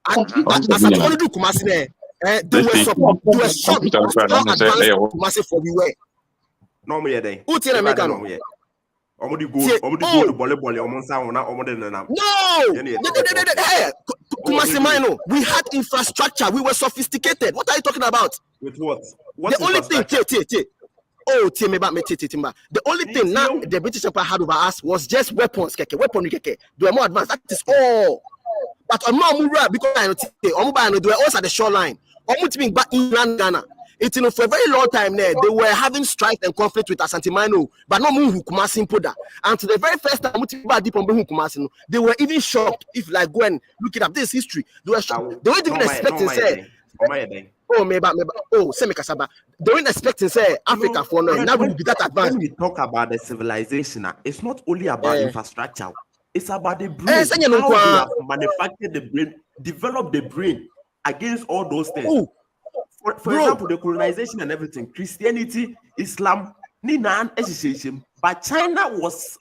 Asante only do Kumasi they were shocked Kumasi for we were. No me dey. Who tell America no? Omodi go volley omonsa na omode na. No. Kumasi Mino, we had infrastructure. We were sophisticated. What are you talking about? With what? The only thing the only thing now the British Empire had over us was just weapons. They were more advanced. That is all. But on more because they were also at the shoreline. Back in Ghana. For a very long time there, they were having strife and conflict with Asante Mano, but no more Kumasi Poda. And to the very first time, they were even shocked. If like go and look it up, this history, they were shocked. They weren't even expecting say. Semi Kasaba. They weren't expecting say Africa for now. Now will be that advanced. When we talk about the civilization, it's not only about infrastructure. It's about the brain. How they have manufactured the brain, developed the brain against all those things. For example, the colonization and everything, Christianity, Islam, Ninan association, but China was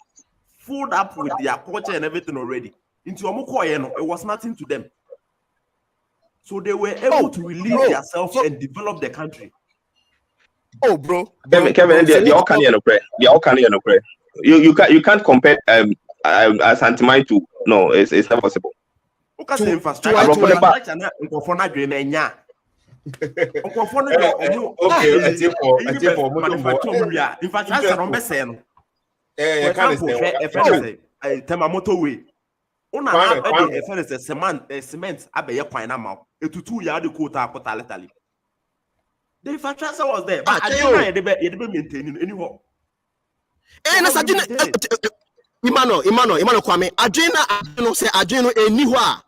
filled up with their culture and everything already. Into it was nothing to them. So they were able to release themselves and develop the country. Kevin, they all can pray. You can't compare Asante Man to it's not possible. Because the infrastructure the infrastructure was there, but I didn't maintain anymore. Emmanuel Kwame, Adrena say Adreno anywhere.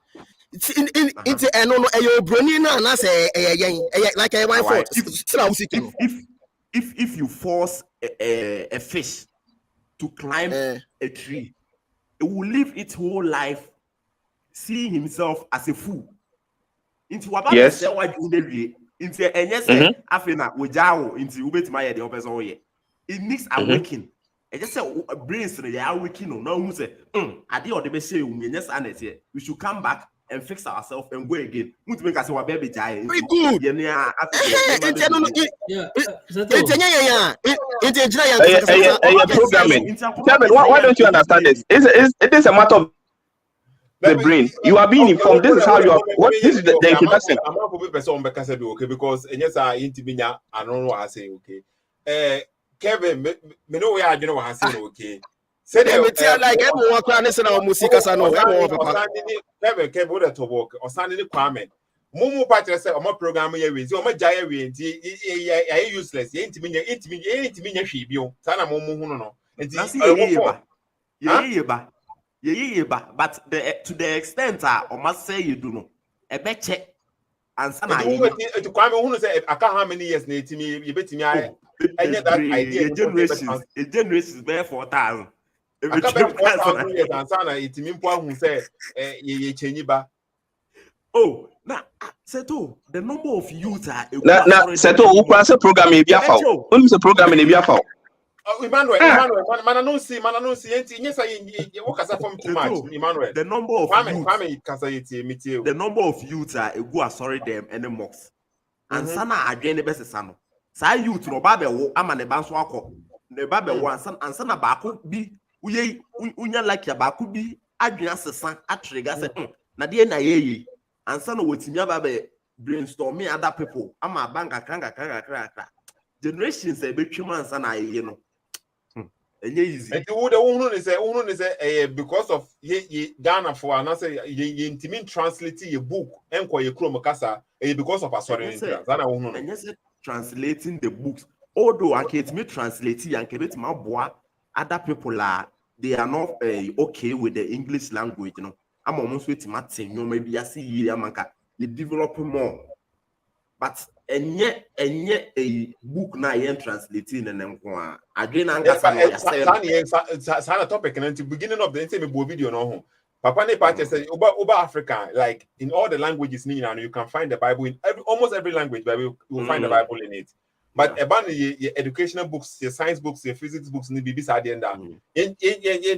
If you force a fish to climb a tree, it will live its whole life seeing himself as a fool. Into what yes. Into it needs awakening. I just say brains they are waking no who say I did the best say we should come back and fix ourselves and go again. Very good. Programming. Kevin, why don't you understand this? It is a matter of the brain. You are being informed. This is how you are. What this is the introduction. I'm not going to okay because yes, I intimate. I don't know what I say. Okay, Kevin, me know where I don't know what I say. Okay. Say like everyone can listen to music as I know. Kevin, what to work or Sunday Kwame. Mumu Patra said, "I'm programming your ways. You're my giant useless. You ain't me, Shibio. Sana Mumu, no. But to the extent I must say you do know. A bet check and some to Kwame who say I can't how many years need me, you bet me. I get that idea. A generation is there for 1,000. I can't 4,000 years and Sana it mean who say ye change ba. Oh, now Seto, the number of youth are now Seto who can say program in Biafra. Only the program in Biafra. Emmanuel, man, I don't see. Yes, I work as a form too much. Emmanuel, the number of youth, the number of youth are go sorry them any mocks. And Sana again the best son. Say youth no babe ama ne banso akọ. Ne babe one son and Sana baako bi unya like ya baako bi adwena sesan atrega say na de na ye and Sana wotimi babe brainstorming other people ama banka kanga generations e betwim ansa na ye no. Easy. And the say because of ye Ghana for and I say ye intimate translate your book and kwa ye Chrome Kasa because of a sorry translating the books. Although I can't me translate and can my boy other people are they are not okay with the English language, you know. I'm almost waiting Martin, you know, maybe I see you they develop more. But and yet a book na yen translating and then again sana topic and at the beginning of the same video no Papa ne party said over Africa, like in all the languages you can find the Bible in almost every language, but you will find the Bible in it. But about your educational books, your science books, your physics books, ni bibi sa agenda. In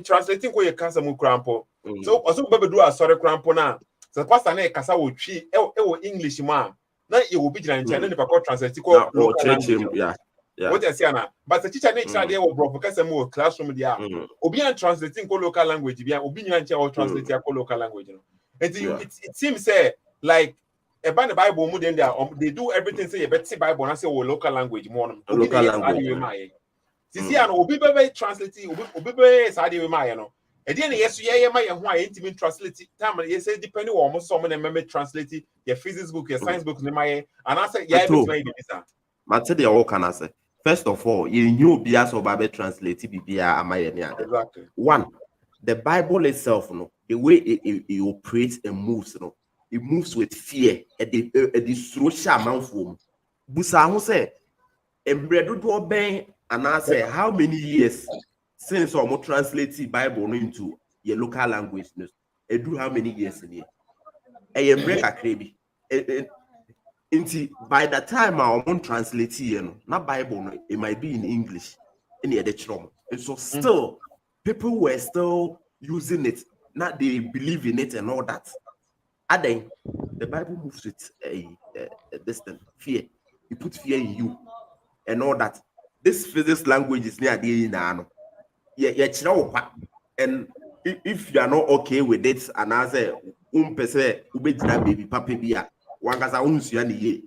translating ko your cancer mu crampo. So also baby do a sorry crampo na. So pastor na kasa wo twi e English ma. Na you will be trying to translate local language. Yeah. What I say na, but the teacher nature there will bro because more classroom there. Obi an translating local language, be obi nyanche or translate local language. And it seems like about the Bible more than they do everything say better Bible and say local language more. Local language. See an obi be translating obi be sadi we my no. And then yes yeah my who intimate translate time you say depending on almost some me translate your physics book, your science book my and I say yeah it may be this. But say all can I say first of all, you knew bias or Bible translate Biblia exactly. One, the Bible itself, the way it operates and moves, it moves with fear at the social amount form. Busa who say, "Embredo do obey," and I say, how many years since we translate the Bible into your local language? It do how many years in here? I break a crazy. By the time I won't translate not Bible, it might be in English in the chrom. And so still people were still using it, not they believe in it and all that. And then the Bible moves with a distant fear. It puts fear in you and all that. This physics language is near the end. And if you are not okay with it, and I say baby papa one guy's own Suani.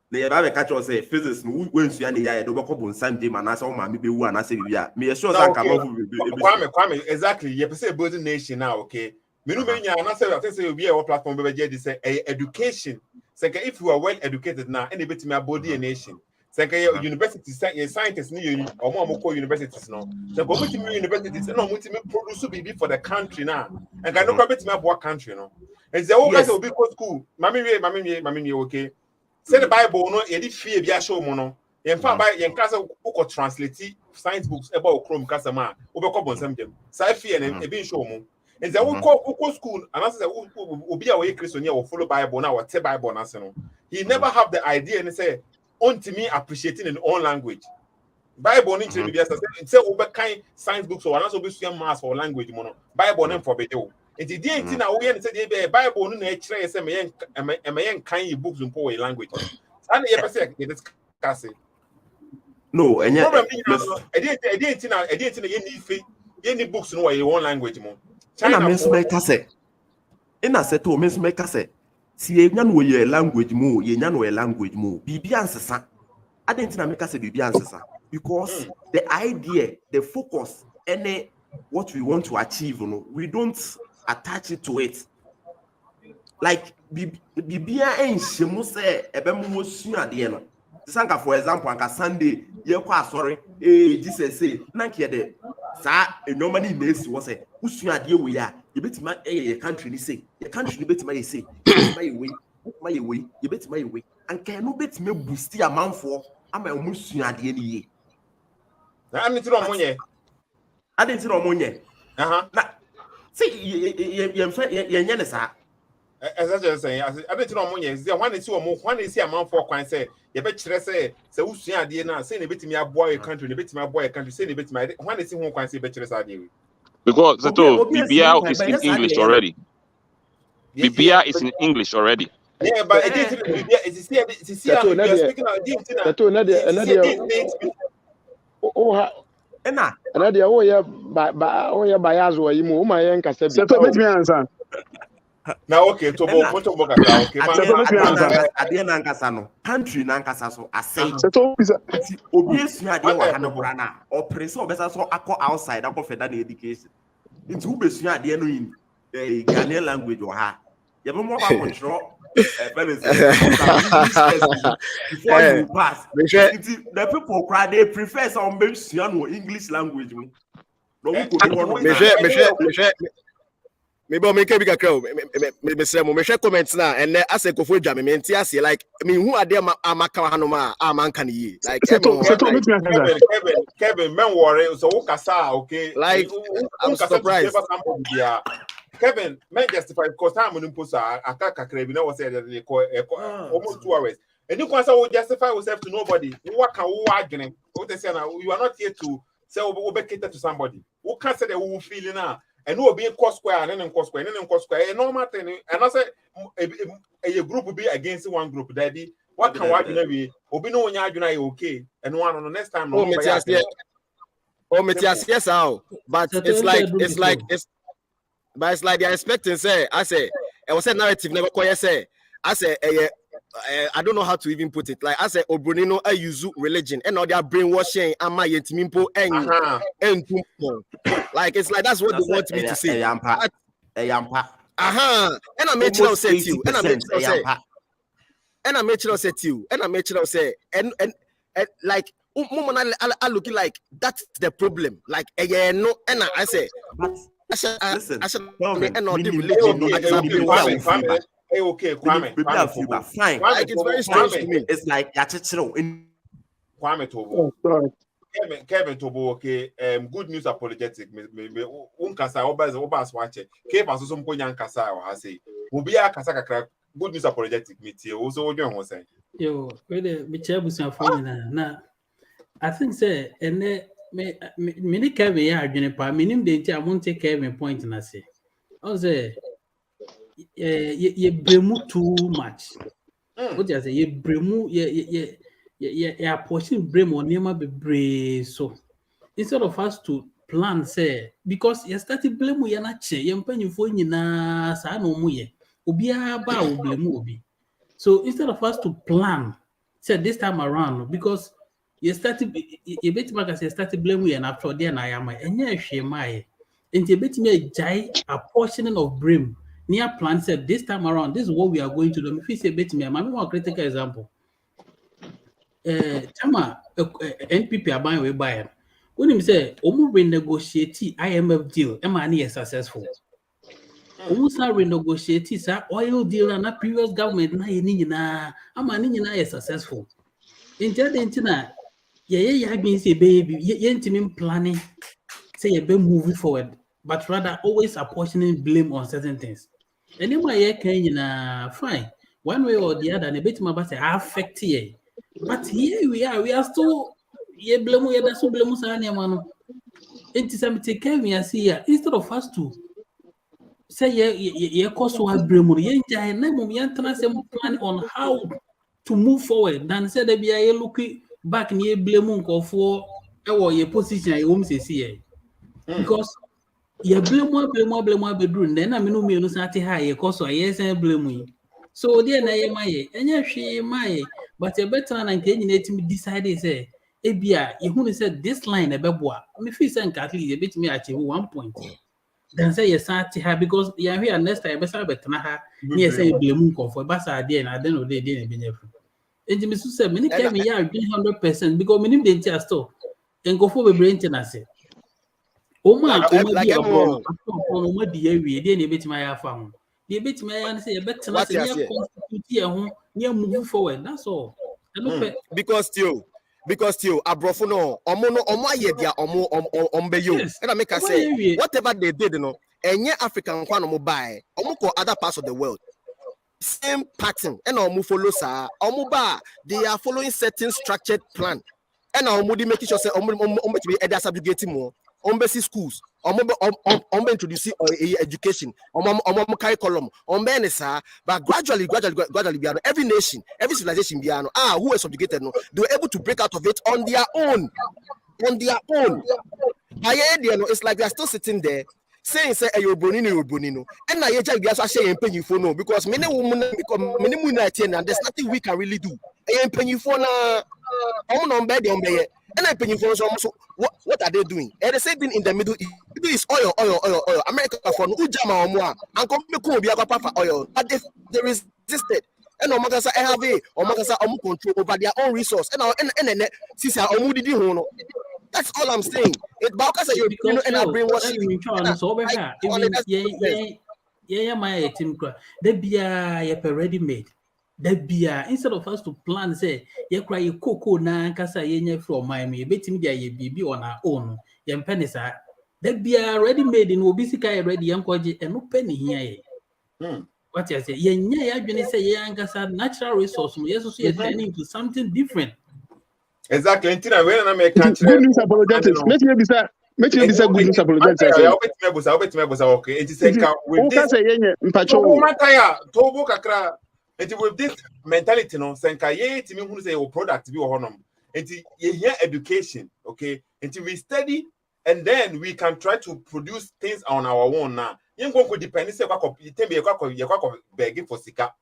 They have a catch or say physics when Suani, I do a Sunday, and I saw my baby one. I say, yeah, me sure that Kwame, exactly. You say building nation now, okay? Minumania, and I say, I think you'll be our platform, but say education. Second, if you are well educated now, any bit my body a nation. Second, university scientists need or more universities now. So, go to universities and not produce BB for the country now. And can no bit my work country, no. And the old guys will be school. Mammy, okay. Say the Bible, no, edit fear, be a show mono. In fact, by young class of book translate science books about Chrome Casama, over couple something. Sci-fi and a being show mo. And the old call school, and I said, will be away Christian or follow Bible now or te Bible national. He never have the idea and say, on to me appreciating in own language. Bible need to be say over kind science books or also be mass or language mono. Bible name for video. Nti di enti na wo ye ne say the Bible no na e kire say me yen kan books in poor language. And ye person ye discuss it. No, and problem I didn't ye need books no your own language mo. China means make say. Ina say to means make say. Si ye nya no ye language mo, ye nya no ye language mo. Bibi ansesa. I didn't make say bibi ansesa because the idea, the focus, and what we want to achieve, we don't attach it to it. Like bibia enhemu say ebemu sua de no. Sanka for example, anka Sunday ye kwa sorry Jesus say na nke de sa normally nesi wo say usua de we ya ye betima ye country ni say ye country ni betima ye say betima ye we ye betima ye we anka no betima boost amanfo ama omu sua de ni ye na anti no monye adenti no monye na say ye nya ne sa as I just say, I don't know money. Is there one is your one is a man for coin say, you bet say, so Usia Diana, say a bit me a boy country, a bit my boy country, say a bit my one is who can say better idea. Because the BBR is in English already. BBR is in English already. Yeah, but it is speaking another oh yeah bias or you move my young cassette. So let me answer. Now okay, to okay. Ade na nkasa no country na nkasa so asay. Obi esua ade wa hanobra na oprese obesa so akọ outside akọ federal education. Nti wo besua ade no in Ghanaian language wa ha. Ye be mo ba control before you pass. The people cry they prefer some besua no English language mo. No we go maybe I'll make a bigger crowd. Maybe some me share comments now, and as a coffee jam, me see like I mean, who are there? Amakahanoma, Amankani. Like Kevin, men worry. So Okasa, okay. Like I'm surprised. Kevin, men justify because I'm on imposa. Akaka Krebi now said that they call almost 2 hours. And you can say justify yourself to nobody. What can you argue? What they say now? You are not here to say we cater to somebody. Who can say that we feel now? And no being cost square and then cost square and then cost square. No matter, and I say a group will be against one group. Daddy, what can what you will be no one okay? And one on the next time. Oh, yes, how? But it's like they're expecting. Say, I say, it was a narrative never quite say. I say, I don't know how to even put it. Like I say, Obronino, I use religion, and now they are brainwashing. Am I yetimimpo and like it's like that's what they want me to say. And I made you say to you, and I made you say, and I made you say to you, and I made you say, and like I looking like that's the problem. Like no, and I say, I should and not the religion. Okay, Kwame. Fine. Like it's very strange to me. It's like in Kwame Tobo. Kevin Tobo, okay. Good news apologetic. Me unkasa obas watch it. Keep us some point kasa or say. Ubia kasa kakra. Good news apologetic. Me too. Also, what you say? Yo, whether me chabu some phone na. I think say and me Kevin ya adwene pa. Minim de nti I won't take Kevin point na say. I say. You bremu too much. What do you say? You bremu, you pushing bremu on your be so instead of us to plan, say because you started blame you na che, you penny for you na sa no muye. Ubia ba blame obi. So instead of us to plan, say this time around, because you started you bet back as you started blame you and after then I am and yeah, she my and you bet me a jai a portioning of brim. Near plan said this time around, this is what we are going to do. If you say bet me, I'm a critical example. Tama NPP are buying we buy. When him say, Omu renegotiate IMF deal, money is successful. Omu sa renegotiate sa oil deal and that previous government na yeni na amani na is successful. Instead entina, yeah, been say baby, yentimim planning, say a be moving forward, but rather always apportioning blame on certain things. Anyway, fine. One way or the other, and a bit more about affect here. But here we are still blame that's so blame man. Anti-Semitic came here, see instead of us to say ye cost so abremu ye nja na mum ye ntana say plan on how to move forward than say there be a look back near blame nkofo e ye position ye wom sesi ye because ye blame bedru then na me no me no say ate ha ye cost so ye say blame yi so there na ye maye enye hwe maye but ye better na nke nyina etimi decide say ebia ye hu say this line e beboa me feel say nka at least ye betimi achieve 1 point. Then say yes, because you are here next time, better better ha. Yes, say blame for basa there na then they didn't be never. And Jimmy said, many came here 100% because many didn't just stop and go for the brain tenancy. Oh man, oh dear, we didn't bet my farm. The bit my answer, better not near move forward. That's all. Because still abrofo no omo aye dia omo ombeyo and I make us say whatever they did enye African kwa no mo buy omo ko other parts of the world same pattern and omo follow sa omo ba they are following certain structured plan and omo dey make sure say omo to be either subjugating more ombesi schools omo introduce education omo curriculum omo nesa but gradually every nation every civilization who is subjugated no they were able to break out of it on their own it's like they are still sitting there saying say you're bonino and now you just be saying paying for no because many women and there's nothing we can really do paying for na on bed and I paying for so what are they doing? And the same thing in the Middle East. It is oil. America for no jama or and come be a oil, but they resisted. And Omagasa have Omagasa control over their own resource. And Sisa Omudi Hono. That's all I'm saying. It Balkasa you know and I brainwash you. My team they be a ready made. That be instead of us to plan say ye cry ye cocoa na kasa ye from Miami betimi dia ye bibi on our own ye penisa that be ready made in obisika ready yankoje and no penny here. What you say ye nya adwene say ye ankasa natural resource no yes so ye turning into something different. Exactly. Until when I make good news apologetics. Make you be good news apologetics. Okay. It is with this. Tobo kakra. And with this mentality, no, senka ye to me who say your product be honum. And ye hear education, okay? Until we study and then we can try to produce things on our own now. You go depend say you tell me you begging for sika.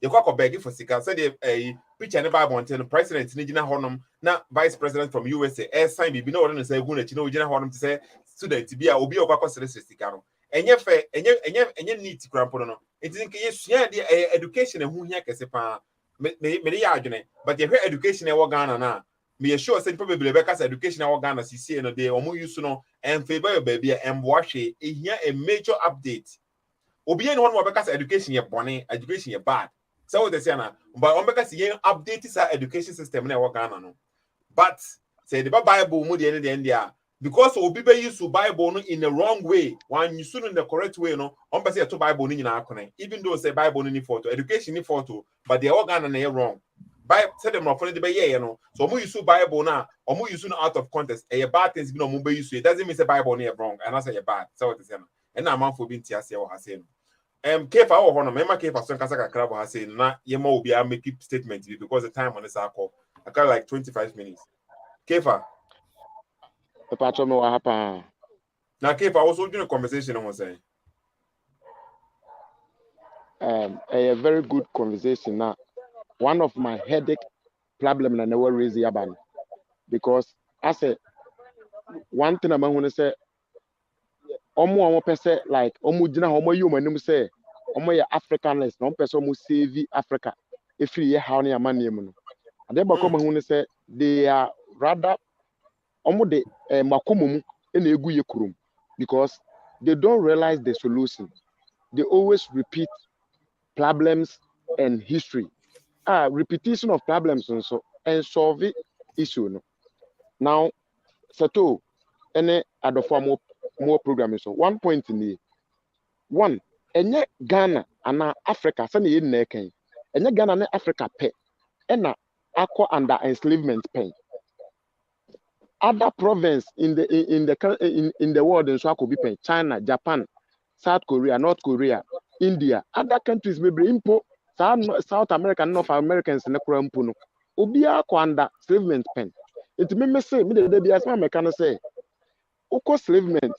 You begging for sika. Say a preacher in the Bible until president in honum, not vice president from USA. Sign be no one say who you know honum to say student to be a obi or sika. And yet, and you need to grab on it. Is the education and who here can say, but your education in Ghana now. Me assure say probably because education in Ghana, CC and a day or more used to know and favor baby and wash it. Here a major update. Obian one more because education your bonny, education your bad. So what they say now, but on because you update is our education system in Ghana. No, but say the Bible moody in the India. Because Obibe used to Bible in the wrong way, when you soon in the correct way, no, on say to Bible in our even though say Bible in photo, education in photo, but they all gone and they wrong. Bible said them for the bay, you know. So more you use Bible now, or more you soon out of context, a bad things no mumbe you say. It doesn't mean say Bible near wrong, and I say bad. So what is saying? And now man for being Tiasia or Hassan. Kefa or Honor, Memma Kefa Son Casaka Crab has said, nah, you will be a make statement because the time on this call. I got like 25 minutes. Kefa. Now, Kefa, I was holding a conversation. I was saying, a very good conversation. Now, one of my headache problem I never raise the ban because I said one thing I'm going to say. Omo person like omo jina omo you manum say omo ya Africanist no person omo save Africa if you how na man name no ade ba come hu say they are rather omo de makomo mu na egu ye kurum because they don't realize the solution. They always repeat problems and history. Repetition of problems and solve it issue no. Now sato any other form more programming. So 1 point in the one, and Ghana and Africa, send in Nekin, and Ghana and Africa pay, and aqua under enslavement pay. Other province in the world in so could be paying China, Japan, South Korea, North Korea, India, other countries bebree mpo South America, North Americans na kura mpo no. Obia ko under enslavement pen. It me say me the be as my can say. Oko enslavement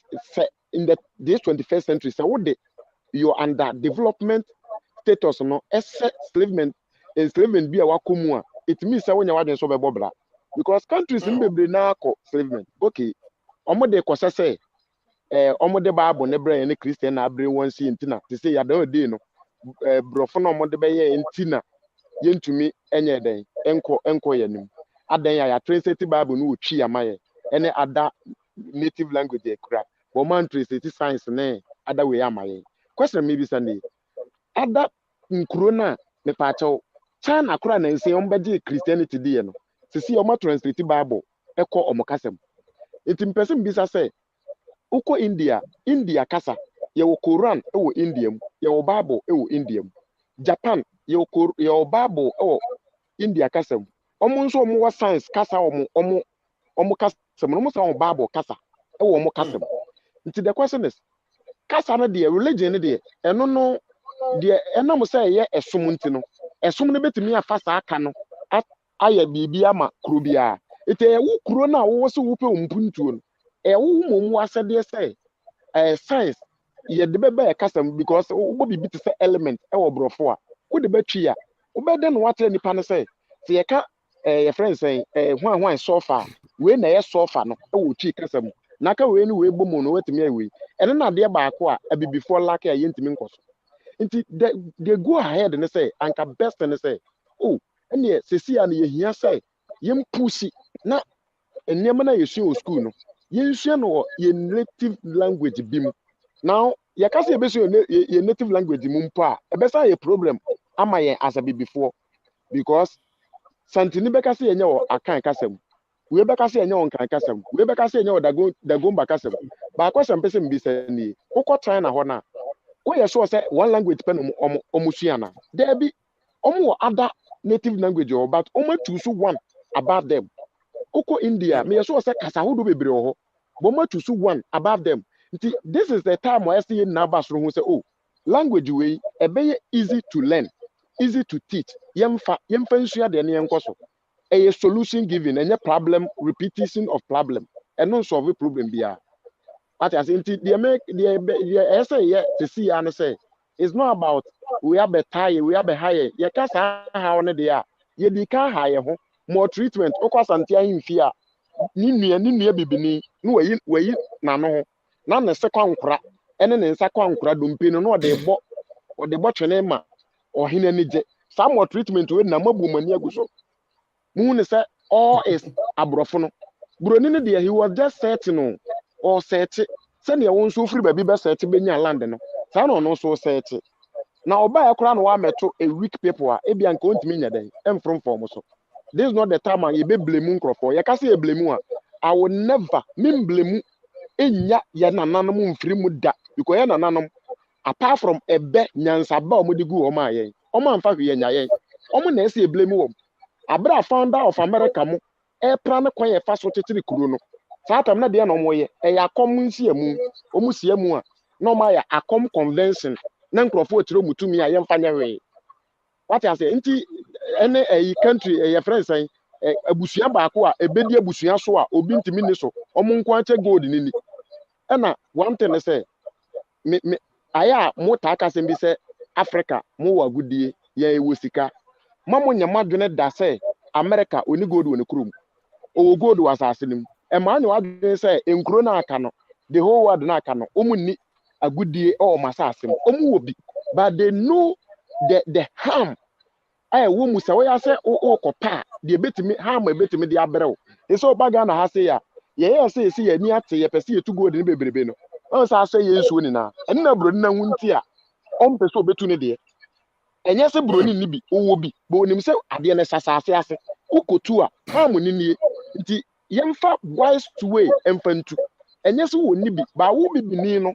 in this 21st century say what you're under development status no enslavement be a wakomu a it means say when you wadwen so be bobra because countries in bebree na ko enslavement okay omo de ko say omo de bible ne bra ne Christian na abre won si ntina te say ya da dey no brofo na omo de be ye ntina yentumi enye den enko yanim adan ya translate bible no twi amaye ene ada native language e kura but man translate science ne ada we amaye question maybe Sunday ada nkuro na me pacho China kura na nse ombeje Christianity die no sisi omo translate bible eko omo kasem iti mpese mbisa say uko India kasa ye wo Quran ewo India mu ye wo bible ewo India mu Japan ye wo bible ewo India kasa mu omo nso omo wa science kasa omo kasa mu omo sa omo bible kasa ewo omo kasa mu nti the question is kasa na de religion ne de eno no de enam say ye esom nti no esom ne betimi afa sa aka no aya bibia ma kuro bia ite ye wo kuro na wo so wo pe ompuntuo no wo momu asede say science ye de beba e kasam because wo bibi te say element e wo brofo a wo de batwi a wo be de no watre nipa no say se ye ka ye friend say hwan sofa we na ye sofa no e wo twi kasam na ka we ni we bomo no watimi awe ene na de baako a abibifo lake a yentimi nkoso nti they go ahead and say anka best and say oh ene sesi a na ye hia say yem pushi na enema na yesu school no yenhia no ye native language bim now ya ka say beso ye native language mum pa e be say ye problem ama ye as a before because santini be ka say yenye o akan kasam we be ka say yenye o kan kasam we be ka say yenye o dagomba kasam ba kwasam pese mbisa ni ukọ China ho na we ye sure say one language pen omusua na there be omo other native language or but omo choose one above them Oko India, me so say kasa ho do bebre ho. But ma choose one above them. This is the time where I see na basro who say oh, language way e be easy to learn, easy to teach. Yemfa nsua de ne enkoso. A solution giving any problem repetition of problem and no solve problem bia. What I say the make the say yeah to see and say it's not about we are better we are higher. Ye kasa ha one dey a ye di ka higher ho. More treatment okwa santia himfi a ni nua bibini no wayi na no ho na ne se kwankora ene ne nsa kwankora dompe no no de bo twene ma ohene ni je some more treatment we na mabu mani aguso mu ne se all is abrofo no broni ne de he was just setting no or set se ne won so free baby be set benya land no sa no so set na oba yakora no wa meto a weak people a ebia nka ontimi nya den em from so. This is not the time you be blame Crawford. You can say blame. I will never blame enya ya nananum mfiri mu da because ya nananum apart from ebe nyansa ba omudi gu oma yen. Oma mfa hwe nya yen. Omo na ese blame wo. Abra founder of America mo e plan kwa ye fa so tetiri kuro no. Sa atam na de na omo ye e ya kom nsi emu. Omo si emu a na omo ya akom convention na Crawford tiro mutumi a yemfa nya hwe. What I say nti ene a country a friend say abusua baako a ebedi abusua so a obi ntimi ni so omo nko ache gold ni ena one thing say me aya mo ta aka sem bi say Africa mo wa gudie ya ewosika mamo nyamadwene da say America oni gold woni krom o gold was asenim e ma anya wadwene say enkro na aka no the whole world na aka no omo ni agudie o masasem omo wo bi but they know the harm wo musa we say o kopa de betimi harm betimi de abrew e so baga na ha say ya ye say si ya ni ate ye pese ye tu gold ni bebrebe no o sa say ye nsuo ni na ene na bro ni na hunti a o mpese obetu ni de enye se bro ni bi owo bi bo onim se ade na sasase ase ukotu a harm ni ni nti yemfa wise to way emfantu enye se wo ni bi ba wo bibi ni no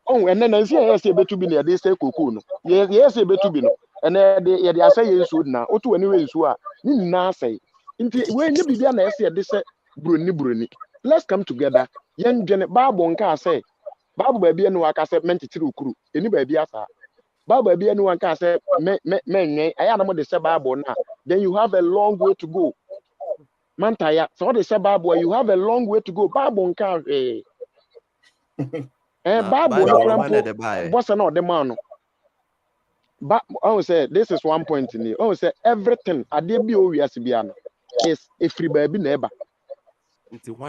oh ene na nsi ye se betu bi na de se kokoo no ye se betu bi no ene ye de asa ye nsuo na otu ani we nsuo a ni na asai nti we nye bibia na ese de se broni let's come together yen dwene bible nka say Bible baby no aka say men titiri ukuru. Eni baby asa. Bible baby no aka say men aya na mo de say Bible na. Then you have a long way to go. Mantaya. So they say Bible you have a long way to go. Bible nka Bible no krampo. Boss na the man. But I will say this is one point in it. I will say everything ade bi o wiase bia no is a free baby neighbor.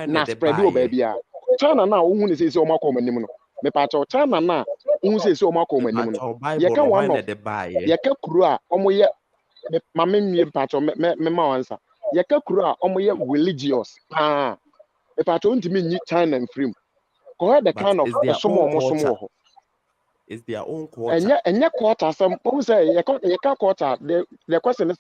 Na spread o baby a. China na wo hu ne say o makọ manim no. Me pa cha China na wo hu say o makọ manim no. Ye ka one of ye ka kuru a omo ye ma me nwie pa cha me ma wansa. Ye ka kuru a omo ye religious. Me pa cha ntimi nyi China free. Ko the kind of somo it's their own quarter. And your quarter, some who say you can't quarter. The question is,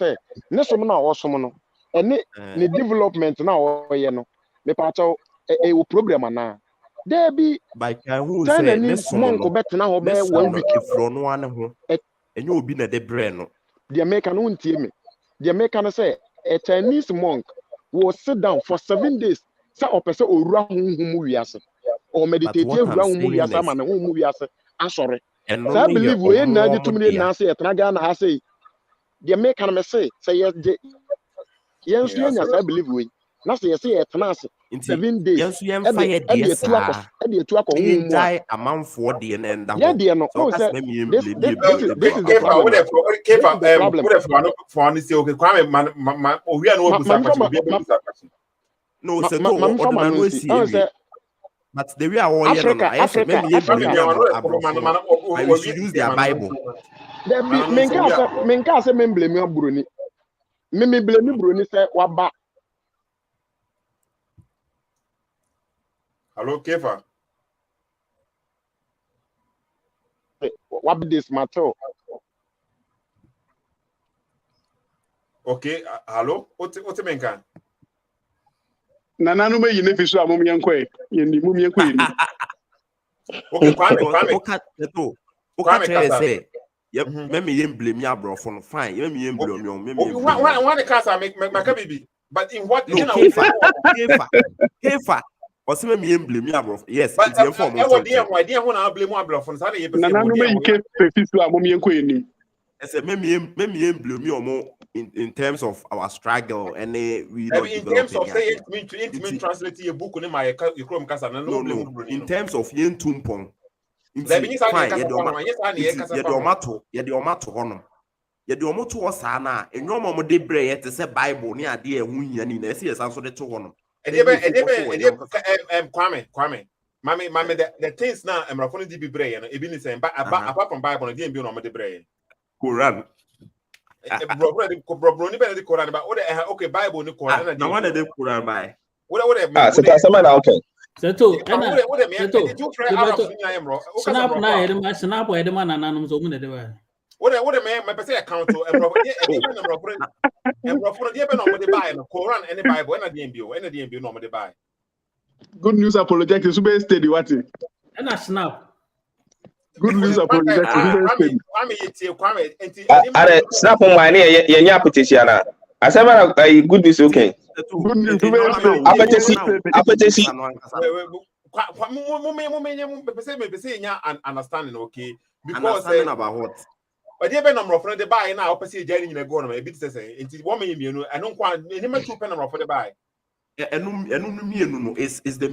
next one now or someone, and the development now, you know, the part of a problem now. There be by who say next month go back now, 1 week from one home, and you will be at the brain. The American won't tell me. The American say a Chinese monk will sit down for 7 days. Some of us will run or meditate, run movie. I'm sorry. And so I believe we ain't not too many now say I say the American say yes, I believe we now say it 7 days. Yes, we am fired. Yes, die amount for the end. Yeah, dear, no. This is the problem. But the way I want I will use their Bible. Men say men blame you Bruni. Me blame Bruni say waba. Hello, Kefa. What be this matter? Okay, hello. What's menka? Nana no me yine fisu amom yenkwe yendi mum yenkwe ni. Okay, kwame. Okay, say me yem blame ya bro for fine. Me yem blame you. Me one case make baby. But in what Kefa. What's me blame ya bro? Yes, it's your form. Why blame one bro for say Nana no me yike fisu amom yenkwe ni. I said, maybe blame you more in terms of our struggle and we don't in terms of saying to translate your book on my Chrome Casa. No, in terms of yen tumpong. Sana and your mom de bread to say Bible near dear Winyan in see answer the 2 1. Kwame. Mammy, the things now I'm not going to be brave and even saying, but apart from Bible, I didn't be on the bread. Quran. Quran, but okay, Bible, no Quran. No one of them Quran by. What so that's something okay. Seto, snap na edema, snap edema na nanum so mu na dewa. What man, my person account to and Quran and the Bible and the DMB normally buy. Good news apologetic super steady what? And a snap. Good news apologetic super steady. Are snap on my near your petition. I said good news okay. Good news super steady. Apetition. Understanding okay because about what? But the number of the buy now, opposite Jenny in a government, a bit say, it's 1 million. I don't want any more 2 penny for the buy. Is the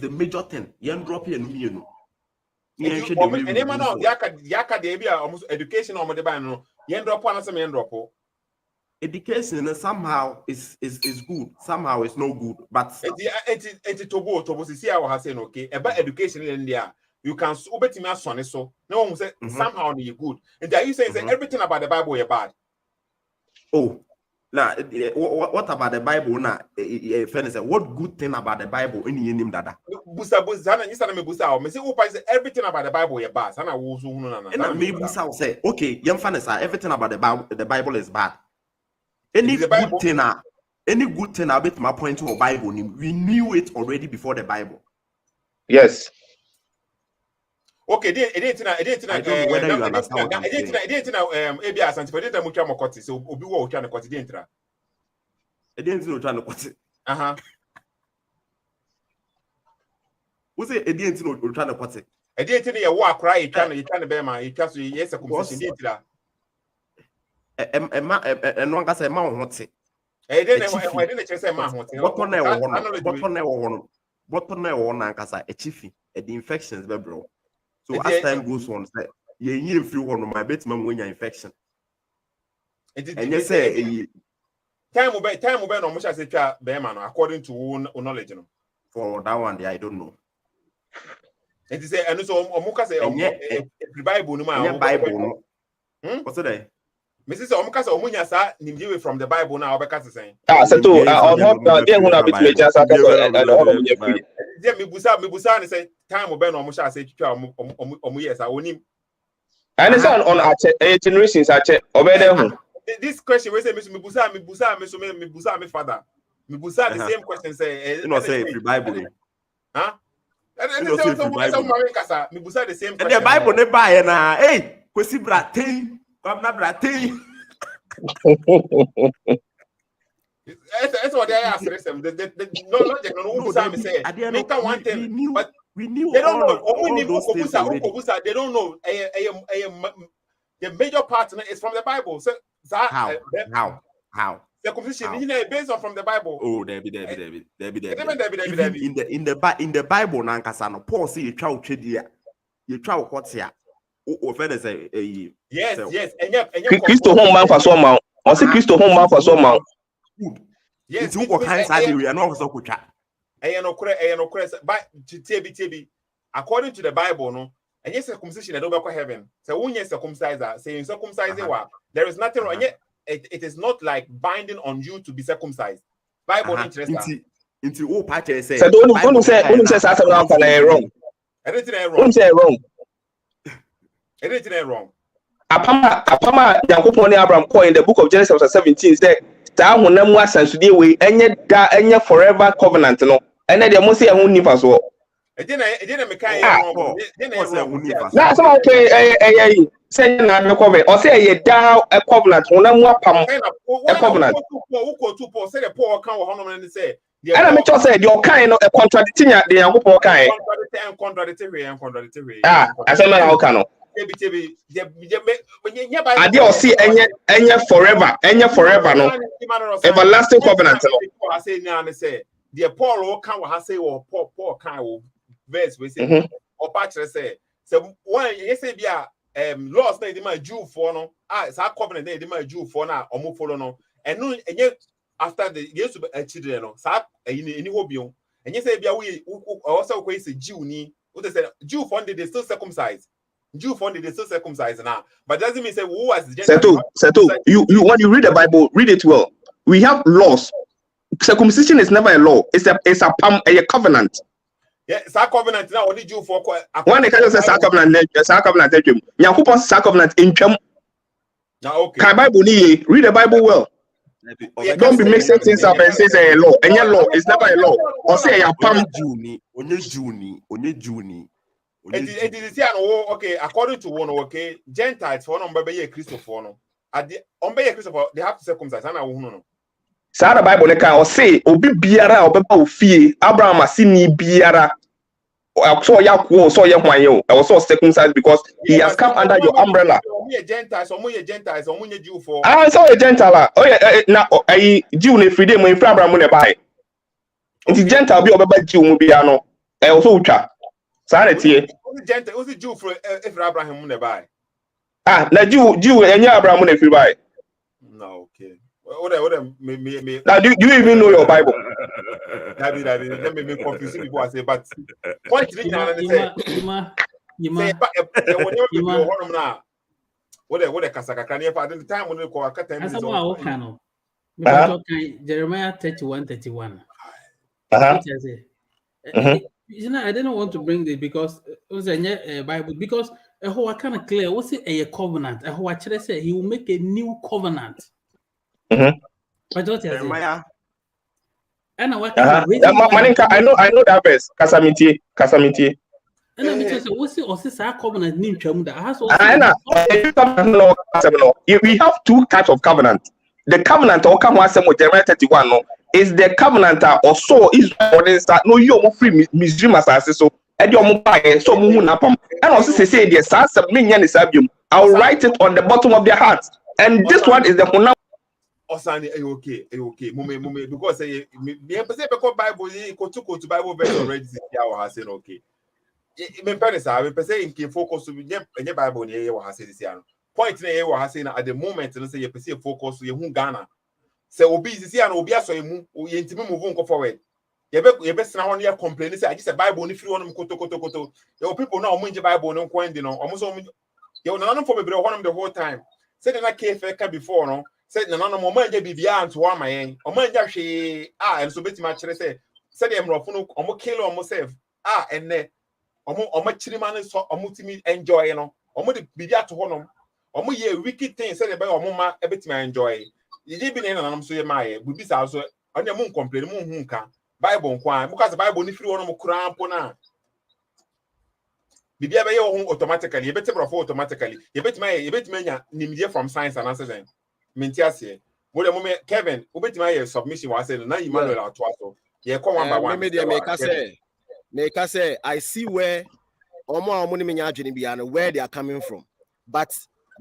major thing. Young drop here, no. Any man of Yakadabia almost education on the buy. No, yen drop one as a man drop. Education somehow is good, somehow it's no good. But it's to see how I say okay about education in India. You can obey me as son so no one say somehow you're good. And are you saying everything about the Bible is bad? Oh, now what about the Bible now? What good thing about the Bible in the name that? Busa you said me busa. Me say who say everything about the Bible is bad. Sana wo so hunu na. And me busa say okay, young fan say everything about the Bible is bad. Any good thing about my point to the Bible, we knew it already before the Bible. Yes. Okay, it didn't whether you understand what I'm saying. It didn't ABS and for the mutual mokoti, so Obi wo trying to cut it didn't. It didn't trying to cut it. Uh-huh. Who say it didn't trying to cut it? I didn't think you walk cry, you can't bear my because yes, a composition. And one can say, "Man, what's it?" I didn't say, "Man, what's it?" What on a chiefy, the infections, bro. So as time goes on, you feel one of my best man when your infection. And you say, time will be no much as a bearman, according to knowledge. For that one, I don't know. And say, and so Omuka say, Bible, no Bible. What's today? Mrs. Omuka Omunya sa nimdiwe from the Bible now, because saying, so to on hop now, then when I bit me just and me busa and say, time will be no much as a omuyas, I own and it's on generations. I check obey them. This question we say, Miss Mibusa, me father. Mibusa the same question say, you know, say free Bible. Huh? And the same question. And the Bible ne buy na. Hey, kwesi brate. Come na brate. That's what they ask them. No logic no Mibusa me say. Make one thing, but we knew they don't know. They don't know. The major partner is from the Bible. So how? The composition based on from the Bible. Oh, there be. In the Bible, Nankasano, Paul see you try to you try what's here. Yes. And Christo home man for some man. I say Christo home man for some man. Yes, we are not so good. But TB, according to the Bible, no. And yes, circumcision at over heaven. So when you circumcise, saying circumcise, there is nothing wrong. It is not like binding on you to be circumcised. Bible interesting. Into all parties say. So don't say something wrong. Anything wrong. Apama Yankopon Abraham call in the book of Genesis chapter 17 say, "Ta honam asansude we enye forever covenant no." And then they must say a hun nipa so. It didn't make That's okay. Say na me covenant. Or say ye down a covenant. Honam apam a covenant. Who say the poor can honor say. And I just said your kind of a contradicting the Yankopon kind. Contradictory. I say how can I did see any forever no everlasting covenant no. I say now and say the Paul can have say or Paul can verse we say or patch say so when you say be laws na dey my Jew for no sa covenant na dey my Jew for na omo follow no and no after the years to children no sa any hobby and you say be we also go say Jew ni what they say Jew for they still circumcised. Jew funded they still circumcised now, but doesn't mean say who was Settle. You when you read the Bible, read it well. We have laws. Circumcision is never a law. It's a covenant. Yeah, it's a covenant now. Only Jew for when they can say covenant, Yankopon covenant in Chem. Okay. Can Bible read the Bible well. Don't be mixing things up and say it's a law. And your law is never a law. Or say a pam Juni. It is okay. According to one, okay, Gentiles for number be Christopher no. At the Christopher, they have to circumcise. I know. Sa the Bible can or say obi biara obeba ofie Abraham asini biara. So ya hwan yo. I was so circumcised because he has come under your umbrella. Gentiles, Jew for. Ah, so a Gentile. Oh yeah, na Jew ne free dem when Abraham ne buy. It's Gentile be obeba Jew mu bia no. Also utwa. Who's the Jew for if Abraham ne buy? Ah, na Jew and Abraham ne free buy. No, okay. What me. Now, do you even know your Bible? Let me confuse people. I say, but point to what a Kasaka if I didn't time when you call a cat. Jeremiah 31:31. You know, I didn't want to bring this because it was a Bible. Because I kind of clear. What's it a covenant? Who actually say he will make a new covenant. But what Jeremiah? And I know that verse. Casamity. And I mean, what's it? What's this covenant? We have two types of covenant. The covenant or come once with Jeremiah 31 no is the covenant or so Israel start no you free Misrim as so Edi omo bae so mo hu na pam. And also say the sa nya ne sabium. I'll write it on the bottom of their hearts. And this one is the huna. Osani okay. Mume because say me pese be Bible ko to Bible verse already ya wa say okay. Me pese say me pese in focus to nye Bible ne ya wa say this ya no. Point na ya wa say na at the moment no say you pese focus you hu Ghana. Say obi this ya no obi aso emu ye ntimi move on forward. You be sena ho ne complain say I just Bible ni free one koto. Your people now omo Bible no kwandi no. Omo so you no for bebre ho the whole time. Say na KF ka before no. Said no mama nja bibia anto ama yen omo nja hwe enso betima kire say said em rofo no omo kill omo self enne omo chirima ne so omo timi enjoy no omo de bibia to ho no omo ye wicked thing said be omo ma betima enjoy ye bi ne nanam so ye maaye bubi sa so onye mo complain mo hu nka Bible nkwa because Bible ni free one mo kura ampo na bibia be ye ho automatically ye betima rofo automatically ye betima nya nimdie from science and answer Mintiase. Kevin, ubetima submission was saying, na Emmanuel Atwaso. Yeah, come one by one. Make say, I see where where they are coming from, but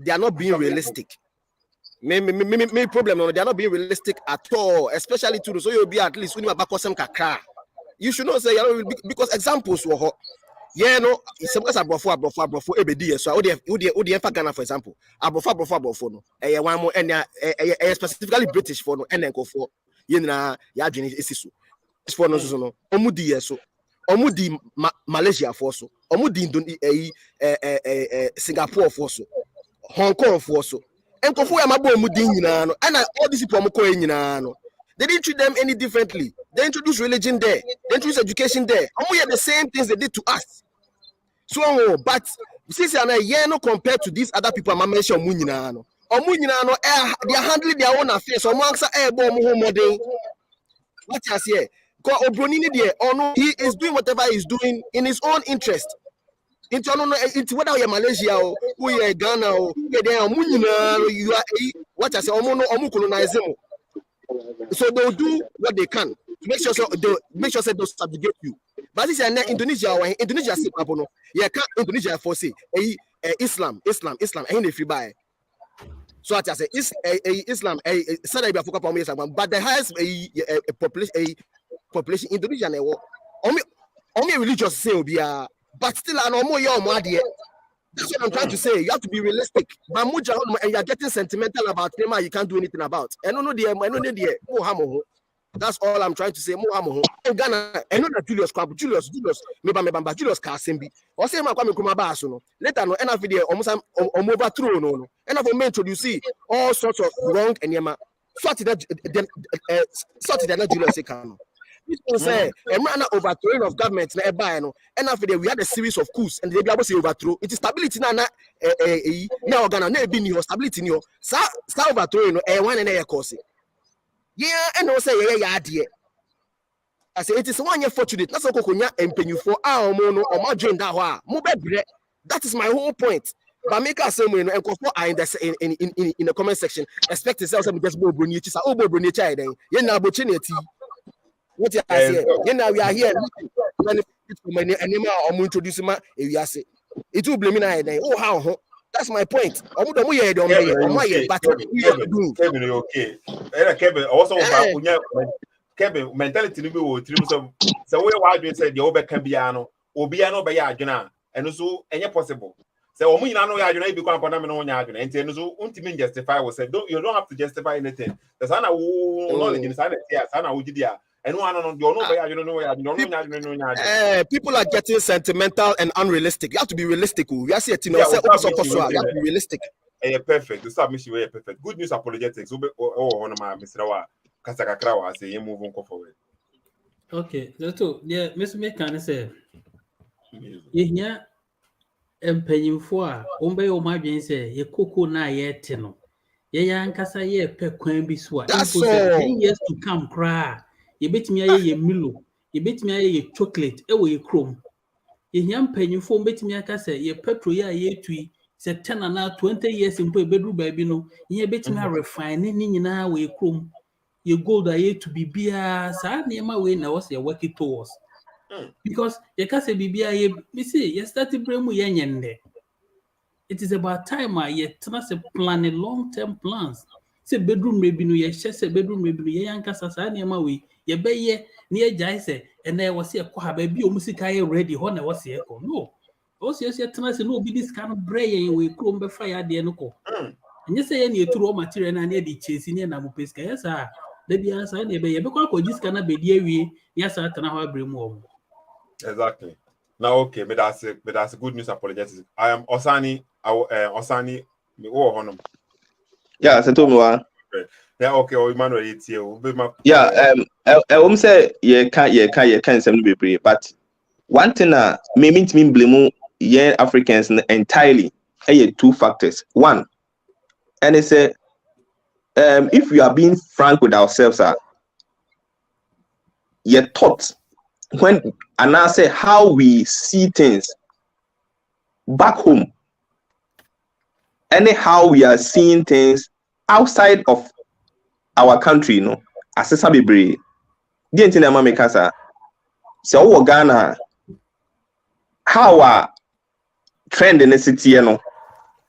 they are not being realistic. Me problem no, they are not being realistic at all, especially to so you'll be at least when you kakra. You should not say because examples were yeah, no, some guys are brofo ebedi so odi efa Ghana for example. Brofo no. One more and specifically British for no and enko for ye na ya adwene esiso. For no so no. Omudi yeso. Omudi Malaysia for so. Omudi Singapore for so. Hong Kong for so. Enko for amabo omudi nyina no. And all these people amko nyina no. They didn't treat them any differently. They introduced religion there. They introduced education there. And we have the same things they did to us. So, but since they are no compared to these other people, I'm mentioning Munina. Or Munina, they are handling their own affairs. So, amongst modern. What I say, he is doing whatever he's doing in his own interest. Into whether you're Malaysia or you're Ghana or you're Munina, you are what I say, colonizing. So they'll do what they can to make sure they'll subjugate you. But this is Indonesia say no. Yeah, Indonesia for say Islam. Ain't free buy. So I say Islam but the highest population Indonesia only religious say but still that's what I'm trying to say. You have to be realistic. But and you're getting sentimental about them, you can't do anything about. That's all I'm trying to say. Ghana, I know that Julius Kasembi. Or say my coming Kumabaso. Later no enough video almost overthrow no. Enough of men to see all sorts of wrong and yama. Sorted that Julius Kano. Say a man overthrowing of government and after we had a series of coups and they be able to overthrow it is stability now Ghana be new stability new overthrowing one and a course and also say I say it is 1 year fortunate that's a coconia and penny for our mono or my join that is my whole point. But make us say and in the comment section expect yourself some just go what I say, now we are here benefit from any or introducing my it will blame me. Oh, how that's my point. Kevin, also Kevin, mentality to be so why do you say the over Cambiano, Obiano by Yajana, and also any possible. So we know you become Panama and so ultimately justify was said, you don't have to justify anything. The Sana who knowledge inside yes, Sana would and people are getting sentimental and unrealistic. You have to be realistic. You have to be realistic. Perfect. The submission was perfect. Good news apologetics. Oh, my Mr. Kasakakra, I say you move on forward. Okay, that's all. Yeah, Mr. Mekan say, yeah, and paying for Ombe or my being say, ye cocoa na yet no. Ye ankasa ye pe kwan bi so. That's all. 10 years to come, cry. Ye bet me ye Milo, ye bet me ye chocolate, ye chrome. Ye young penny for bet me a ye petrol ye tui, said 10 and now 20 years in bedroom baby no, ye bet me refining in our way chrome. Ye gold I to be beer, sad near my way now was your working towards. Because you can't say BBI, you see, you started bremu yenyende. It is about time you trust a plan, a long-term plans. Say bedroom maybe no ye say bedroom maybe no ye yanka sasa na ma we ye be ye near jai say and there was here kwa baby o musika ready ho na was here ko no o se trust no be this kind of brain we krom be fire de no ko and you say any true material na near the chase ni na mo peska yes ah da bia sa na be ye be kwa ko jiska na be die wi yes ah tana ho abremu. Exactly. Now, okay, but that's good news. Apologies. I am Osani. Osani. Yeah, so to yeah, okay. Oh, Emmanuel, it's here. Yeah, say you can't send me, but one thing me blame Africans entirely. Hey, two factors. One, and it's if we are being frank with ourselves, you're taught when and I say how we see things back home, anyhow we are seeing things outside of our country, you know, as a sabibre. The internet make us so Ghana how trend in the city, you know,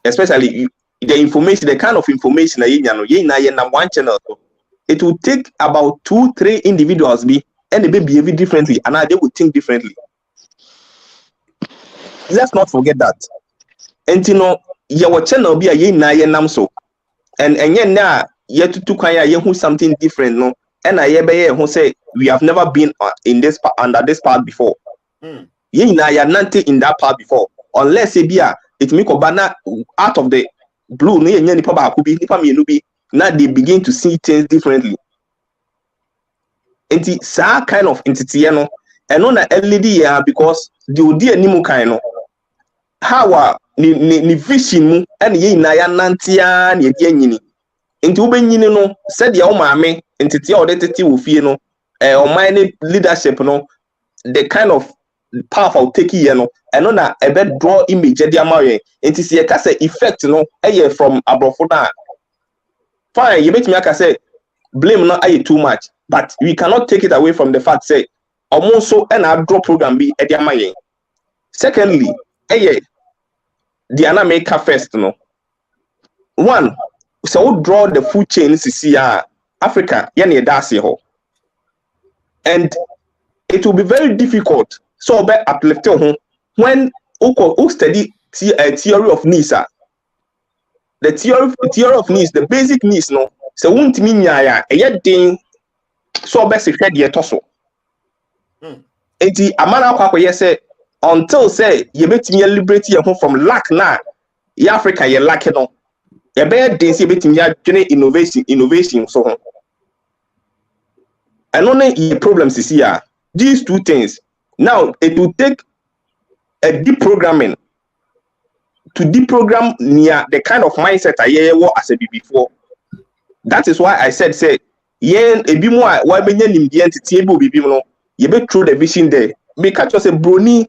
especially the information, the kind of information that you know, one channel. It will take about 2-3 individuals and they behave differently, and they will think differently. Let's not forget that. And you know, your channel be a ye na ye namso, and yen na ye to kwaya ye who something different, no. And I ye who say we have never been in this under this part before. Ye na ya nante in that part before, unless it be bana out of the blue. No ye nipa ba kubi nipa me nubi. Now they begin to see things differently. And it's that kind of entity, you know, and on a LED because the idea nimu kind of how ni vision and ye na ya nantia ni yini into ben no said ya mame entity or entity will feel no or my leadership no the kind of powerful take you know and on a bed draw image dia maye entity ye ka say effect no from abrofona fine you make me say blame not too much, but we cannot take it away from the fact say almost so and our draw program be at their money. Secondly, the Anameka first, no one so draw the food chain see Africa, yani dasi ho, and it will be very difficult. So be uplift when who study theory of needs, the theory of needs, the basic needs, no. So won't mean ya thing so best if head yet also. Eti amana kwa say until say you bet me liberate you from lack na Africa you lack no. You better things you bet me innovation so. And only the problems is here. These two things. Now it will take a deprogramming to deprogram near the kind of mindset I was as a before. That is why I said, say, yen a bit more, why be yen the entity able be no, you be through the vision there. Because just a brony,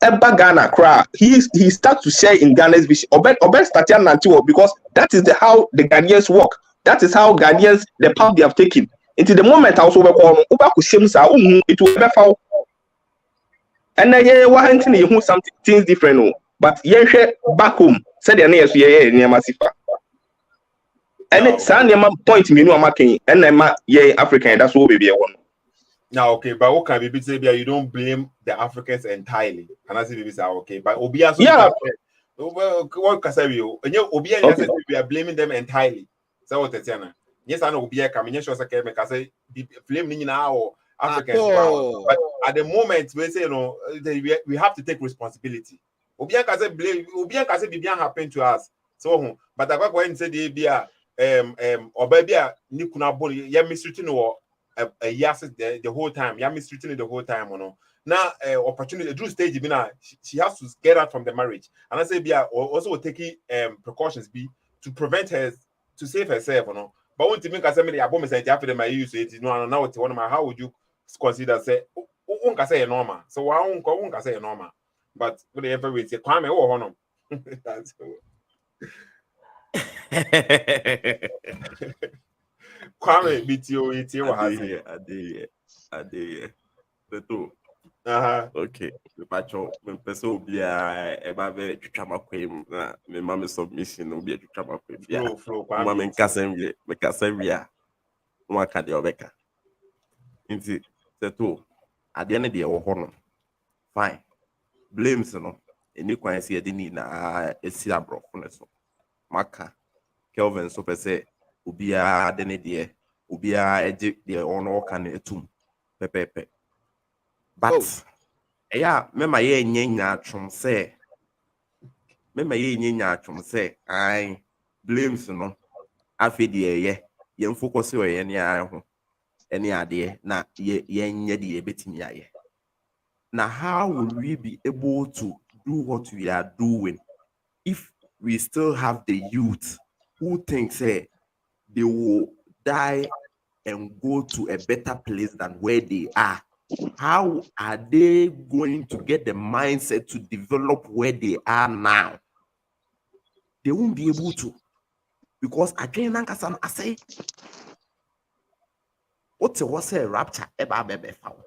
Eba Ghana cry. He starts to share in Ghana's vision. Obed start because that is how the Ghanaians work. That is how Ghanaians the path they have taken. Into the moment I also work on Uba Kushimsa, it will be foul. And then yeah, why you something things different, no. But yen back home, said the nearest year near Masifa. And it's a point me no making and I'm African, that's what we be one. Now okay, but what can be say you don't blame the Africans entirely. And I say we say okay, but Obia yeah. What can say you? And you Obia we are blaming them entirely. So what Tatiana? Yes, I know Obia coming sure say me say blame now or Africans. But at the moment we say we have to take responsibility. Obia can say blame Obia can say Bibian happened to us. So but I go and say the or baby Nikuna Boni, ya mistreating or a yes the whole time, ya mistreating the whole time, you know. Now opportunity Drew stage she has to get out from the marriage. And I say Bia also taking precautions to prevent her to save herself, you know. But when to make assembly abom say after them I use it, no now it's one of my how would you consider say unka say normal. So why unka say normal. But whatever we say Kwame or hono. That's Kwame BTO I did. Beto. Okay, the pacho, when person be a baby chama kwem na me mama submission no be a chama kwem ya. Flow, Mama nkasem ye, me kasem ya. Mo aka de obeka. Nti seto ade ne de wo ho no. Fine. Blames no. Eni kwan se de ni na esi abrofo ne so. Maka Kelvin so pese obia de ne de obia eje de ono ka na etum. Pepepe. But yeah, mema ye nyenya atwom se I blames no afi de ye focus o ye ne aho ene ade na ye nye de ye betimi aye. Now how will we be able to do what we are doing if we still have the youth who think say they will die and go to a better place than where they are? How are they going to get the mindset to develop where they are now? They won't be able to. Because again, I say, what was a rapture eba bebe found?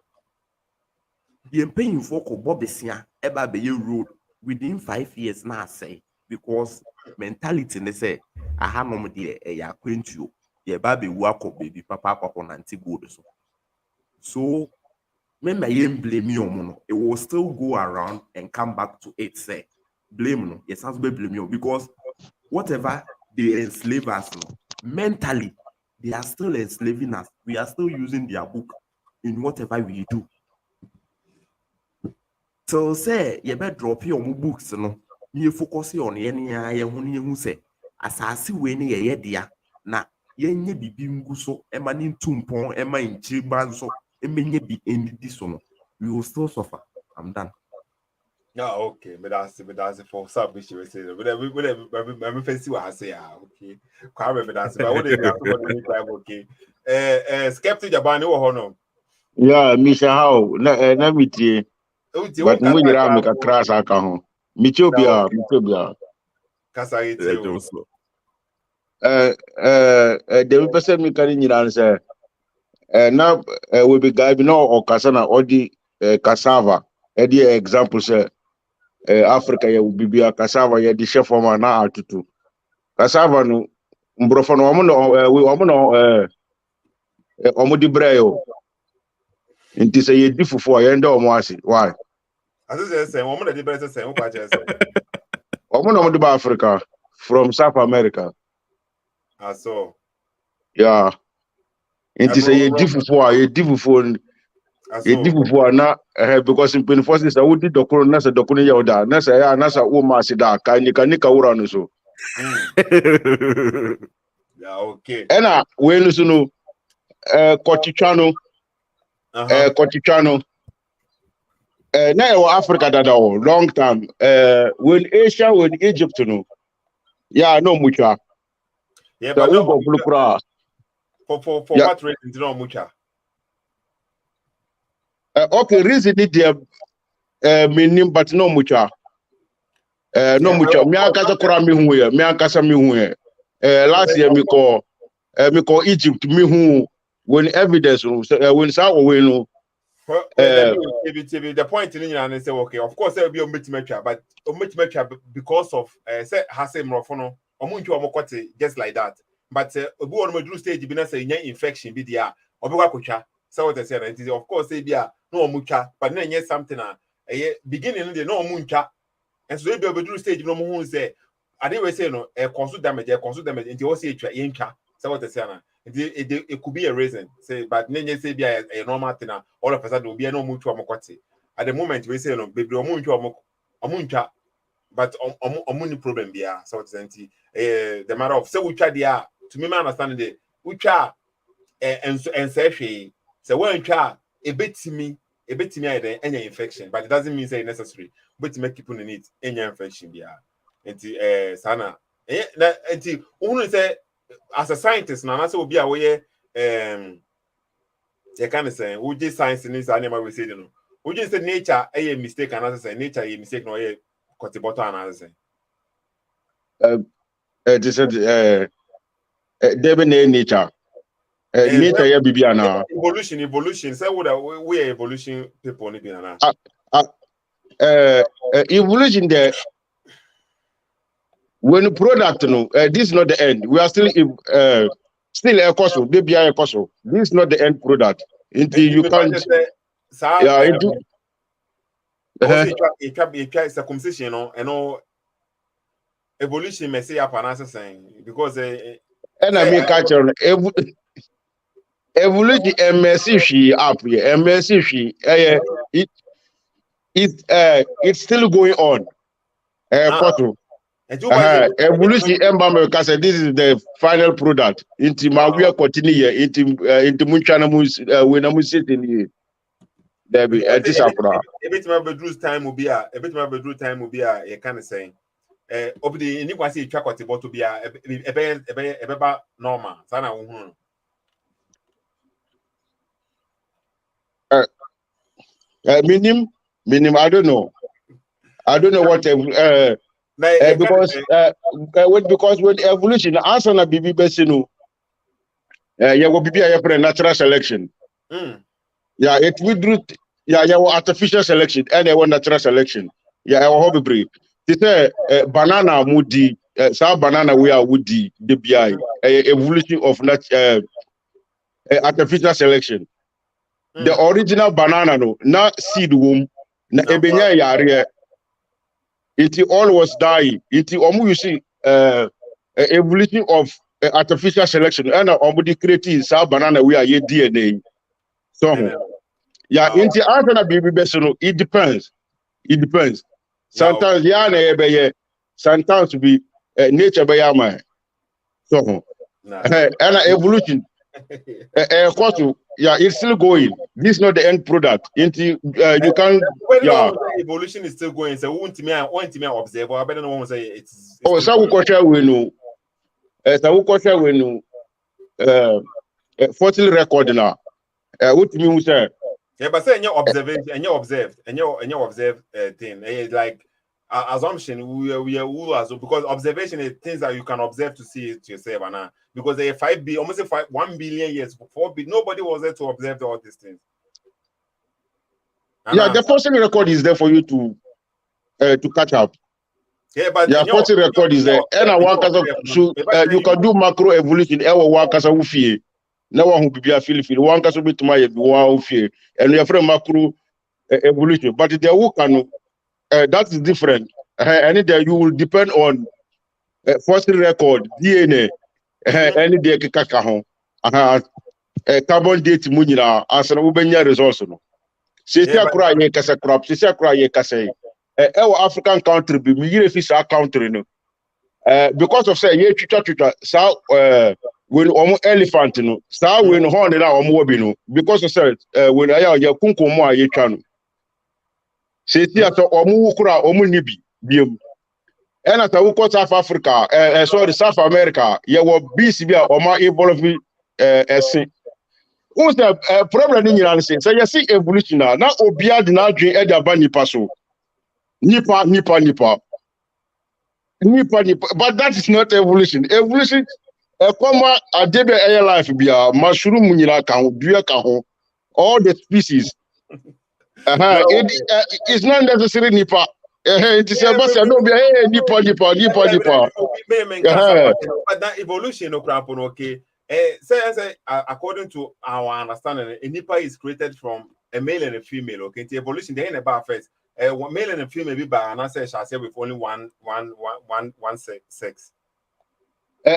The paying for Bobesia eba be road within 5 years now, say, because mentality they say, I have no idea, a quaint you, ye baby work baby papa on anti good. So, when I blame you, it will still go around and come back to it. Say, blame no, yes, be blame you because whatever they enslave us, no, mentally, they are still enslaving us. We are still using their book in whatever we do. So, say, you better drop your books, no, you focus on any who say, as I see when ye dear, na ye be bimgu so, emanin tumpon, ema in chiban so. Be in this one, we will still suffer. I'm done. Yeah, okay, but that's for submission. We say, but we see what I say. Okay, can't remember that. But what did you have to okay? Skeptic Jabani or no? Yeah, Misha, how? Na miti. But we did make a crash account. Mitobia. Kasa iti. The person me carrying you answer. Now we be guy no or kasana or the cassava. The example say Africa ya ubibi ya cassava ya di chef forma na atutu. Cassava no mbrofo no omo di breyo. Inti say ye di fufu ya nda omo asi. Why? As I say, omo na di breyo say o kwa say. Omo no di ba Africa from South America. So. Yeah. Inti say ye di fufu na because in penforces I would dokoro na se dokoro ya oda na se ya na sa wo ma se da ka nika wura no so. Yeah, okay. Ena we no so no Kotichano na Africa that long time when Asia when Egypt no yeah no mucha. Yeah, but no for yeah. what reason no mucha? Okay, reason it there meaning but no mucha. No mucha. Me akasa kora me hu ye. Me akasa me hu ye. Last year me call Egypt me hu when evidence when sa we no. The point in and say okay, of course there will be a metric, but a metric because of say Hasem Rofono, omuntu omokote just like that. But obi on my stage be na say infection be there. Obi wa kocha. So what I said, of course say be no mucha, but na nye something beginning the no mucha. And so they be stage no mu say I didn't say no consult damage until what say yencha. So what I say na it could be a reason say but nenye say be a normal thing all of a sudden will be no mucha omokote. At the moment we say no baby omuncha but omuni problem be so what the matter of say ucha dia to me understand the ucha and say so when try a bit to me any infection, but it doesn't mean say necessary. But to make people in it any infection be and sana and only say as a scientist now that's will be aware you can say we just science in this animal we say you know we just say nature a mistake and as say nature a mistake no a cut the bottom and say This is nature. Nature ya bibiana. Evolution. Say we are evolution people ni bi na. evolution there. When the product, this is not the end. We are still a cost. They be a cost. This is not the end product. Until you can't. Yeah, into. It's circumcision, evolution may say up an answer saying because and I mean culture evolution MSC up here. MSC it's still going on. Evolution America said this is the final product. Into Maria continue into Munchana when I'm sitting here. There be a bit my bedroom time will be a bit my bedroom time will be a kind of saying. Over the inequality track what about to be a normal. Sana minimum, I don't know. What because with evolution, answer na BB Besino, you will be a natural selection. Yeah, it withdrew. Yeah, you artificial selection and you natural selection. Yeah, our hobby breed. This banana moody, some banana we are woody, the BI, evolution of artificial selection. The original banana, no, not seed womb, na ebenya yare. It all was dying. It you see evolution of artificial selection and omudi creating some banana we are your DNA. So yeah, in the answer baby besono, it depends. It depends. Sometimes sometimes to be nature by yama. So and evolution. Yeah, it's still going. This is not the end product. You can evolution is still going. So won't me observe. I better not say it's so we question we know. So we question we know. Fossil record now. What mean say? Yeah, but say your observation and your observed thing. It's like assumption we are because observation is things that you can observe to see it yourself and because they 5 almost 1 billion years 4 billion, nobody was there to observe all these things. Yeah, the fossil record is there for you to catch up. Yeah, but fossil record is there. And you can do macro evolution. No one who be a Philippine. One can be to my one and you are macro evolution. But the who can that is different. Any day you will depend on fossil record, DNA, any day kakaho. Carbon date munira as an ubenya resource. Sisia kura ye kasa crop, sisia kura ye kasa. Our African country be me fish our country no. Because of say ye chucha sa when elephant no sa when horn na omo no because of say when aya ye kunkomo aye twa no. Sisia so omo kura omo ni biem. And at South Africa, South America, you will be severe or more evolve who's the problem in your answer? So you see evolution now. Now Obia did not drink Edia Bani Paso. Nipa. But that is not evolution. Evolution comma a debe air life be a mushroom munira can duya kaho all the species. It's not necessarily Nipa. It is about no be Nipa. But that evolution no crap okay. Say according to our understanding, a Nipa is created from a male and a female. Okay, the evolution they ain't about first. Male and a female be by and I shall say with only one sex.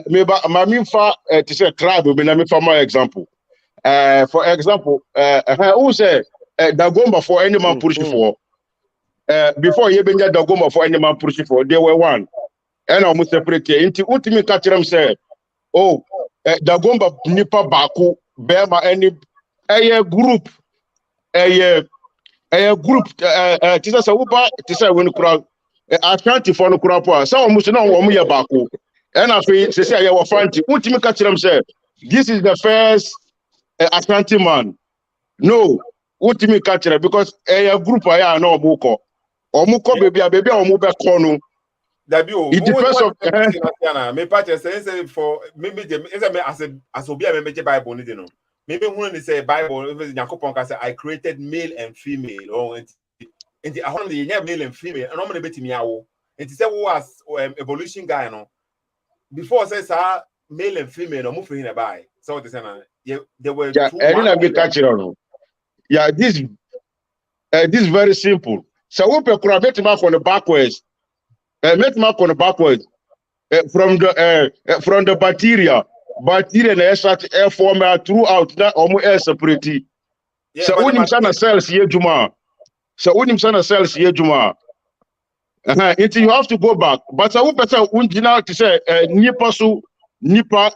Maybe my fa to say tribe will be name for my example. For example, who say Dagomba for any man pushing for. Before you been the Dagomba for any man pushing for, they were one. And almost separate into ultimate catch them say, oh, Dagomba Nipa Baku, Bema any a group, a group, Tisa Sauba, Tisa when crowd, Ashanti for no crop, some must know one year Baku. And I say, I will find it. Ultimate catch them say, this is the first Ashanti man. No, ultimate catch them because a group I know Muko. Or Muko baby, or Muba Kono. It depends on me patch say for maybe as Obia maybe Bible need know. Maybe when they say Bible, I created male and female or And the ahon the male and female, and I'm gonna bet me awo. And he said was evolution guy no. Before says male and female, no move for him by. So they said there were Yeah, two. Yeah, this is very simple. So we could make mark on the backwards. Make mark on the backwards. From the bacteria and air form throughout that almost air separate. So when you send cells here Juma. So when you send cells here Juma. Until you have to go back. But I would better unjina to say nipa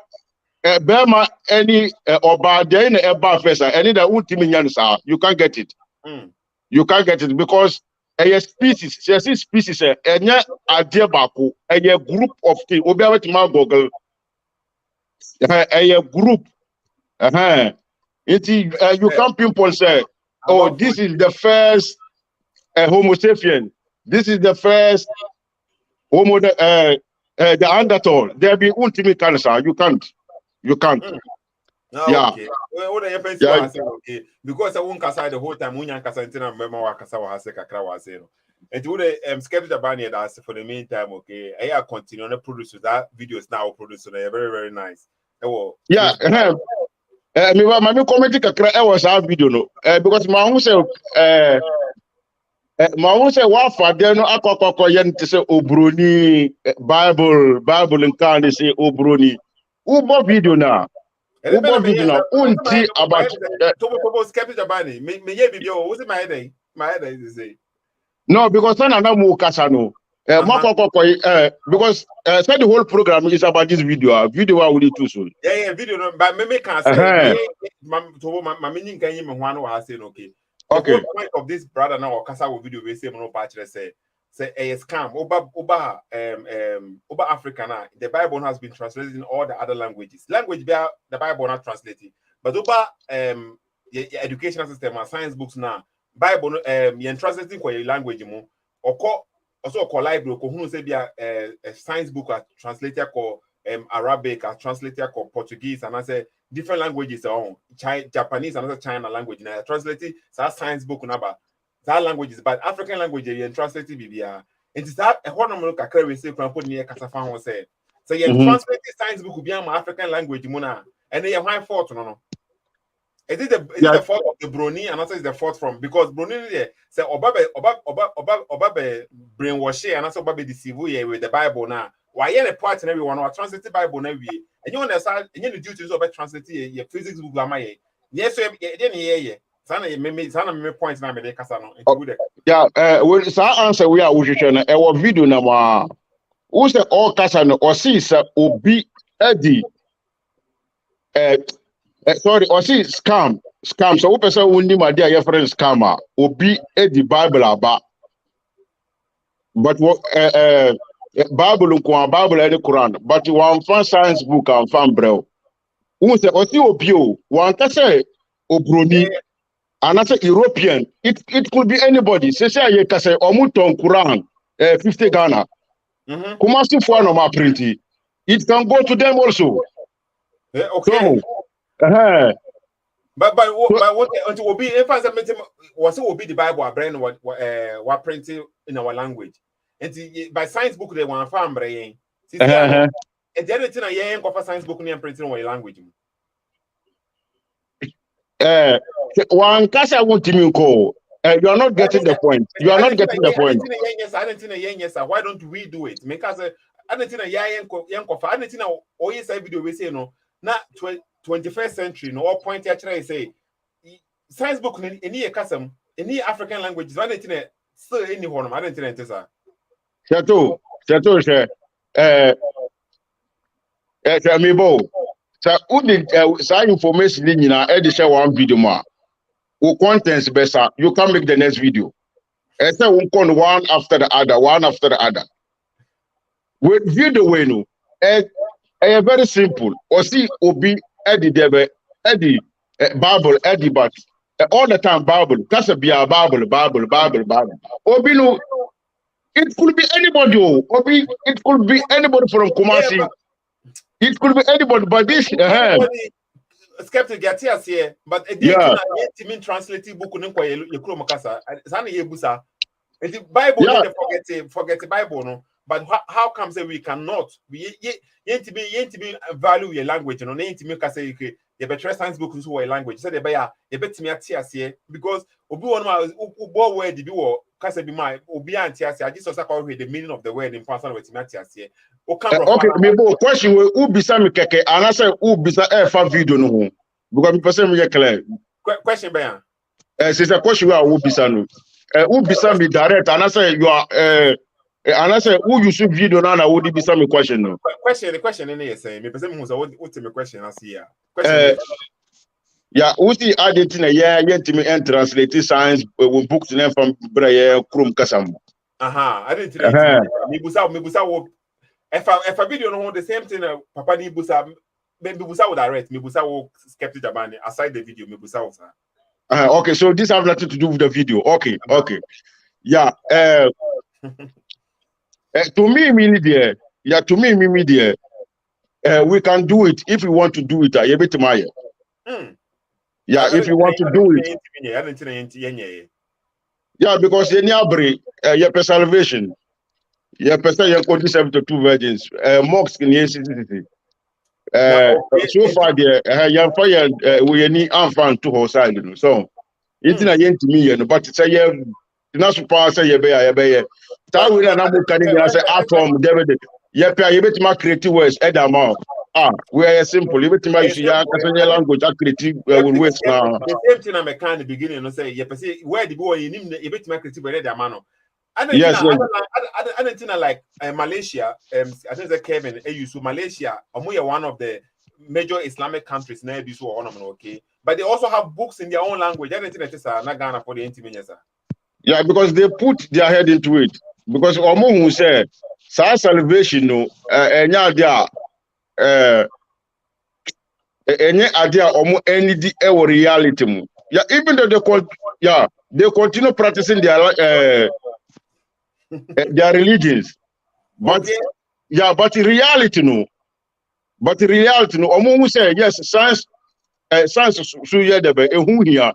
Bema any or bad day in a bar fesa, any that won't are you can't get it. You can't get it because a species, species, a diabaco, a group of things, Obiawet Google, a group. You can't pinpoint say, oh, this is the first Homo sapien, this is the first Homo the Neanderthal. There be ultimate cancer, you can't. You can't. No, yeah. Okay. What are you saying? Okay. Because I won't cast the whole time. Munyan Casantina, Memo Casawa has a cacra. And to the skeptic Bani that's for the meantime. Okay. I continue to produce that videos now produced. Very, very nice. Yeah. My comedy cacra was our video. No, because my own say, what for them? No, I yen to say Obroni Bible and can say Obroni. Ubo video now. Ubo video now. Unti about skeptic Bani. Me ye video. What's it my day? My day is say. No, because I know more Casano. Because said the whole program is about this video. Video I will do too soon. Yeah, video. But me can say. My meaning can you one who has said okay. Okay. The point of this brother now or Casa video we say no patch say a scam over Africa now. The Bible has been translated in all the other languages. Language the Bible not translated, but over educational system and science books now. Bible you translating for your language more or also call library who say be a science book translated called Arabic translated called Portuguese and I say different languages on Japanese and other China language now translated science book number. That languages, but African language you translate BBA. And it's that a horn look at we say from putting near Casafan said. So you translate science book be African language, Muna, and they have fault no. Is it the fault of the Brony and also is the fault from because Brony there say Obabe brainwash and also Obabe deceive with the Bible now. Why any part and everyone or translate the Bible every year. And you understand and you the duties of translate your physics book Lamaye. Yes, so yeah. Sana points na me de kasa no. Yeah, when answer we are usually a video na ma. Who say all kasa no or see say obi Eddie sorry or see scam so who person who need my dear your friend scammer obi Eddie Bible aba. But what Bible any Quran but one fan science book and fan braille. Who say or see obi one kasa obroni and as a European, it could be anybody. Say you can say Omuton Quran 50 Ghana. Kumasi for no ma printy. It can go to them also. Okay. So, but what until will be if I was it will be the Bible our brain what printed in our language. And by science book they want farm brain. And the other thing I ain't got science book near printing in our language. One kasa won't me call. You are not getting the point. You are not getting the point. Yes, why don't we do it? Because I don't think I don't know always video we say no. Now 21st century no all point actually say science book in any custom any African languages. I don't think still any one. I don't think it is. Chateau, Amiibo. So, who did some information in share one video more? Who contents better? You can make the next video. And so we con one after the other. With video we know, very simple. Or see Obi Eddie Debe Eddie Bible Eddie but all the time Bible. That's a Bible. Obi no. It could be anybody. Obi. It could be anybody from Kumasi. Yeah, it could be anybody, but this skeptic get here, but a mean translating book no kwa ye kro makasa. Sana ye busa. The Bible, Yeah. forget the Bible, no. But how come say we cannot? We ain't to be value your language, you know. Ain't to make us say you better science book into your language. So they buy you bet me at because obi one ma ubo word be wo kase be my obi anti I just also call the meaning of the word in person with me at o come Okay, me bo question we who bisa me keke and I say who bisa fa video no ho because me person me clear. Question be yan. Since a question we who bisa no. Who bisa me direct and I say you are and I say who you should video now na who di bisa me question no. The question in here say me person who say what me question as here. Question. Yeah, who see added in a year yet me and translate science we booked name from Braille Chrome Kasam. I didn't me busa if a video no the same thing papa ni busa me busa would direct me busa wo skeptic Jabani aside the video me busa wo sir. Okay, so this have nothing to do with the video. Okay. Yeah. To me, media. Yeah, to me, media. We can do it if we want to do it. Yeah, if you want to do it. Yeah, because you have salvation. You have 72 virgins. Mocks in the so far, young fire we need enfant to her side. So it's not yet to me, but it's a not surprise. Say, that will not say atom, David. You bet my creative words, Edama. We are simple. You bet my language, creative words now. The same thing I'm a beginning to say, where the boy in you bet my creative Edamano. Yes, I don't think like Malaysia. I think that Kevin, so Malaysia, one of the major Islamic countries. Okay, but they also have books in their own language. I don't think it's not Ghana for the intimate. Yeah, because they put their head into it. Because Omo who said, salvation no, enya idea Omo any reality mu. Yeah, even though they continue practicing their religions, but but in reality no, Omo who say yes, science so yeah the who here.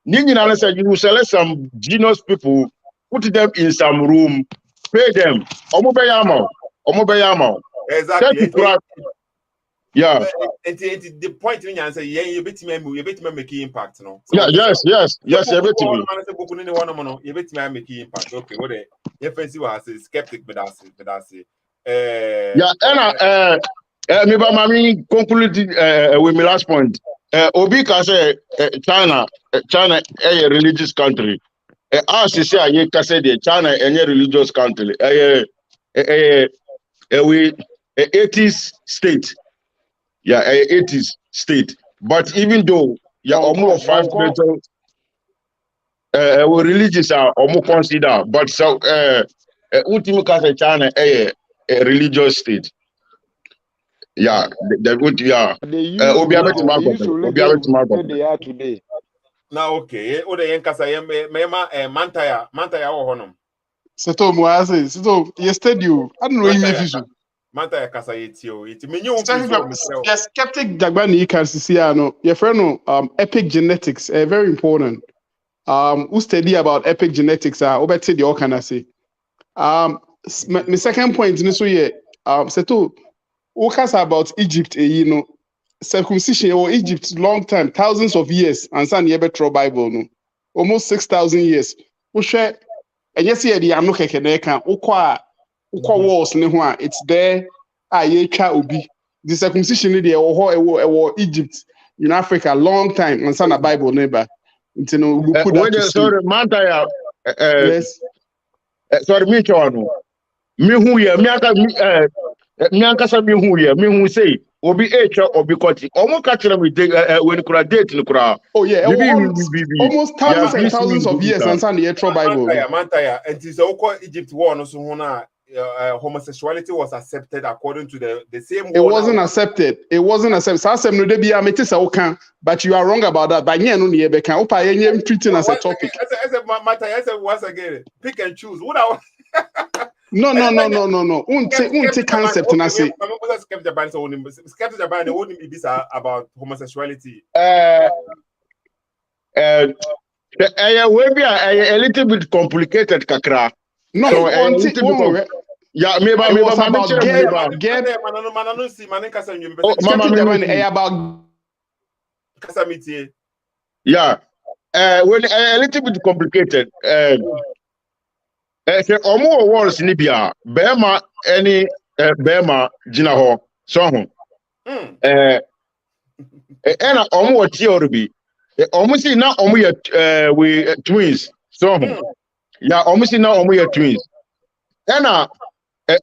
Nina said you will select some genius people, put them in some room, pay them. Omobayama. Exactly. Yeah. The point in answer, you bet me make impact, no. Yeah, yes, you bet me. You bet me make impact. Okay, what the fancy was skeptic, but I say. Yeah, and me mami conclude with my last point. Obi can say China a religious country. As you say, you can say China a religious country. We atheist state. Yeah, atheist state. But even though almost 5 major religions are almost considered, but so ultimately can say China a religious state. Yeah, they would. Yeah. They are today. Now, okay. O de yenkasa mema Mantaya o honom. Seto muase. Seto yesterday you. I don't know him if you. Mantaya kasa yetio. Iti menyu yes, skeptic Jagbani Kansisia no. Your friend epic genetics very important. Who study about epigenetics obeti the all can I say. My second point in so ye Seto. We talk about Egypt, circumcision or Egypt long time, thousands of years, and some Yebetro Bible, no, almost 6,000 years. We share, and yes, here the Anuke Keneka, Ukwa walls, it's there. Ubi. The circumcision there or Egypt in Africa, long time, and some Bible neighbor. Sorry, Mantaya. Yes. Sorry, me too. Me who ya Miankasa me who say obi obi koti omo catch me when kura date no kura. Oh yeah, almost thousands and thousands of years and the Etro Bible. Mantaya and is Egypt war no so homosexuality was accepted according to the same. It wasn't accepted. It wasn't accepted. But you are wrong about that. By no treating as a topic. Once again, pick and choose. What No. Unti concept na say. Skeptic Japan won't be about homosexuality. Maybe a little bit complicated, kakra. No, So, yeah, maybe it was about yeah, when a little bit complicated. Omo words ni bia bema any bema gina ho so ho ena omo theory bi omo si na omo ye we twins so ho ya omo si na omo ye twins ena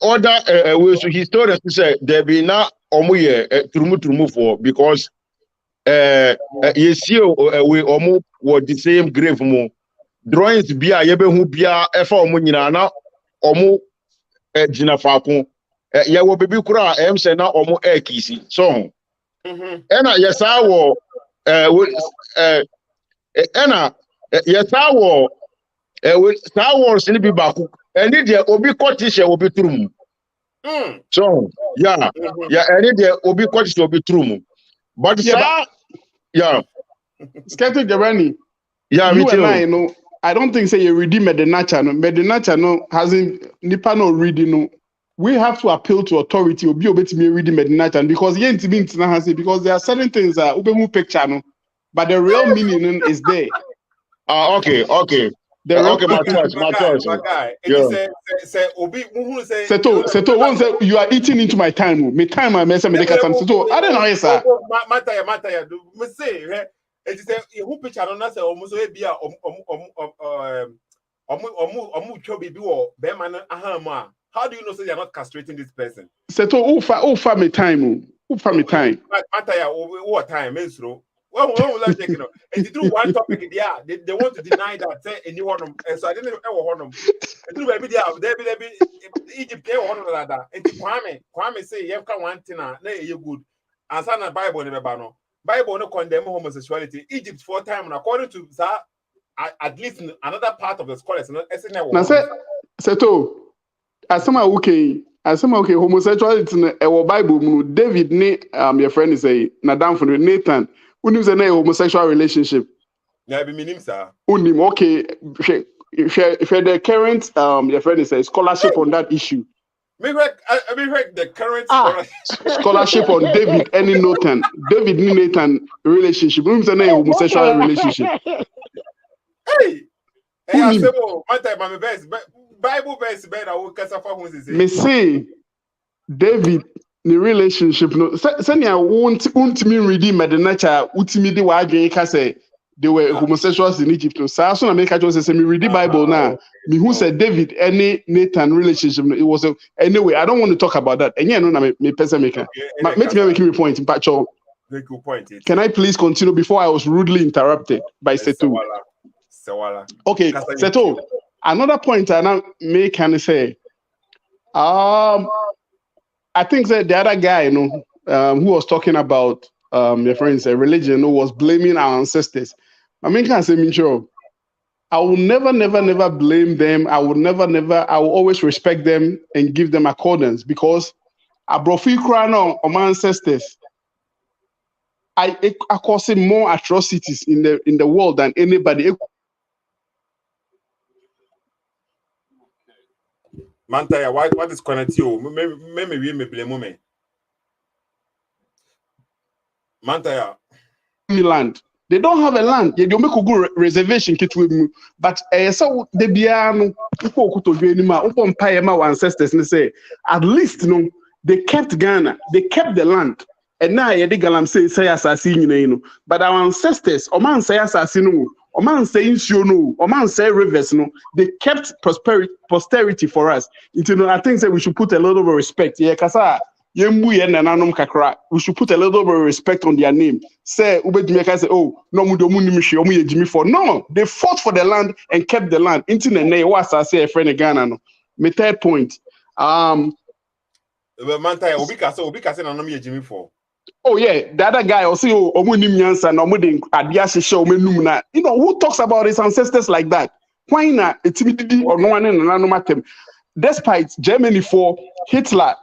other we so historians say there be na omo ye turumu for because you see we omo were the same grave mo drawings bia ye be hu bia efa omo nyina na omo gina faako ye wo bebi kura em say na omo kisi so ho ena yesa wo ena yesa wo Star Wars ni bi baako eni de obi kotishe obi turum so yeah eni de obi kotishe obi turum but yeah Skeptic Giovanni, yeah you me and I too. know. I don't think say you read Medinacha. Medinacha no hasn't nipa no reading no. We have to appeal to authority. Obi obeti me reading Medinacha because yen to be because there are certain things that ubemu picture no, but the real meaning is there. Okay. The real Okay, my choice. Yeah. Seto, one say you are eating into my time. Me time I mess me katam. Seto, I don't know yes sir. Mataya. Me say, it is who picture no say almost we be chobi bi wo be man ahama. How do you know say you're not castrating this person? Seto, ufa me time. Ufa me time. Mataya, what time is through? When will I take it? And they do one topic, they want to deny that say anyone, and so I didn't ever want them. And do maybe they be Egypt, they want that. And Kwame say, you have one thing, you good. And son of Bible never bano. Bible no condemn homosexuality. Egypt 4 times, and according to that, at least in another part of the scholars, now say, Seto, as some okay, homosexuality in our Bible, David, your friend is a Nadam for Nathan. When you say a homosexual relationship, yeah, be minim sir. Unim okay. If the current your friend is a scholarship on that issue. I mean, the current scholarship on David any Nathan relationship. When you say a homosexual relationship. Hey, I say, oh, my best Bible verse better. I will cast off me say David. The relationship no send ya won't me redeem Medinacha ultimately wa adwen ka say they were homosexuals in Egypt so so na make just say me read the Bible now me who said David any Nathan relationship it was anyway I don't want to talk about that and no na me person make me point in patcho make your point. Can I please continue before I was rudely interrupted by Seto? Okay, Seto, another point I now make can say I think that the other guy, who was talking about your friends' religion, who was blaming our ancestors. I mean, can't say me sure. I will never blame them. I will always respect them and give them accordance because I brought on my ancestors. I caused more atrocities in the world than anybody. Mantaya, what is connected you? Maybe we blame me. Mantaya. Land. They don't have a land. They don't make a good reservation kit with me. But so they be people to do anymore. Open pie my ancestors and say at least they kept Ghana. They kept the land. And now I galam say assassin but our ancestors, Oman say assassin. Oman say no, Oman say rivers no. They kept posterity for us. I think that we should put a little bit of respect. Yeah, kasa yembu ye nananom kakra. We should put a little bit of respect on their name. Say ubedimeka say oh no mudo munimishi omu ye Jimmy for no. They fought for the land and kept the land. Internet ne was say a friend Ghana no. My third point. Mantaya obika nanom ye Jimmy for. Oh yeah, the other guy also who talks about his ancestors like that? Why not? Or no one despite Germany for Hitler,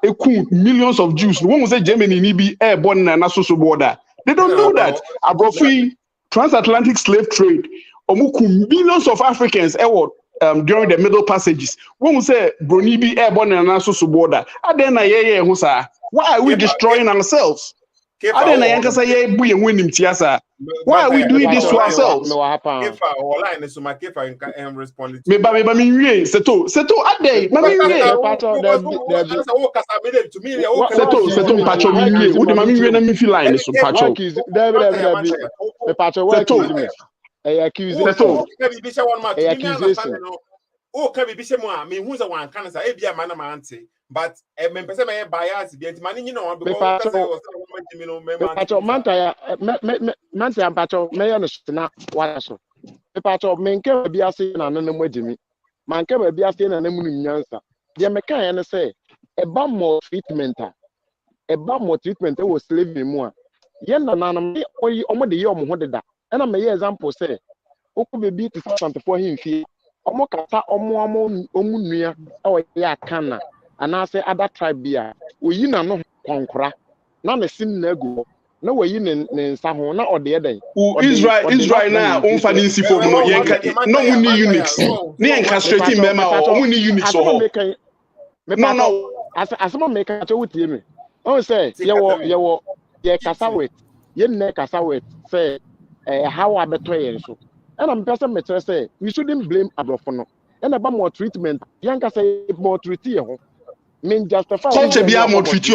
millions of Jews. When we say Germany need be airborne and social border, they don't do that. Abroad transatlantic slave trade. omuku millions of Africans during the Middle Passages. When we say Bruni be airborne and also border, why are we destroying ourselves? Why are we doing this to ourselves? Oh, can be Bishamwa, me who's a one can say, Ebia Manamanti, but a member say, bias, the money, you know, because Mantaya, Mantia Pacho, Mayanashina, Wanaso. The Pacho, Menke be a sin and no Jimmy. Manke be a sin and no Munyansa. The American say, a bomb more treatment, was slavery more. Yenda Nana, or you almost the yom hooded that. And I may example say, who could be beat to something for him fee. Omokata omunuya or ya kana and I say other tribe bia we yin no konkra na me sim na go na we yin ne saho na ode dey Israel na umfani sifo no yenka no muni units ni encastrating mema o muni units o no asema make a wutie me o say ye kasawet ye ne kasawet say how abeto yen so. And I'm person me say we shouldn't blame Abrofono. And about more treatment, Yanka say more treaty. Mean justify culture be more treaty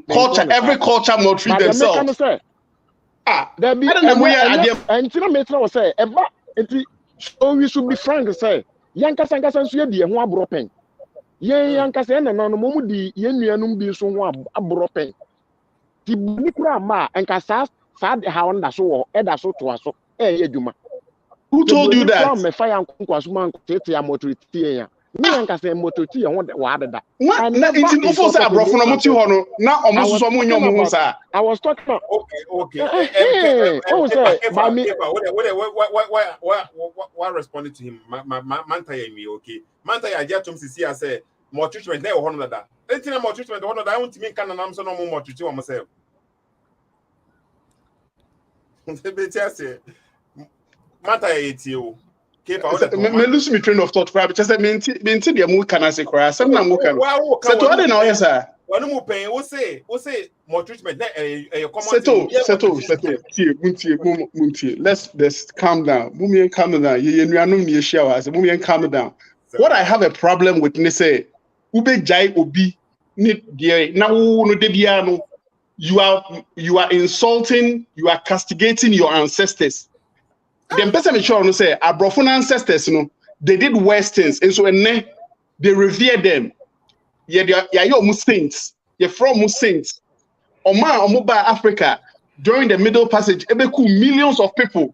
culture, every culture more treat themselves. There be and Tina Metra was say about it. So we should be frank say Yanka Sanka Sansuya be a one bropen. Yanka say no momu di yenuanum bi so ho abropen. Ti bunikura ma enka sa ha onda so e da so to aso eduma. Who told you that? Me fire nkwasuma nkotete ya motoriti ya. Me nka say motoriti ya wa da. Na inti ofo say Abrofo na muti ho no na omo so mo nyom ho sa. I was talking about okay. Oh say by me what responded to him Mantaya me okay. Mantaya ajatum sisi ya say more treatment na ho no da. Entina more treatment ho no da won timi kan na am so no more treatment wo say. Say Mantaya etio. Me lose me train of thought for just say me nti de mu kana se kora sem na mu kan. Se to ade na o yesa. Wanu mu pen wo say more treatment na common. Settle. Muntie. Let's calm down. Mumien calm down. Ye nuanom ne ehia wa say mumien calm down. What I have a problem with me say ube jai obi ni de na wo no de bia no you are insulting, you are castigating your ancestors. The person me sure no say Abrofo ancestors no they did worse things and so they revere them. Yeah you saints. You're from saints. Omo ba Africa during the Middle Passage millions of people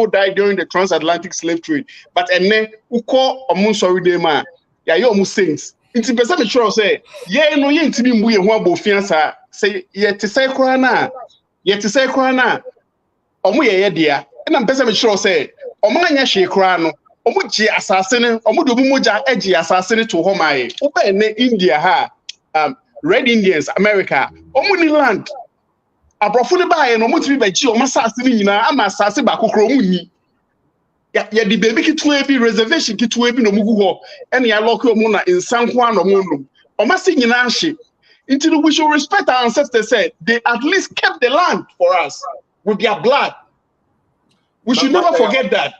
died during the transatlantic slave trade. But uko omo sorry de ma yeah you saints. It's person me sure say yeah no ye ntimi mbu ye ho abofia sa say ye te say kora na omo ye dia. And I'm person sure say, Omanya she crano, Omuji assassin, Omudu Muja edgy assassin to Homai, Open India ha, Red Indians, America, Omuni land. Abrofuni by and Omuti by Gio Massassin, I'm assassin Bakukromuni. Ya the baby kitwebi reservation kitwebi no muguho, and ya local mona in San Juan or Munum. Omasin in Anshi. Until we should respect our ancestors said they at least kept the land for us with their blood. We should never forget that.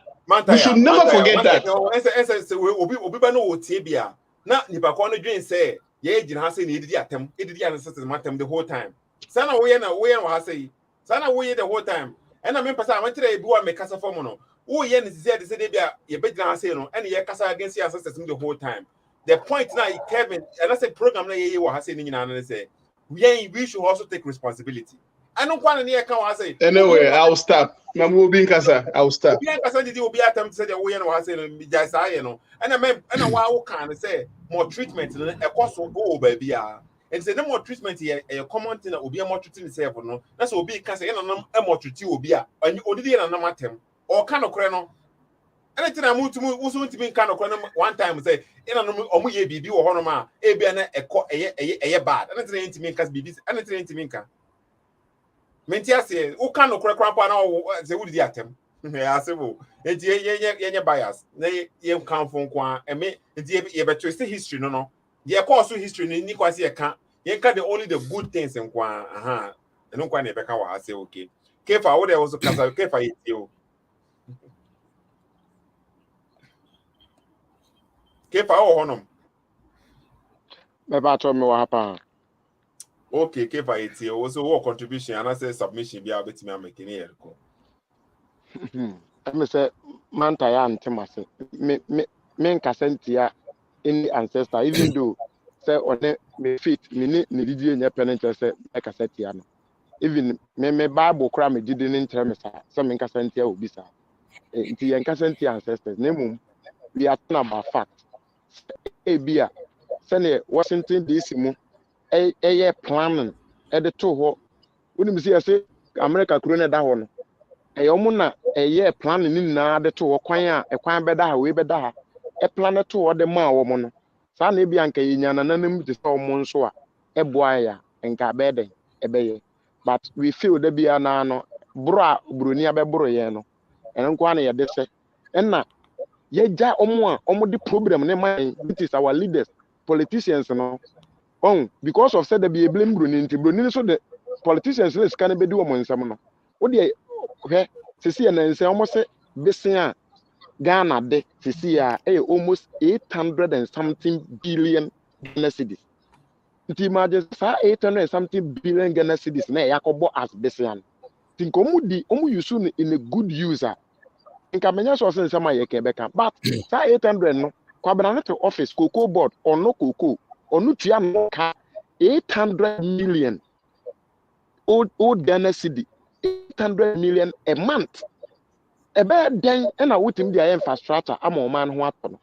We should never forget that. Obi ba no otibia. Na nipa ko no dwen say ye gina ha say na edidi ancestors matem the whole time. Sana wo ye na ha say. Sana wo ye the whole time. And I mean person I went to be one make kasa form no. Wo ye ne say de bia ye be gina ha say no and ye kasa against your ancestors the whole time. The point now Kevin and I say program na ye wa ha say ni nyina na say we should also take responsibility. I don't want to can I say. Anyway, I'll stop. I'll stop. And I mean, and I can say more treatment and a cost will go baby. And say no more treatment here, a common thing that will be a more treating itself. No, that's will be cancer and a more treaty will be a and you only did an amatem or kind of crano. Anything I move to move was to be kind of one time say, in a omu baby or honoma, a bad. And it's to me because babies and it's to me. Mentia say, who can no crack up and say, who did the attempt? Yeah, civil. It's ye bias. They come from Quan, and me, it's but twist history, no. Yeah, course history, in Niquasi account. You can only the good things in Quan, and no one ever can say, okay. Kefa, what there was a casa, Kefa, you. Kefa, oh, honor. Maybe told me what happened. Okay, Kefa, it's also what contribution, and I say submission be able to make here. I say, Mantaya and Timasi, men Cassentia in the ancestor, even though, say, on me fit, me need in your penance, say, like I said, even me Bible cram it didn't interest some in Cassentia will be sir. The Cassentia ancestors, name we are talking about fact. A beer, send Washington DC, a planning at the two. Wouldn't see, I say, America Corona that one. Yomuna a year planning na the two kwanya a kwan beda we beda a planet to the ma woman. Sani bianca yan and anim to so monsoa a boya and cabede a bay. But we feel the bianano bra brunia bebroyeno and unquani a dese. And na ye ja omo the problem ne mind it is our leaders, politicians no. Oh, because of said the be a blame brunin so the politicians let's can be do among some. What do okay, sisi and say almost Bessia Ghana de sisi almost 800 and something billion Ghana cedis. It imagines 800 and something billion Ghana cedis na yakobo as Bessian. Think omu use in a good user. In Kamenya so say sama ye kebeka, but 800 no kwabana to office cocoa board or no cocoa or no tia no 800 million old Ghana cedi. 800 million a month. A bad day, and I would him the infrastructure. I'm a man who happened.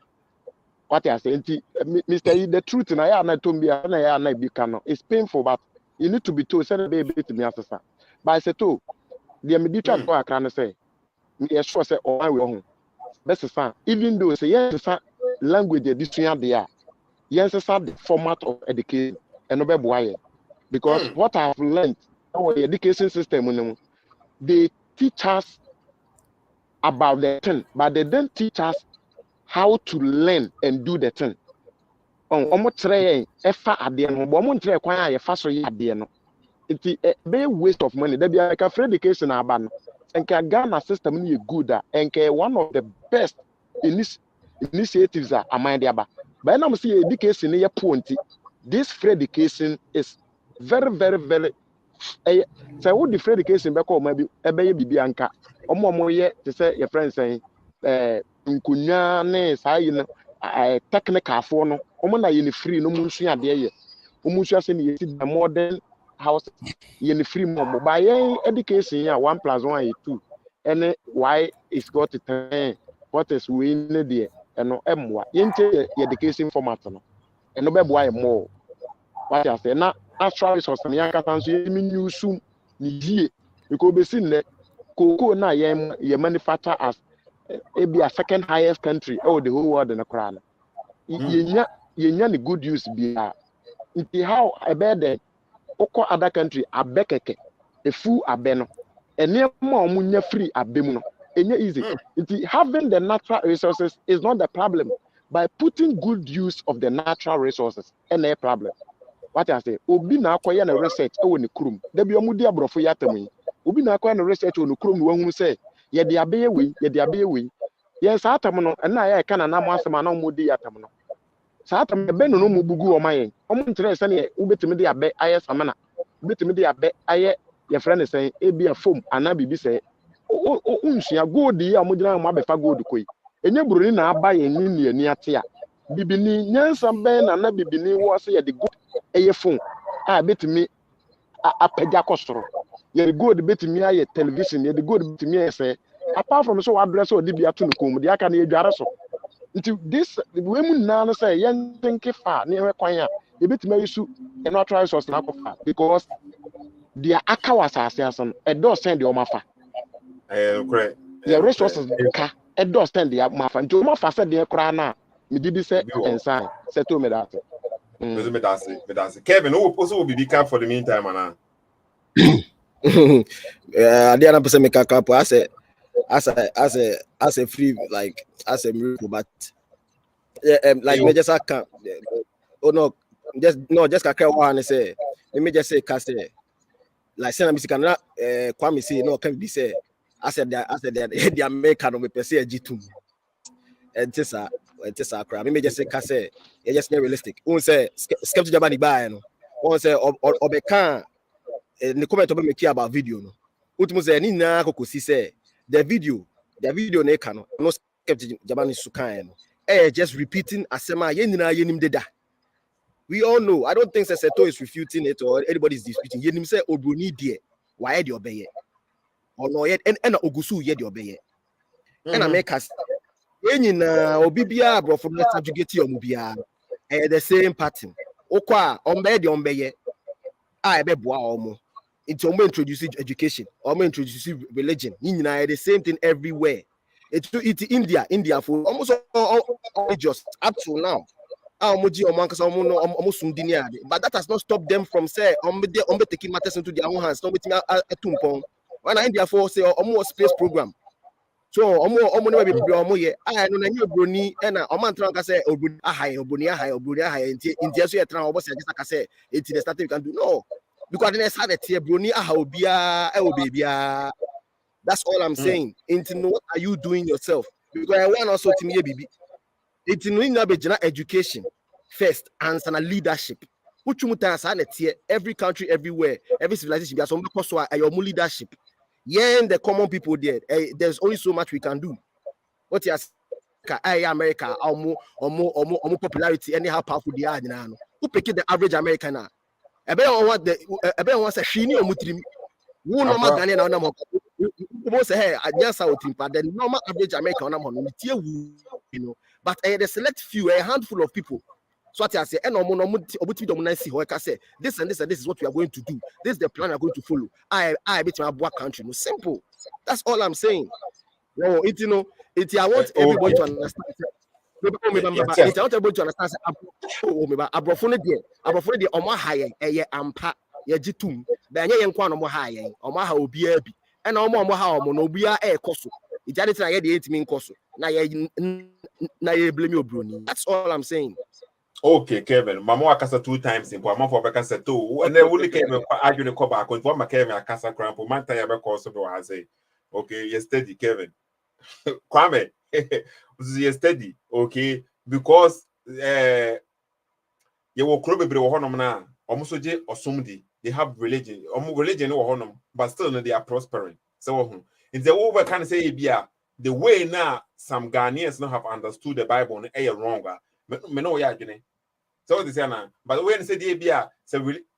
What I say, Mr. The truth, and I am not to be a cano. It's painful, but you need to be told, send a baby to me after. But I said, to the immediate boy, I can say, me a sure say, oh, I will home. Best is fine. Even though say, yes, language, this year, they are. Yes, the format of education, and no boy. Because what I have learned, our education system, they teach us about the thing, but they don't teach us how to learn and do the thing. Omo try efa ade no, but omo try kwan a yefa so ade no. It's a big waste of money. There be like a free education aba no. Enka Ghana system no good and one of the best initiatives are among the aba. But now see education no point. This free education is very, very, very. So what the free education be call maybe ebe bibi anka omo ye to say your friends saying nkunya ne say you know technical for no omo na ye free no munsu ade ye omunsu ase ne the modern house ye free mo by education ya 1 + 1 is 2 and why is got to 10 what is we need there and no emwa ye nche education format no and no be boy more what I say na natural resource na yankata nso ye menu sum ni die because be seen le cocoa na ye manufacture as be a second highest country the whole world in the crown ye nya the good use be nti how about the other country abekeke efu abeno ene ma omunya free abemu no enye easy nti having the natural resources is not the problem by putting good use of the natural resources and a problem. What I say, obi na akoye na research e woni krum da bi omudi abrofo yatam obi na akoye na research woni krum wo hu say ye de abeye we ye sa atam no na ya ka na na mo asema na omudi yatam no sa atam be no mo bugu o mayen omo ntere se ne ubetimi de abe aye samana ubetimi de abe aye ye friend say e bia foam ana bibi say o unsua gold yi amudina mo abefa gold koi enye buruni na aba ye ni ani ate a bibini nyansa ben na bibini wo say ye de good eye phone betimi apagya kosoro ye good betimi aye television ye good betimi aye say apart from so address or dibia to no kom de aka na edware so nti this we mu na no say ye think fa na e kwan a ye betimi ayisu e no try resource na kofa because dia aka wasase asan e do send the omafa correct the resources ka e do send the omafa nti omafa say de kra na me didi say ensign settle me that me that's Kevin who also will be big for the meantime ana dia na pese me kaka po ase as a free, like as a miracle, but like me just can't. Oh no, just can't one say. Let me just say, cast like say I'm can Kwame say no can be say. I said that the American of me per se G2. And Tessa crap. Let me just say, cast it's just not realistic. One say skeptic Jabani buy no. One say Obeka. The comment about me care about video no. Ultimo say ni na kokosi say the video ne kano no skeptic Jabani sukan no. Just repeating asema ye nyina ye nim deda. We all know. I don't think Seto is refuting it or anybody is disputing. Ye nim say Obroni die why de obeye. Or no yet and Ogusu ye de obeye. And I make us nyina obibia bro from let's subjugate omubia. The same pattern. Okwa ombe de ombeye. I be boa omo. It's almost introducing education, almost introducing religion. The same thing everywhere. It's India for almost all just up to now. But that has not stopped them from say taking matters into their own hands. When India for say almost space program. So never be I know you brony and man trying say India so say it's the start you can do no. Because then I started here, Bruni, that's all I'm saying. Into what are you doing yourself? Because I want also to me, baby. It's in education first and leadership. Which here, every country, everywhere, every civilization, there's some leadership. Yeah, and the common people there, there's only so much we can do. What you America, or more popularity, anyhow powerful they are now. Who pick the average American now? Everyone wants a shiny or mutrim. Who no more Ghanaian on them. Most say, I just out in part, the normal average American on them, you know. But the select few, a handful of people. So what I say, and I say, this and this and this is what we are going to do. This is the plan we are going to follow. I bet my black country. No, simple. That's all I'm saying. No, I want everybody to understand. It's not able to understand. Abrofone de omo haye eye ampa ye gitum ba nye yenkwa no mo haye omo ha obi abi e na omo ha omo no obi a ekoso ijade tena ye de 8 koso na ye blame obroni. That's all I'm saying. Okay, Kevin. Mama akasa 2 times in Mama for akasa 2 and then we came argue the cover because for my Kevin akasa cramp man tire be cause so I say okay, you steady Kevin. Kwame you steady, okay, because you will club be honum na almost or somebody they have religion or honum, but still they are prospering. So in the over can say the way now some Ghanaians not have understood the Bible and wrong. Me know ya gene. So this na but when say the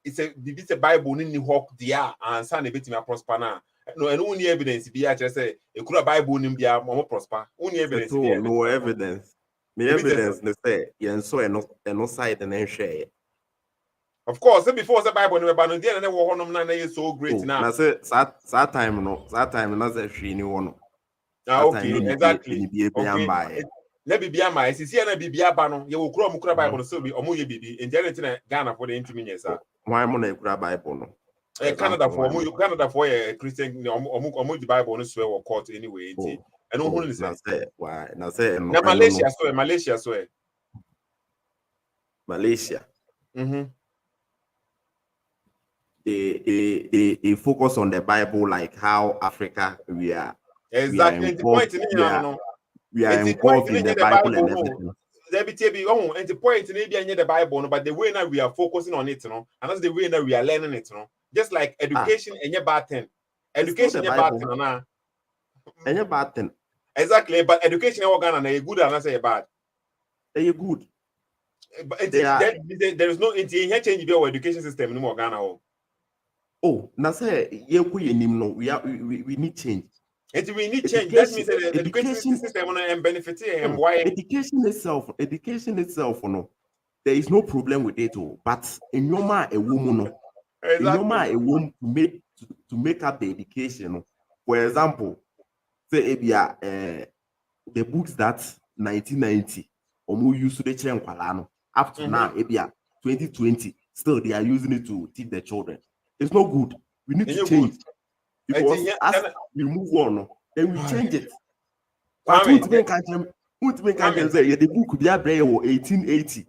it's a Bible in the hope dia and san a bit me prosper na. No, and only evidence be just say a could Bible in Bia more prosper. Only evidence. No evidence. The evidence they say and so and no side and then share. Of course, before the Bible never ban there and then one is so great now. I said that time another she knew one. Okay, exactly. Okay. Let be my see and be Biabano, you will crawl Mukra Bible so be Omoye Bibi in Ghana for the intermediate. Why am I Bible? Canada for a Christian the Bible on swear or court anyway. And only say why now say Malaysia swear. Malaysia. They focus on the Bible like how Africa we are. Exactly. We are involved in the Bible and everything. And the point in the Bible, but the way now we are focusing on it, and that's the way that we are learning it, just like education and your bad thing. Education your bad thing, and your bad thing. Exactly, but education organ and good and I say bad. They're good. But there is no change in your education system anymore, Ghana. Oh, now say we need change. We need change. That means the education system and benefit and why education itself, no, there is no problem with it all. But in normal a woman, a woman to make up the education. For example, say the books that 1990 or used to the children up to now, 2020, still they are using it to teach the children. It's not good. We need to change. Because as we move on, then we change it. But ultimate can't say the book be a 1880.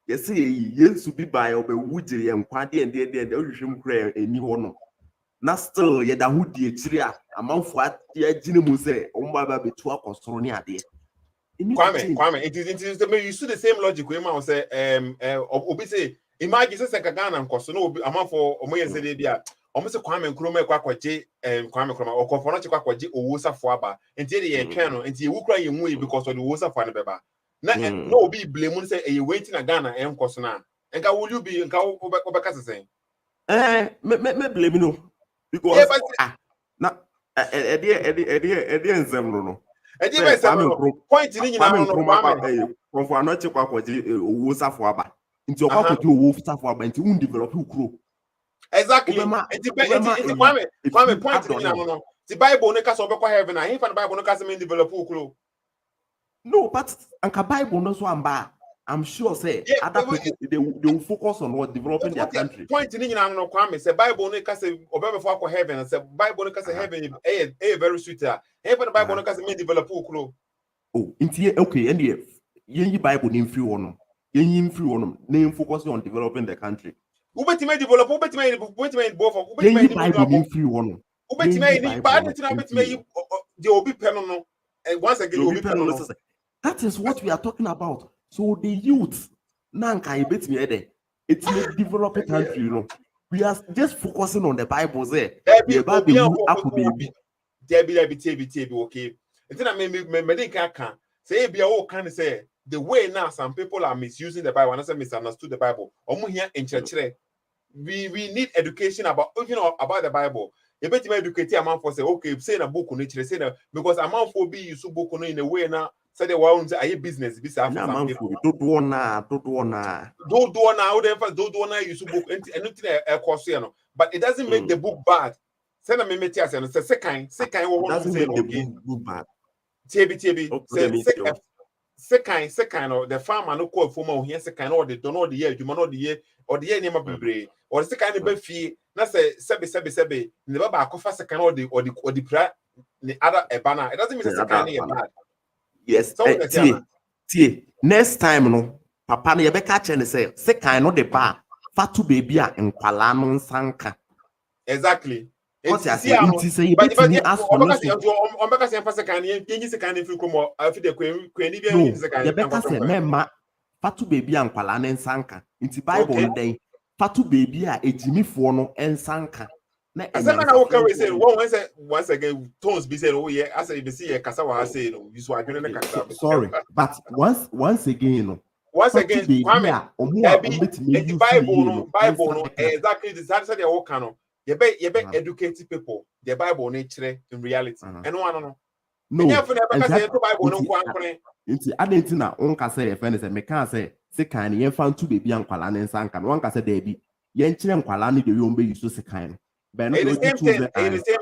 You say yes to be by or be woody and quadi and the ocean cray a new one. Not still yet a woody tria among what the Jinimu say, Omba be 12 or Sonia dear. Kwame, it is the you see the same logic we might say obi say imagine say Ghana and Koso no amount for omoye say bia almost Kwame Nkrumah kwakwaje Kwame Nkrumah okofo no kwakwaje owusa fo aba enti dey twen no enti ewu kra yemu because of the owusa fo ne beba na no obi blame say e waiting na Ghana en Koso na enka will you be enka obeka say me blame no because na enzem no point ni nyina no konfo anoche kwakwaje owu safo aba nti okwakoje owu safo aba nti un develop ukro exactly Kwame point ni nyina no the Bible no ka so obekwa heaven na him fa the Bible no ka se men develop ukro no but anka Bible no so amba I'm sure say other people they will focus on what developing their country. Point ni nyina no Kwame say Bible no ka se obebefo akwa heaven say Bible no ka se heaven very sweet ah heaven the Bible no ka se men develop ukro. Oh, okay, and the Bible name free one. Yen free one name focusing on developing the country. Ubeti develop both of Bible name free one. Ubeti bad the obi peno and once again obi peno. That is what we are talking about. So the youth nanka ebet me there. It's a developing country, you know. We are just focusing on the Bible there. The Bible baby. There okay. And then I can say be all can say the way now some people are misusing the Bible and I misunderstood the Bible. Here in church, we need education about about the Bible. You better educate a man for say okay, say a book on nature, say because a man for be you so book in a way now. Say the ones are business. This are some people. Don't do now. You so book anything a course, you know. But it doesn't make the book bad. Send a meme to us and say second. Doesn't make the book bad. Second or the farmer no call for more here second or the don't know the year you know the year or the year name of or the second be fee na say sebe never back off second or the pra the other a banner. It doesn't mean second is bad. Yes, tie next time no papa no ye be catch and say second no the bar fatu baby a nkwala no nsanka. Exactly. What you say but ask for no say memma fatu baby a nkwala no nsanka nti Bible no den fatu baby a ejimifo no nsanka na say once again tones be said oh yeah I say be see kasa wa say no you so adwene ne kasa. Sorry but once again Kwame the Bible no exactly this how say the whole canon. You be educate people. The Bible nature in reality. And no. It's adentina onka say friend say me can say kan yen fan to baby ankwala ne nsanka no onka say debi yen kire nkwala ne de yombe yuso se kan but no the same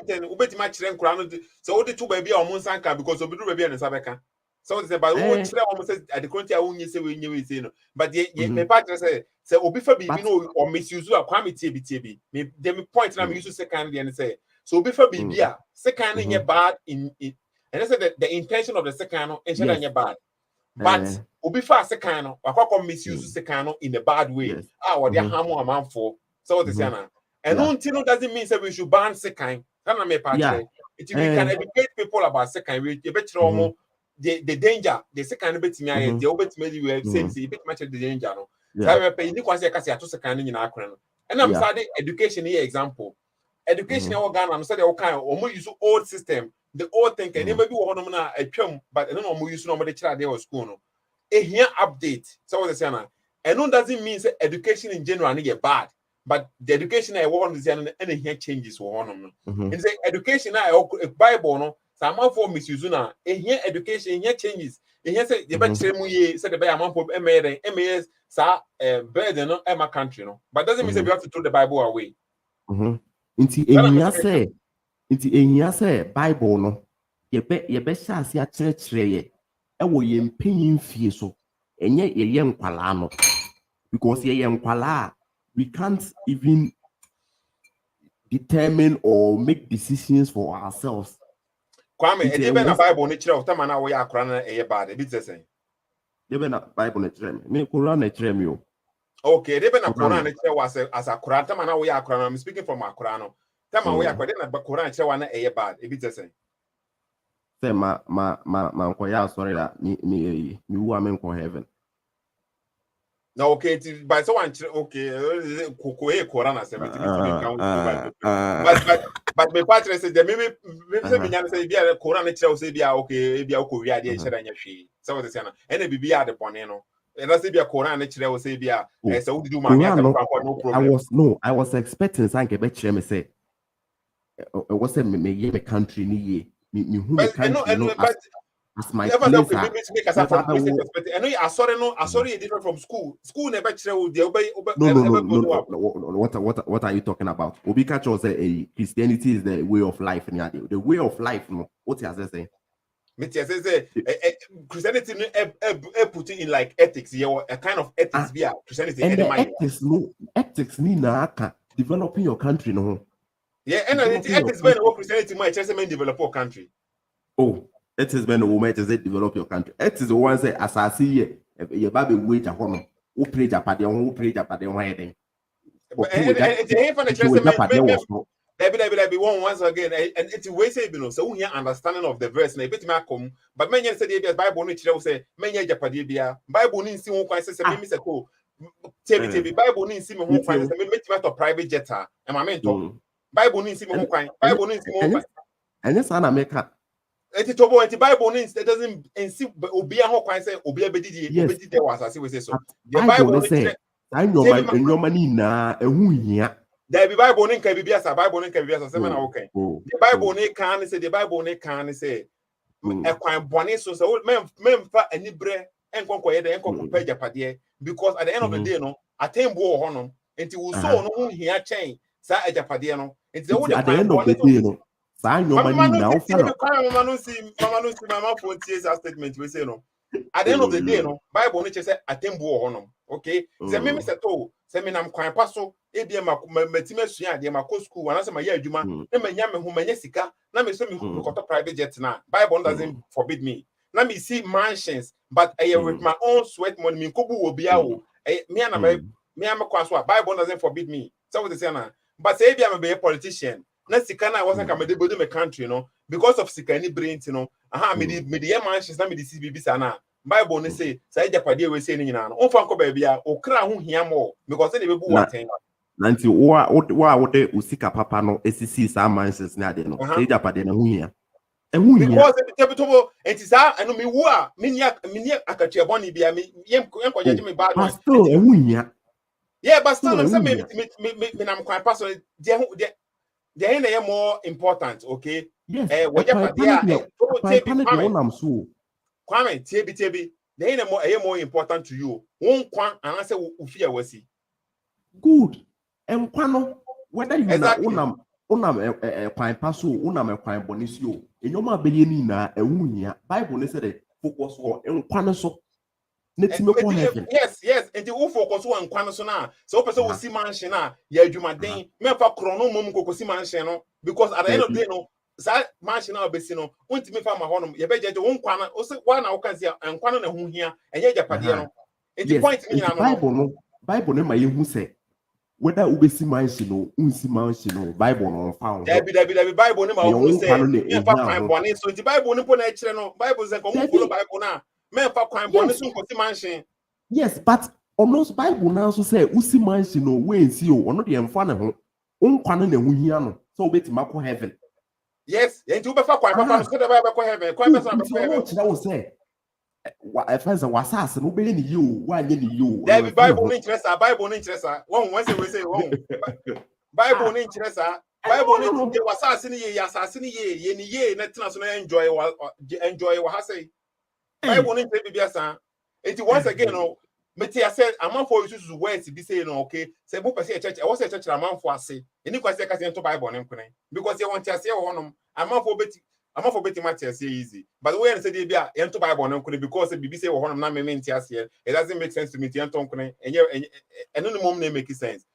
thing ubetima kire nkwala no so odi to baby o nsanka because obi do baby ne sabeka so they say but we kire o say at the country awunye say we nyewe say no but me partner say obi fa bibi no or misuse a Kwame TB me dem point na me use second and say so obi fa bibi a second nye bad in and I said that the intention of the second no ensure nye bad but obi fa second no akwa misuse second no in a bad way what they harm a man for so what they say na and until doesn't mean say we should ban second na me partner it we can educate people about second we be try the danger the second bit me the obetime we say bit much the danger no so we ni kwase kase ato second nyina akron no and I'm saying education here example education in Ghana no say the kind o use old system the old thinking maybe we hono na atwam but no mo use no mo de kira there school no here update so what they say na and no doesn't mean say education in general no get bad but the education I want to say and here changes we hono no and say education Bible no some for misuse na here education here changes here say the better mu ye say the be amount for MAS sa better no my country no but doesn't mean say we have to throw the Bible away. Inti ehia say Bible no ye be sha ase a kire ye e wo ye mpanyin fie so enye ye nkwala no because ye nkwala we can't even determine or make decisions for ourselves. Kwame, e dey be na Bible ni kire o tama na wo ya akora na e bad. E bi te say. Dey be na Bible ni kire me. Me Quran ni kire me o. Okay, dey be na Quran ni kire was as akora tama na wo ya akora na. I'm speaking from akora no. Tama wo ya akora na Quran kire wa na e bad. E bi te say. Say ma nko ya sorry la me wu am nko heaven. No, okay, by someone okay, Quran as but me partner said maybe me nyam say bia Quran na kire say bia okay bia ko wi ade kire nya hwe say what say na ene bibia ade bone no e na say bia Quran na kire say bia say wo didu ma me aka no problem. I was expecting sanke be kire me say what say me ye me country ni ye me hu me country no as my place. I know I sorry different from school. School never kire no. What are you talking about? Obika Cho say Christianity is the way of life. The way of life, no. What is that saying? Say Christianity put in like ethics. A kind of ethics via Christianity. And the ethics ni na developing your country, no. Yeah, and ethics when Christianity might just develop your country. Oh. It is when the woman just develop your country. It is the one say as I see ye baby wait a home. Who pray Japan, who pray Japan, why then? Once again, and it's way say you know, so we understanding of the verse. Na bit me come, but many say the Bible no chire say many Japan bia Bible ni nsi ho kwan say me say ko tell Bible ni nsi me ho kwan say me meet to private jet e ma me to Bible ni nsi me ho kwan Bible ni nsi me ho kwan and yes na make Eti tobo eti Bible means it doesn't insist obia ho kwan say obia bedidi was as we say so. The Bible say I know money na ehu hia. There be Bible nka bibia sa Bible nka bibia sa say na okay. The Bible ne kan say the Bible ne kan say e kwan bone so memfa anibre enkonko ye de enkonko pa japade because at the end of the day no atembu ho no enti wo so no hu hia chen sa ajapade no enti wo at the end of the day no sa your money now mama phone statement we say no at the end of the day no Bible no say atembu ho no okay say me say to say me nam kwan paso e bia matime sua ade mako school wana say ma ya adwuma na manya me ho manya sika na me so me koto private jet na Bible doesn't forbid me na me see mansions but I with my own sweat money me kobu wo bia wo me na me am kwa so Bible doesn't forbid me so what they say na but say bia me be a politician na sika na wasn't come dey my country no because of sika ni brain you know me the mansions na me the CBB sana Bible no say say japade we say ni nyina no onfa nko ba bia okra ho hia mo because say dey be waten nanti wa wote usika papa no esisi sa mansions na de no say japade na ho hia because the table it is anu me wu a me nia akatwe boni bia me yenko jeje me bad one still ho hia yeah but still say me nam kwan pass the end is more important, okay? Yes. What Kwame, TB. The end is more important to you. One kwan and answer ufia wasi. Good. And kwano whether you na unam kwan paso unam kwan bonisio. Enyoma beye ni na ewunya. Bible ne say focus on kwano so. Yes. And the who focus on kwano so na. So person will see mansion na ya adwuma den. Me fa krono mom kokosi mansion no because at the end of the day no sa mansion na obesi no untimi fa ma honom ye be jeje won kwana o se wa na wo kan se kwano na hu hia enye japade no. Enti point ni na no. Bible no ma ye hu se whether ubesi mansion no unsi mansion no Bible no found. Dabi Bible no ma wo say e fa kwan bone so the Bible no po na kire no Bible say ko mo follow Bible na me fa kwan bone so ko ti mansion. Yes, but almost Bible now so say usi mansion no we nsi o ono de emfa ne ho unkwane na hu hia no so obeti mako heaven. Yes, enti ube fa kwan papa no so de ba ko heaven kwan person ba ko heaven. What you say if I was asking no be ni you wa nye ni you. Dabi Bible no interest one say we say one Bible no interest Bible no dey was asking ye ni ye na tena so na enjoy wa ha say Bible no interest bibia san. Enti once again no meti I said among for you to words be say no okay say bo person church I was a church among for say any question ka say to Bible no nkune because you want to say honom among for beti matter say easy but the way I say dey bia ento Bible no nkune because bibi say honom na me nti ase it doesn't make sense to me ento nkune eno no mom na make sense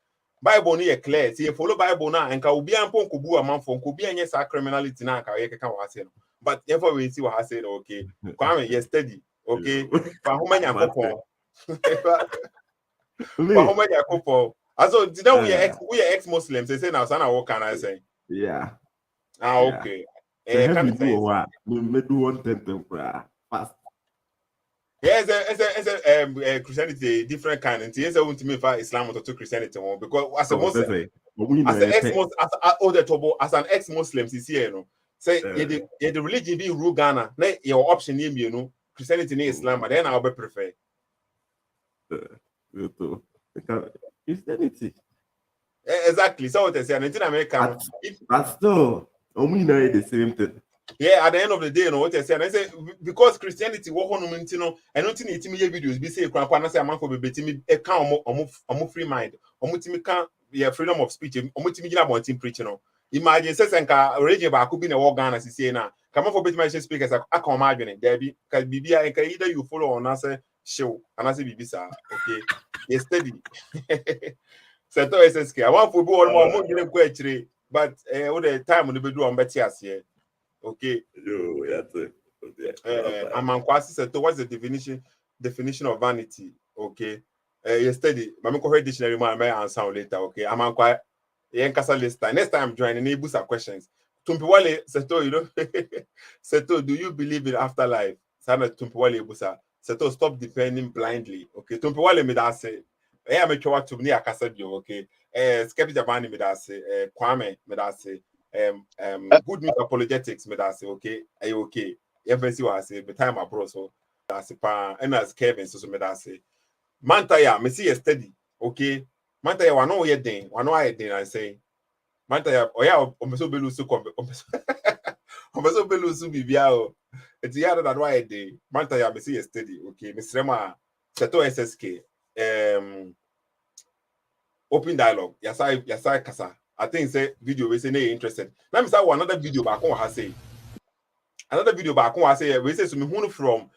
Bible no ye clear say follow Bible na enka obi ampo nkobu among for nkobi enye sa criminality na ka ye keka wa say no But therefore we see what I said. Okay, Kwame, you steady. Okay, but how many couple? But how many couple? Also, did we are ex-Muslims? They say now, son, what can I say? Yeah. Okay. Can I say? We do one thing fast. Yeah, it's a Christianity different kind. And it's a want to me for Islam to Christianity because as a Muslim, as an ex-Muslim, you know, say the religion be rule Ghana, your option you know, Christianity and Islam, but then I'll be prefer. Christianity. Exactly. So what they say, in America, but still, we know the same thing. Yeah, at the end of the day, you know what I say, and I say because Christianity, what on you know, I don't think it's me videos. Be say, "Grandpa, say I'm for be me a can free mind, can yeah freedom of speech. About team preaching. Imagine says and raging about could be in a war Ghana as say now. Come on for bit my speakers. I can imagine there be can be either you follow or not say show and I say be sir. Okay, you steady. So to SSK. I want for go more you go actually, but all the time when we do on better here. Okay. Yo, that's it. Amankwasi said, what's the definition of vanity? Okay. Yesterday, Mami ko heard dictionary man may answer later. Okay. Amankwa yenkasa list time. Next time I'm joining Ibusa questions. Tumpiwale Seto, you know. Seto, do you believe in afterlife? Sana Tumpiwale Ibusa. Seto, stop depending blindly. Okay. Tumpiwale me that say. I make sure to me akasa bio. Okay. Skepi Jabani me that say. Kwame me that say. Good news apologetics me that say okay are you okay you see what I say the time abroad so that's pa and as Kevin so me that say Mantaya me see steady okay Mantaya wa no ye den wa no I den I say Mantaya oya omeso belu su kombe omeso belu su bibia o eti ya that why dey Mantaya me see steady okay me srema seto SSK open dialogue yasai kasa I think say video we say no interested. Let me start with another video back on say. Another video back on say we say so me hunu from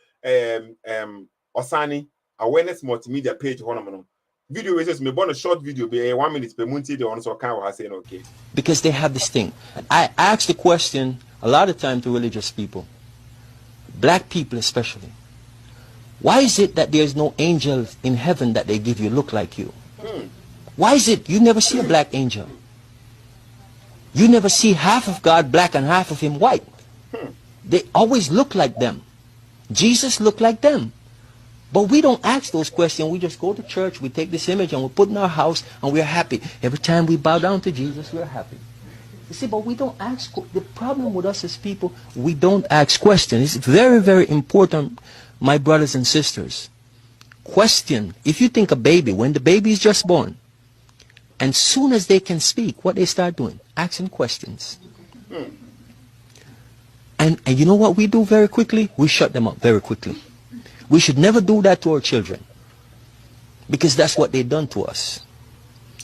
Osani awareness multimedia page one video we say me born a short video be 1 minute per month the on so kind of saying okay. Because they have this thing. I ask the question a lot of time to religious people, black people especially. Why is it that there's no angels in heaven that they give you look like you? Why is it you never see a black angel? You never see half of God black and half of him white. They always look like them. Jesus looked like them. But we don't ask those questions. We just go to church, we take this image and we put in our house and we're happy. Every time we bow down to Jesus, we're happy. You see, but we don't ask. The problem with us as people, we don't ask questions. It's very, very important, my brothers and sisters. Question. If you think a baby, when the baby is just born, and soon as they can speak, what they start doing? Asking questions. And you know what we do very quickly? We shut them up very quickly. We should never do that to our children. Because that's what they've done to us.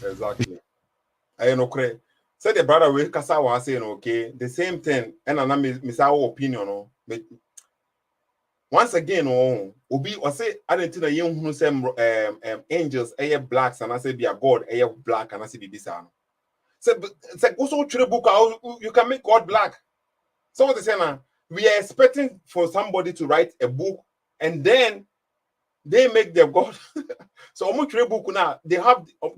Exactly. I know, Craig. Say the brother we kasa was saying, okay, the same thing, and I miss our opinion. But once again, Obi or say I didn't know young who say angels, blacks, and I say be a god, black, and I say be this. So also through the book, you can make God black. So what they say now, we are expecting for somebody to write a book, and then they make their God. So almost through the book now, they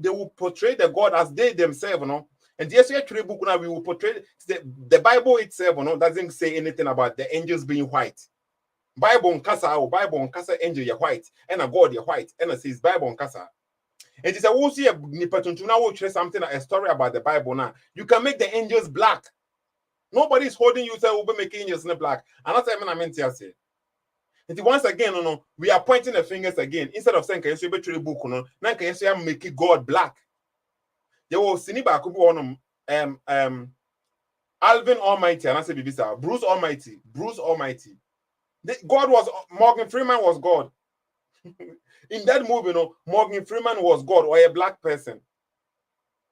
will portray the God as they themselves, you know. And yes, through the book now, we will portray the Bible itself, you know, doesn't say anything about the angels being white. Bible on Casa angel you're white, and a God you're white, and it says Bible on Casa. And it's a we'll see a something a story about the Bible now. You can make the angels black. Nobody's holding you say we'll be making angels in black. And that's what I meant to say. And once again, we are pointing the fingers again. Instead of saying can you be book, now can you make God black? There was Siniba Kubu Alvin Almighty, and I say Bibisa, Bruce Almighty. God was Morgan Freeman was God. In that movie, Morgan Freeman was God or a black person.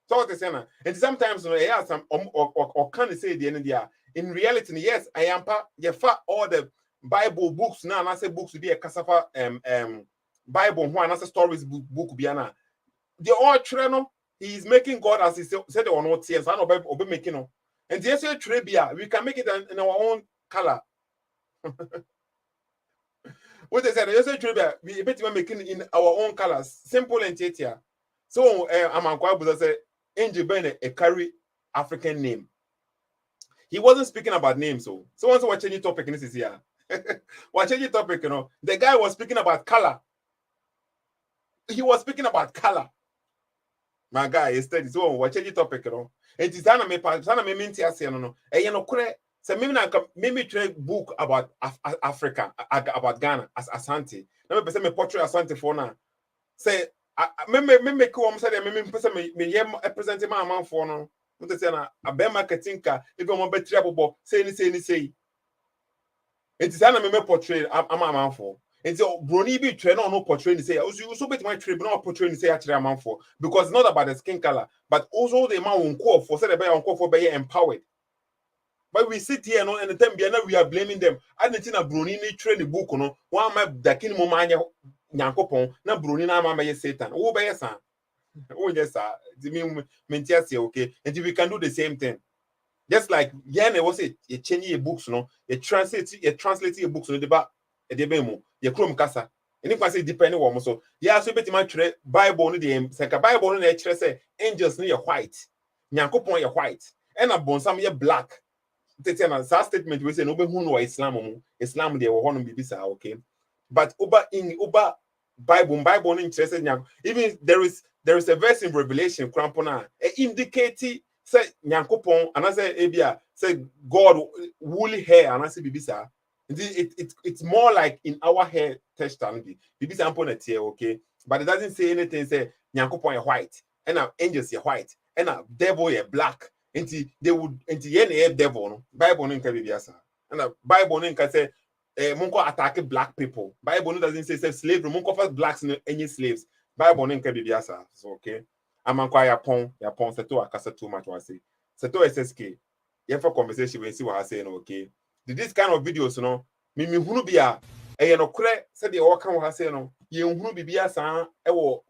So what they say now. And sometimes some or can they say the end of the year? In reality, yes, I am all the Bible books now, and I say books to be a Cassava Bible one, I say stories book biana. The all treno, he is making God as he said or not tears. I know Bible making. And yes, we can make it in our own color. What they said, you say trivia, we bet you making in our own colors, simple and here. So I'm quite say Angel Ben a carry African name. He wasn't speaking about names, so once we're changing topic, and this is here. We're changing topic, you know. The guy was speaking about color. He was speaking about color. My guy is steady. So we're changing topic, you know. And it's Sana me minti asiano no. And you know, so maybe trade book about Africa, about Ghana as Asante. Let me say me portray Asante for now. Say me come say me person me represent my man for no. What say na abe marketing ka if you want better abo say ni. It is ana me portray am man for. And so Brony be train no portray ni say also bet my trade no portray ni say actually man for because it's not about the skin color but also the man won call for say the be on call for be empowered. But we sit here no and the time we are blaming them. I didn't think Brony ni train the book no one my dakin mo manya nyankopon na Brony na ma me Satan. Wo be yes oh yes sir. Okay. And we can do the same thing. Just like Yane was it, you change your books, no, you translate your books no deba edebemo, you chrome kasa. And if I say depending on so, yeah, so bet my Bible no the second Bible no the say angels no white, nyankopon you white, and a bonsam you black. That statement we say no be who know Islam they were on bibisa okay. But over Bible no interested even there is a verse in Revelation crampona indicating say nyankopon and I say ebia say God woolly hair and I say bibisa it's more like in our hair testimony bibisa ampon here okay but it doesn't say anything say nyankopon is white and angels are white and devil is black until they would until any devil no Bible no can bibisa and Bible no can say munko attack black people Bible no doesn't say slavery munko first blacks no any slaves Bible no can bibisa so okay amankwa yapon seto akasa too much was say seto SSK for conversation we see what I say no okay this kind of videos no me hunu bia no kure said the work can say no ye hunu bibia san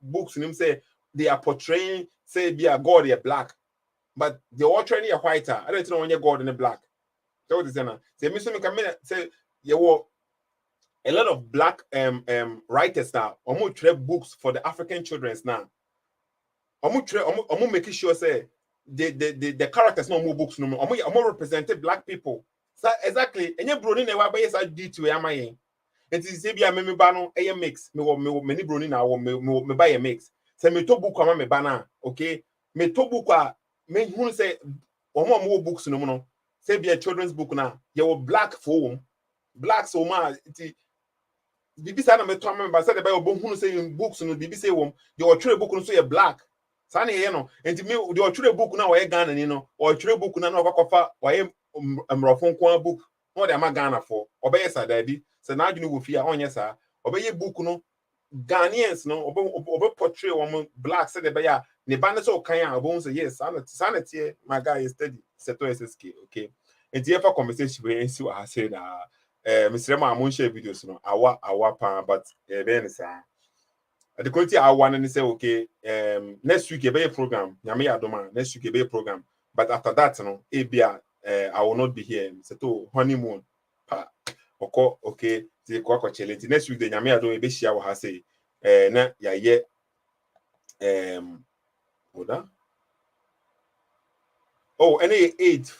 books nim say they are portraying say be a God is black but the all training a whiter I don't know when you God in the black so what is say me so me can say you were a lot of black writers now almost trade books for the African children's now I'm making sure say the characters no more books no more. I'm represented black people. So exactly. And you brony na wa say D2 amaye. And say bia me ba no e mix. Me many brony na me buy a mix. Say me to book ama me ba na, okay? Me to book a me hu say omo books no no. Say be a children's book na. You were black for black so ma bibi sa na me to ama me ba say the buy obo hu say books no bibi say wom. You trade book no so you black. Sani ye no enti me the otwere book na we Ghana ni no otwere book na no kwakofa we mrofon kwa book no de ma Ghana for obeye sa dabi se na adwene wo fia onye sa obeye book no Ghanaians no obe portray one black say de be ya ne ba ne so kan ya obo say yes sanity my guy is steady seto SSK okay enti efa conversation we ensi wa say na Mr. Ma mo share videos no awa pa but be ne sa the quality I want to say okay next week a program nyame adoma next week a program but after that no I will not be here so to honeymoon okay the kwako challenge next week the nyame adoma be share what I say na ya ye oda oh any 8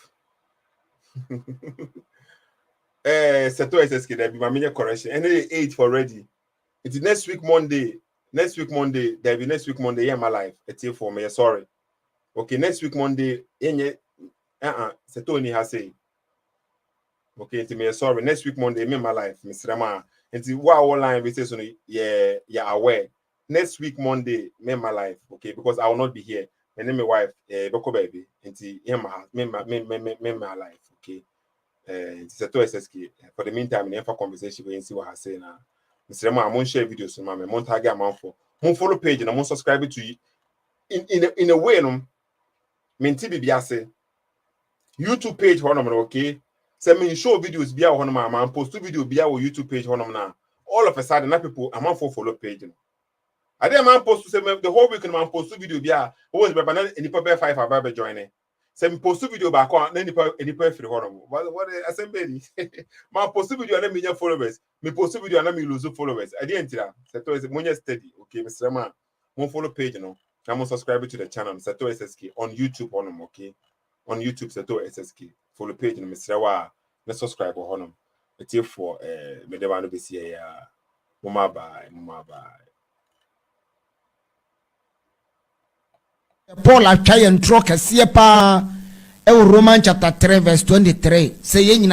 seto SSK there be my correction any 8 already it's next week Monday there be next week Monday yeah my life it's here for me sorry okay next week Monday enye seto ni ha say okay it's me sorry next week Monday me my life Mr. Ma it's what online we say so yeah aware next week Monday me my life okay because I will not be here and then my wife boko baby it's yeah my life okay it's seto SSK for the meantime in for conversation we see what I say now Mr. Ma, I'm share videos so my mon tag am for mon follow page and mon subscribe to you in a way no menti bibia say YouTube page honom okay say me show videos bia honom ma post video bia on YouTube page honom na all of a sudden na people am for follow page no I dey man post to say the whole week man post video bia always be banana any people 5 about joining Say me post video back on any free horrible. What I say baby. My post video and me followers. Me post video and me lose followers. I didn't tell. Seto is money steady. Okay, Mr. Man. One follow page, you know. I'm subscribe to the channel Seto SSK on YouTube on them, okay? On YouTube Seto SSK. Follow page and Mr. Wa. Let's subscribe on them. It's here for me the one to be see Mama bye. Paul atwa yɛ ntoro kɛseɛ paa ɛwɔ Roman chapter 3 verse 23 sɛ yɛn